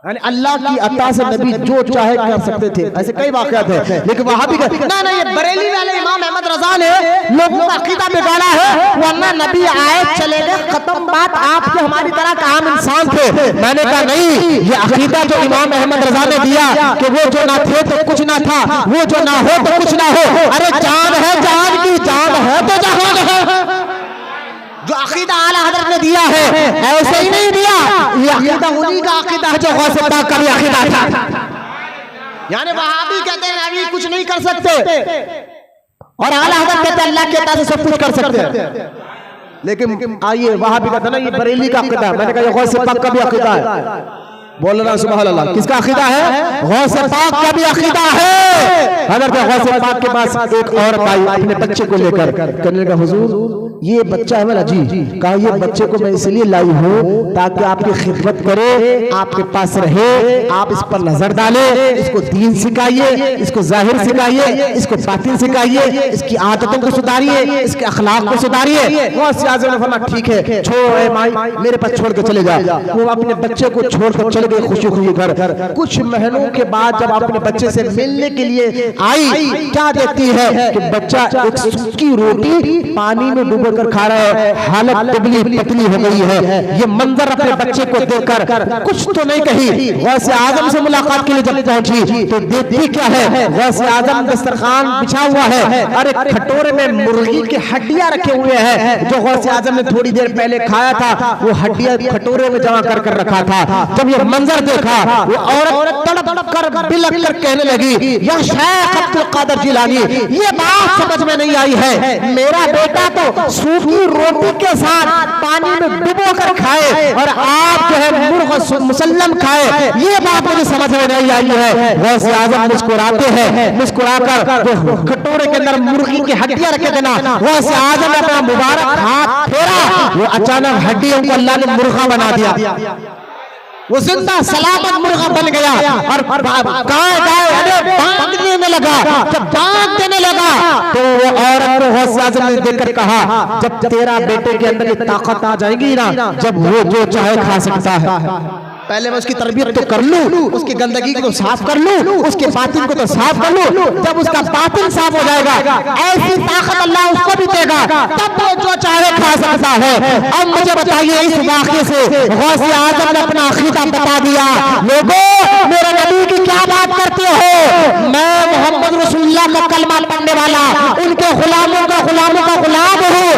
यानी अल्लाह की अता से नबी जो चाहे कर सकते थे। ऐसे कई वाक़यात है, लेकिन वहाबी कहते ना ये बरेली वाले इमाम अहमद रजा ने लोगों का अकीदा बिगाड़ा है, वरना नबी आए चले गए, खत्म बात, आप तो हमारी तरह का आम इंसान थे। मैंने कहा नहीं, ये अकीदा जो इमाम अहमद रजा ने दिया कि वो जो ना थे तो कुछ ना था, वो जो ना हो तो कुछ ना हो, अरे जान है जान की, जान है तो जहान है। जो अकीदा आला हज़रत ने दिया है ऐसे ही नहीं दिया, ये अकीदा उन्हीं का अकीदा है जो गौसे पाक का भी अकीदा था। यानी वहाबी कहते हैं नबी कुछ नहीं कर सकते, और आला हज़रत कहते हैं अल्लाह के अता से सब कुछ कर सकते हैं। लेकिन आइए वहाबी कहते हैं ना ये बरेली का अकीदा है, मैंने कहा ये गौसे पाक का भी अकीदा है। बोलना सुभान अल्लाह, किसका अकीदा है? गौसे पाक का भी अकीदा है। हज़रत गौसे पाक के पास एक और भाई अपने बच्चे को लेकर कहने लगा हुजूर ये बच्चा है मेरा जी, कहा ये बच्चे को मैं इसलिए लाई हूँ ताकि आपकी खिदमत करे, आपके पास रहे, आप इस पर नजर डालें, इसको दीन सिखाइए, इसको जाहिर सिखाइए, इसको बातिन सिखाइए, इसकी आदतों को सुधारिए, इसके अखलाक को सुधारिए। गौसे आज़म ने फरमाया ठीक है, छोड़ माई मेरे पास छोड़ के चले जा। वो अपने बच्चे को छोड़कर चले गए खुशी खुशी घर। कुछ महीनों के बाद जब अपने बच्चे से मिलने के लिए आई, क्या देखती है कि बच्चा एक सूखी रोटी पानी में डूब कर खा रहा है, हालत दुबली पतली हो गई है। ये मंजर अपने बच्चे को देखकर कुछ तो नहीं कही, गौसे आजम से मुलाकात के लिए जब पहुंची तो देखती क्या है, गौसे आजम दस्तरखान बिछा हुआ है, अरे खटोरे में मुर्गी की हड्डियां रखे हुए हैं जो गौसे आजम ने थोड़ी देर पहले खाया था, वो हड्डियां खटोरे में जमा कर रखा था। जब ये मंजर देखा वो औरत तड़प कर बिलख कर कहने लगी, या शेख अब्दुल कादिर जिलानी ये बात समझ में नहीं आई है, मेरा बेटा तो सूखी रोटी के साथ पानी में डुबो कर खाए और आप जो है मुर्ग मुसल्लम खाए, ये बात मुझे समझ में नहीं आई है। गौसे आज़म मुस्कुराते हैं, मुस्कुराकर जो कटोरे के अंदर मुर्गी की हड्डियां रखे थे ना, गौसे आज़म ने अपना मुबारक हाथ फेरा, वो अचानक हड्डियों को अल्लाह ने मुर्गा बना दिया, वो जिंदा सलामत मुर्गा बन गया और बांग देने लगा। जब बांग देने लगा तो वो औरत को गौसे आज़म ने देखकर कहा, जब तेरा बेटे के अंदर ये ताकत आ जाएगी ना, जब वो जो चाहे खा सकता है, पहले मैं उसकी तरबियत तो कर लूं, उसकी गंदगी को साफ कर लूं, उसके बातिन को तो साफ कर लूं, जब उसका बातिन साफ हो जाएगा ऐसी ताकत अल्लाह उसको भी देगा, तब वो जो चाहे खा सकता है। अब मुझे बताइए इस वाक़े से गौसे आज़म ने अपना अक़ीदा बता दिया। लोगों मेरे नबी की क्या बात करते हो, मैं मोहम्मद रसूलुल्लाह का कलमा पढ़ने वाला, उनके गुलामों का गुलाम हूँ,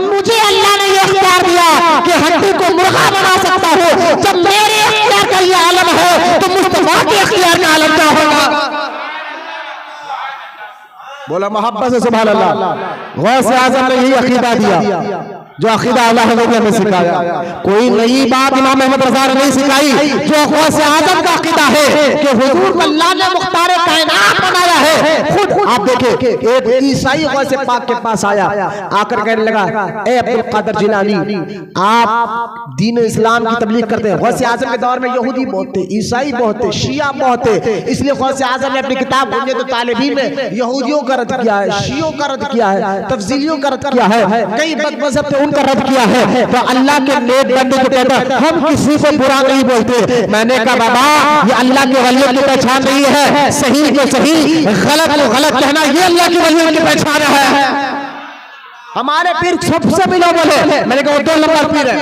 मुझे अल्लाह ने ये इख्तियार दिया कि हड्डी को मुर्गा बना सकता हूँ। जब मेरे इख्तियार का ये आलम है तो मुस्तफा के इख्तियार का आलम क्या होगा? बोला मोहब्बत से सुभान अल्लाह। गौसे आज़म ने यही अकीदा दिया जो अकीदा अल्लाह ने सिखाया। कोई नई बात इमाम अहमद रज़ा ने नहीं सिखाई, जो गौसे आज़म का अकीदा है कि हुजूर को अल्लाह ने मुख्तार कायनात बनाया है। खुद आप देखें एक ईसाई गौसे पाक के पास आया, आकर कहने लगा, ए अब्दुल कादिर जिलानी आप दीन इस्लाम की तबलीग करते हैं। गौसे आज़म के दौर में यहूदी बहुत थे, ईसाई बहुत थे, शिया बहुत थे, इसलिए गौसे आज़म ने अपनी किताब बुनियत तालिबीन में यहूदियों का रद्द किया है, शियों का रद्द किया है, तफजीलियों का रद्द किया है, कई बदमज़हब थे उनका रद्द किया है। तो अल्लाह के नेक बंदे को कहता है हम किसी को बुरा नहीं बोलते। मैंने कहा बाबा ये अल्लाह के वलियों की पहचान नहीं है, सही को सही गलत को गलत कहना ये अल्लाह के वलियों की पहचान है। हमारे पीर सबसे मिलो बोले, मैंने कहा वो 2 नंबर पीर है,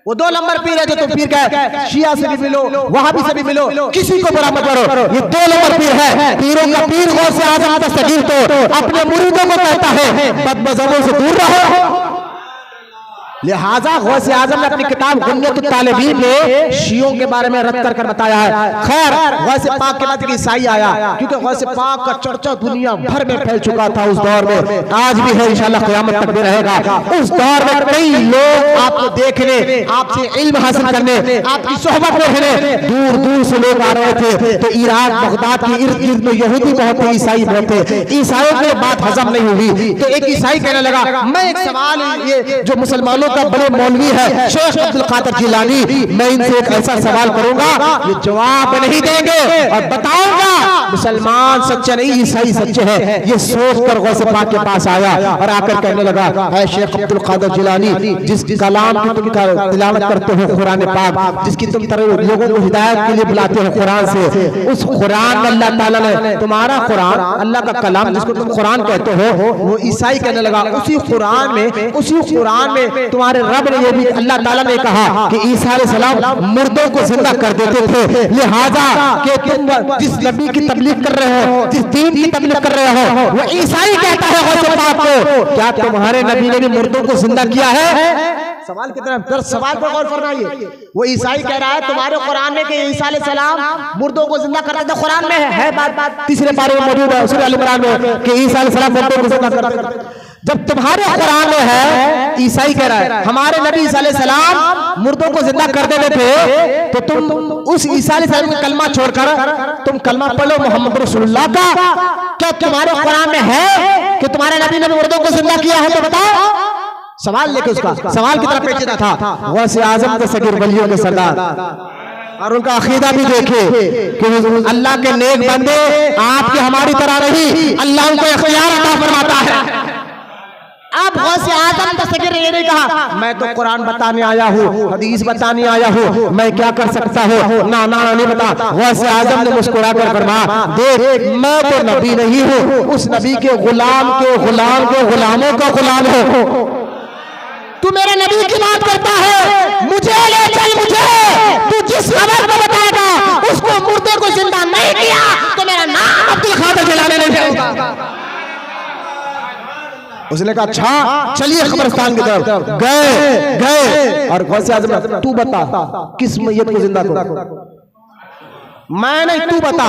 वो 2 नंबर पीर है। जो तुम पीर का शिया से भी मिलो, वहाबी से भी मिलो, किसी को बुरा मत करो, ये 2 नंबर पीर है। पीरों का पीर गौसे आज़म दस्तगीर तो अपने मुरीदों को कहता है बदमज़हबों से दूर रहो। लिहाजा गौसे आज़म ने अपनी किताब बुनियत तालिबीन में शियों के बारे में रद्द कर बताया है। खैर गौसे पाक के बाद एक ईसाई आया, क्योंकि गौसे पाक का चर्चा दुनिया भर में फैल चुका था उस दौर में, आज भी है इंशाअल्लाह क़यामत तक भी रहेगा। उस दौर में कई लोग आपको देखने, आपसे इल्म हासिल करने, आपकी सोहबत में रहने दूर दूर से लोग आ रहे थे। तो इराक बगदाद के इर्द गिर्द में यहूदी बहुत थे, ईसाई बहुत थे। ईसाइयों को बात हजम नहीं हुई तो एक ईसाई कहने लगा, मैं एक सवाल ये जो मुसलमानों का बड़े मौलवी है शेख अब्दुल कादिर जिलानी, मैं इनसे एक ऐसा सवाल करूंगा, ये जवाब नहीं देंगे और बताऊंगा मुसलमान सच्चे नहीं ईसाई सच्चे हैं। ये सोचकर गौसे पाक के पास आया और आकर कहने लगा, है शेख अब्दुल कादिर जिलानी, जिस कलाम की तुम तिलावत करते हो कुरान पाक, जिसकी तुम तरह लोगों को हिदायत के लिए बुलाते हो कुरान से, उस कुरान में अल्लाह ताला ने तुम्हारा कुरान अल्लाह का कलाम जिसको तुम कुरान कहते हो, वो ईसाई कहने लगा उसी कुरान में तुम्हारे रब ने ये भी अल्लाह ताला ने कहा कि ईसा अलैहिस्सलाम मुर्दों को जिंदा कर देते थे, लिहाजा कि तुम जिस नबी की तबलीग कर रहे हो, जिस दीन की तबलीग कर रहे हो, वो ईसाई कहता है गौसे पाक को, क्या तुम्हारे नबी ने भी मुर्दों को जिंदा किया है? सवाल की तरफ सवाल पर गौर फरमाइए। वो ईसाई कह रहा है तुम्हारे कुरान में कि ईसा अलैहिस्सलाम मुर्दों को जिंदा करते थे, कुरान में है बात तीसरे पारे में मौजूद है सूरह अल इमरान में कि ईसा अलैहिस्सलाम मुर्दों को जिंदा करते थे। जब तुम्हारे कुरान में है, ईसाई कह रहा है हमारे नबी ईसा अलैहिस्सलाम मुर्दों को जिंदा कर देते थे, तो तुम उस ईसा अलैहिस्सलाम का कलमा छोड़कर तुम कलमा पढ़ो मोहम्मद रसूलुल्लाह का। क्या तुम्हारे कुरान में है कि तुम्हारे नबी ने मुर्दों को जिंदा किया है? तो बताओ। सवाल लेके उसका सवाल की तरफ पेचीदा था। गौसे आजम के सगीर वलियों के सरदार और उनका अकीदा भी देखे कि अल्लाह के नेक बंदे आपके हमारी तरह नहीं, अल्लाह उनको इख्तियार अता फरमाता है। अब गौसे आजम तस्वीर ये नहीं कहा मैं तो कुरान बताने आया हूँ, हदीस बताने आया हूँ, मैं क्या कर सकता हूँ, ना नहीं बता। गौसे आजम ने मुस्कुरा कर फरमाया देख मैं तो नबी नहीं हूँ, उस नबी के गुलाम के गुलामों का गुलाम हो। तू मेरे नबी की बात करता है, मुझे ले चल, मुझे तू जिस खबर को बताएगा उसको मुर्दे को जिंदा नहीं किया तो मेरा नाम अब्दुल कादिर जिलानी नहीं होगा। उसने कहा अच्छा चलिए कब्रिस्तान की तरफ गए और गौसे आजम तू बता किस मैयत को जिंदा करो? मैं नहीं तू बता।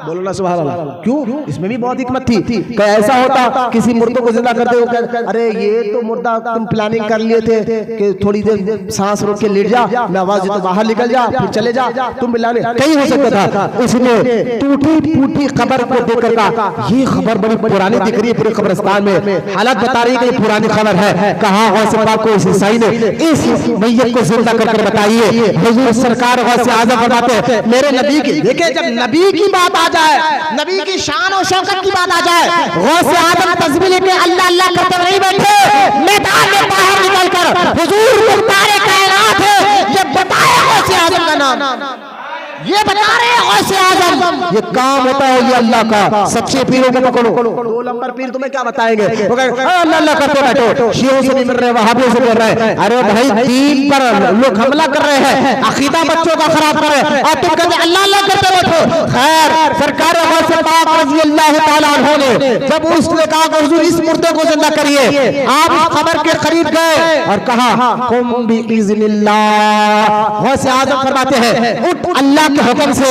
बोलो ना सुभान अल्लाह। क्यों? इसमें भी बहुत हिकमत थी कि ऐसा होता किसी मुर्दे को जिंदा करते हो, अरे ये तो मुर्दा तुम प्लानिंग कर लिए थे कि थोड़ी देर सांस रोक के लेट जा, मैं आवाज तो बाहर निकल जा फिर चले जा, तुम मिलाने कहीं हो सकता था। उसने टूटी फूटी खबर को देखकर कहा ये खबर बड़ी पुरानी दिख रही है, पूरे कब्रिस्तान में हालत बता रही है कि पुरानी खबर है। कहा गौसे पाक को इस ईसाई ने इस मैयत को जिंदा करके बताइए। हुजूर सरकार गौसे आजम फरमाते हैं मेरे नबी की, देखिए जब नबी की बात आ जाए, नबी की शान और शौकत की बात आ जाए, गौसे आजम तस्बीह लेके अल्लाह अल्लाह करते नहीं बैठे, मैदान में बाहर निकलकर हुजूर मुख्तार कायनात है ये बताए गौसे आजम का नाम, ये बता रहे हैं गौसे आजम। ये काम होता है ये अल्लाह का। सच्चे पीरों को पकड़ो, 2 नंबर पीर तुम्हें क्या बताएंगे, वो कहेंगे अल्लाह अल्लाह करते बैठो, शियों से नहीं मिल रहे, वहाबियों से मिल रहे हैं। अरे भाई दीन पर लोग हमला कर रहे हैं, अकीदा बच्चों का खराब कर रहे हैं और तुम कहते अल्लाह अल्लाह करते बैठो। खैर सरकार गौसे पाक रज़ी अल्लाह तआला अन्हु ने जब उसने कहा कि हुजूर इस मुर्दे को जिंदा करिए, आप खबर के करीब गए और कहा कुम बिइज़्निल्लाह। गौसे आजम फरमाते हैं उठ, अल्लाह के हुक्म से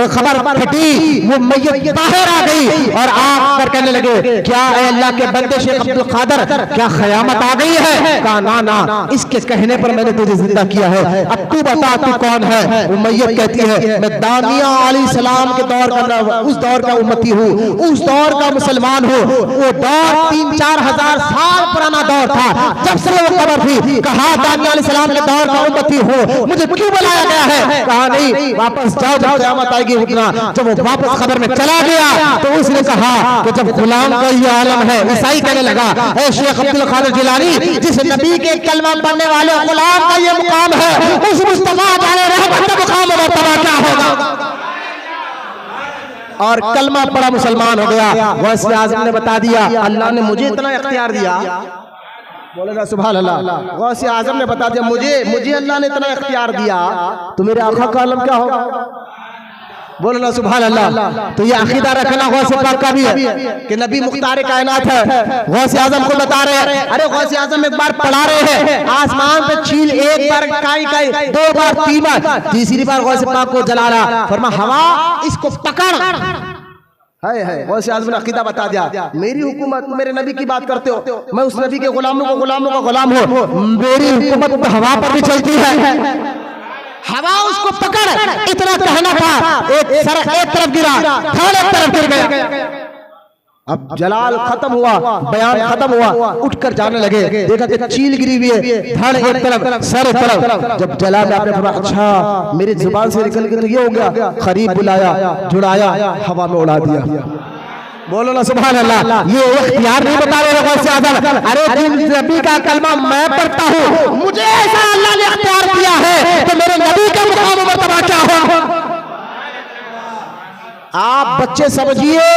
खबर फटी, वो मैयत बाहर आ गई और आप पर कहने लगे क्या है अल्लाह के बंदे शेख अब्दुल कादिर क्या क़यामत आ गई है? कहा ना इसके कहने पर मैंने तुझे जिंदा किया है, अब तू बता तू कौन है? वो मैयत कहती है मैं दानिया अलैहिस्सलाम के दौर का उस दौर का उम्मती हूँ, उस दौर का मुसलमान हूँ। वो दौर 3-4 हजार साल पुराना दौर था जब से वो खबर थी। कहा दानिया अलैहिस्सलाम के दौर का उम्मती हूँ, मुझे क्यों बुलाया गया है? कहा नहीं वापस जाओ जब क़यामत आएगी उठना। जब वो वापस खबर में चला गया तो उसने कहा कि जब गुलाम का ये आलम है, ईसाई कहने लगा ए शेख अब्दुल कादिर जिलानी जिस नबी के कलमा पढ़ने वाले गुलाम का ये मुकाम है, उस मुस्तफा जाने रहमत का मुकाम और मर्तबा क्या होगा? और कलमा पढ़ा मुसलमान हो गया। गौसे आजम ने बता दिया अल्लाह ने मुझे इतना इख्तियार दिया, बोले ना सुभान अल्लाह। गौसे आजम ने बता दिया मुझे अल्लाह ने इतना इख्तियार दिया तो मेरे आका का आलम क्या होगा? बोलो ना सुभान अल्लाह। तो ये अकीदा रखना गौसे पाक का भी है कि नबी मुख्तार कायनात है। गौसे आजम को बता रहे हैं, अरे गौसे आजम एक बार पढ़ा रहे हैं आसमान पे चील, एक बार काई 2 बार 3 बार, तीसरी बार गौसे पाक को जला रहा, फरमा हवा इसको पकड़ है। गौसे आजम ने अकीदा बता दिया मेरी हुकूमत, मेरे नबी की बात करते हो, मैं उस नबी के गुलामों का गुलाम हूँ, मेरी हुकूमत हवा पर भी चलती है, हवा उसको पकड़। इतना कहना था, एक तरफ गिरा, एक तरफ गिर गया। अब जलाल खत्म हुआ, बयान खत्म हुआ, उठकर जाने लगे। देखा कि चील गिरी हुई है, धड़ एक तरफ, सर एक तरफ। जब जलाल आपने फरमाया अच्छा मेरी जुबान से निकल के तो ये हो गया, करीब बुलाया, जुड़ाया, हवा में उड़ा दिया। बोलो ना सुभान अल्लाह। ये इख्तियार नहीं बता रहे गौस आज़म, अरे जिन नबी का कलमा मैं पढ़ता हूँ मुझे ऐसा अल्लाह ने इख्तियार किया है तो मेरे नबी का मुकाम मर्तबा क्या हो। आप बच्चे समझिए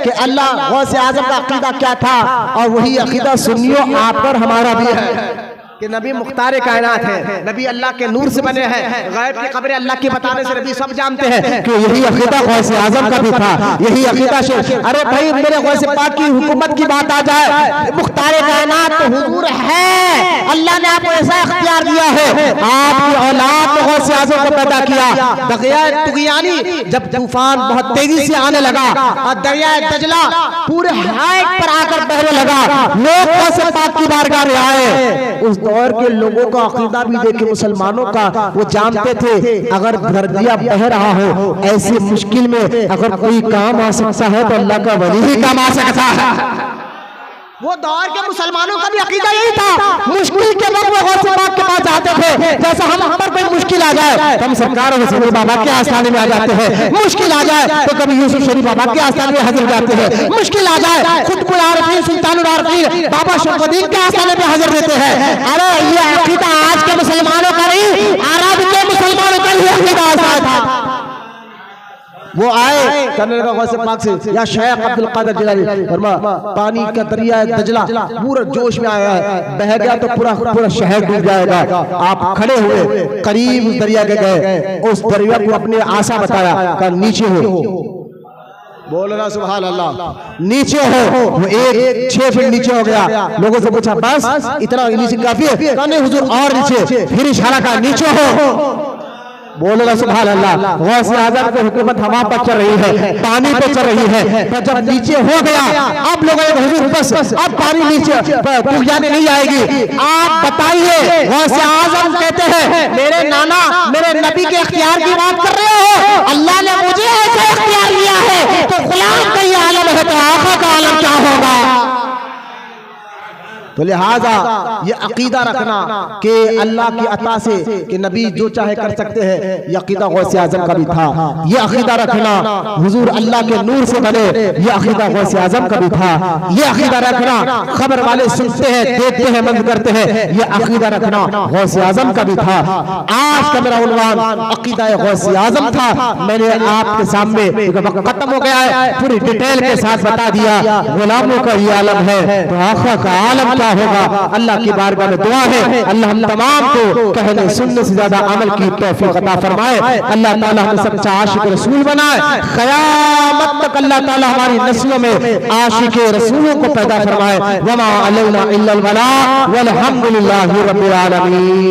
कि अल्लाह गौस आज़म का अकीदा क्या था, और वही अकीदा सुन्नियों आप पर हमारा भी है कि नबी मुख्तार कायनात है, नबी अल्लाह के नूर से बने हैं, गैब की खबरें अल्लाह के बताने से नबी सब जानते हैं कि यही अकीदा गौस आज़म का भी था, यही अकीदा से। अरे भाई मेरे गौस पाक की हुकूमत की बात आ जाए, मुख्तार कायनात तो हुजूर है, अल्लाह ने आपको ऐसा इख्तियार दिया है, आपकी औलाद ने गौस आज़म को पैदा किया। दरिया तुगयानी जब तूफान बहुत तेजी से आने लगा और दरिया दजला पूरे हाइट पर आकर बहने लगा, लोग गौस पाक की बारगाह में आए। उस दौर के लोगों का अकीदा भी देखे मुसलमानों का, वो जानते थे अगर दरिया बह रहा हो ऐसी मुश्किल में अगर कोई काम आ सकता है तो अल्लाह का वली ही काम आ सकता है। वो दौर के मुसलमानों का भी अकीदा यही था, मुश्किल के वक्त वो गौस पाक के पास जाते थे। जैसा हम पर कोई मुश्किल आ जाए तो हम सरकार हुसैन बाबा के आस्थाने में आ जाते हैं, मुश्किल आ जाए तो कभी यूसुफ शरीफ बाबा के आस्थाने में हाजिर जाते हैं, मुश्किल आ जाए खुद आरफीन सुल्तानुल आरफीन बाबा शरफुद्दीन के आस्थाने में हाजिर देते हैं। अरे ये अकीदा आज के मुसलमानों का नहीं, अरब के मुसलमानों का ही अकीदा था। वो आए कहने लगा गौस पाक से, या शेख अब्दुल कादिर जिलानी फरमा पानी का दरिया दजला पूरा जोश में आया है, बह गया तो पूरा पूरा शहर डूब जाएगा। आप खड़े हुए करीब उस दरिया के गए, उस दरिया को अपने आशा बताया, कहा नीचे हो। बोलना सुभान अल्लाह, नीचे हो। वो एक 6 फीट नीचे हो गया। लोगों से पूछा बस इतना नीचे काफी है? कहा नहीं हुजूर और नीचे। फिर इशारा कहा नीचे हो। बोलो सुभान अल्लाह। गौस आज़म की हुकूमत हवा पर चल रही है, पानी पे चल रही है, तो जब नीचे हो गया अब लोग हुजूर बस अब पानी नीचे तुगयानी नहीं आएगी। आप बताइए, गौस आज़म कहते हैं मेरे नाना मेरे नबी के इख्तियार की बात कर रहे हो, अल्लाह ने मुझे ऐसा इख्तियार दिया है तो गुलाम का ये आलम है तो आका का आलम क्या होगा। तो लिहाजा ये अकीदा रखना कि अल्लाह की अता से कि नबी जो चाहे कर सकते हैं, ये अकीदा गौस आज़म का भी था। ये अकीदा रखना हुजूर अल्लाह के नूर से बने, ये अकीदा गौस आज़म का भी था। ये अकीदा रखना खबर वाले सुनते हैं देखते हैं बंद करते हैं, ये अकीदा रखना गौस आज़म का भी था। आज का मेरा उन्वान अकीदा गौस आज़म था। मैंने आपके सामने खत्म हो गया है, पूरी डिटेल के साथ बता दिया गुलामों का ये आलम है तो आखिर का आलम होगा। अल्लाह की बारगाह में दुआ है अल्लाह हम तमाम को कहने सुनने से ज्यादा अमल की तौफीक अता फरमाए। अल्लाह ताला हमें सच्चा आशिक रसूल बनाए, क़यामत तक अल्लाह ताला हमारी नस्लों में आशिक रसूलों को पैदा फरमाए। वमा अलैना इल्लल बलाग वल्हम्दुलिल्लाहि रब्बिल आलमीन।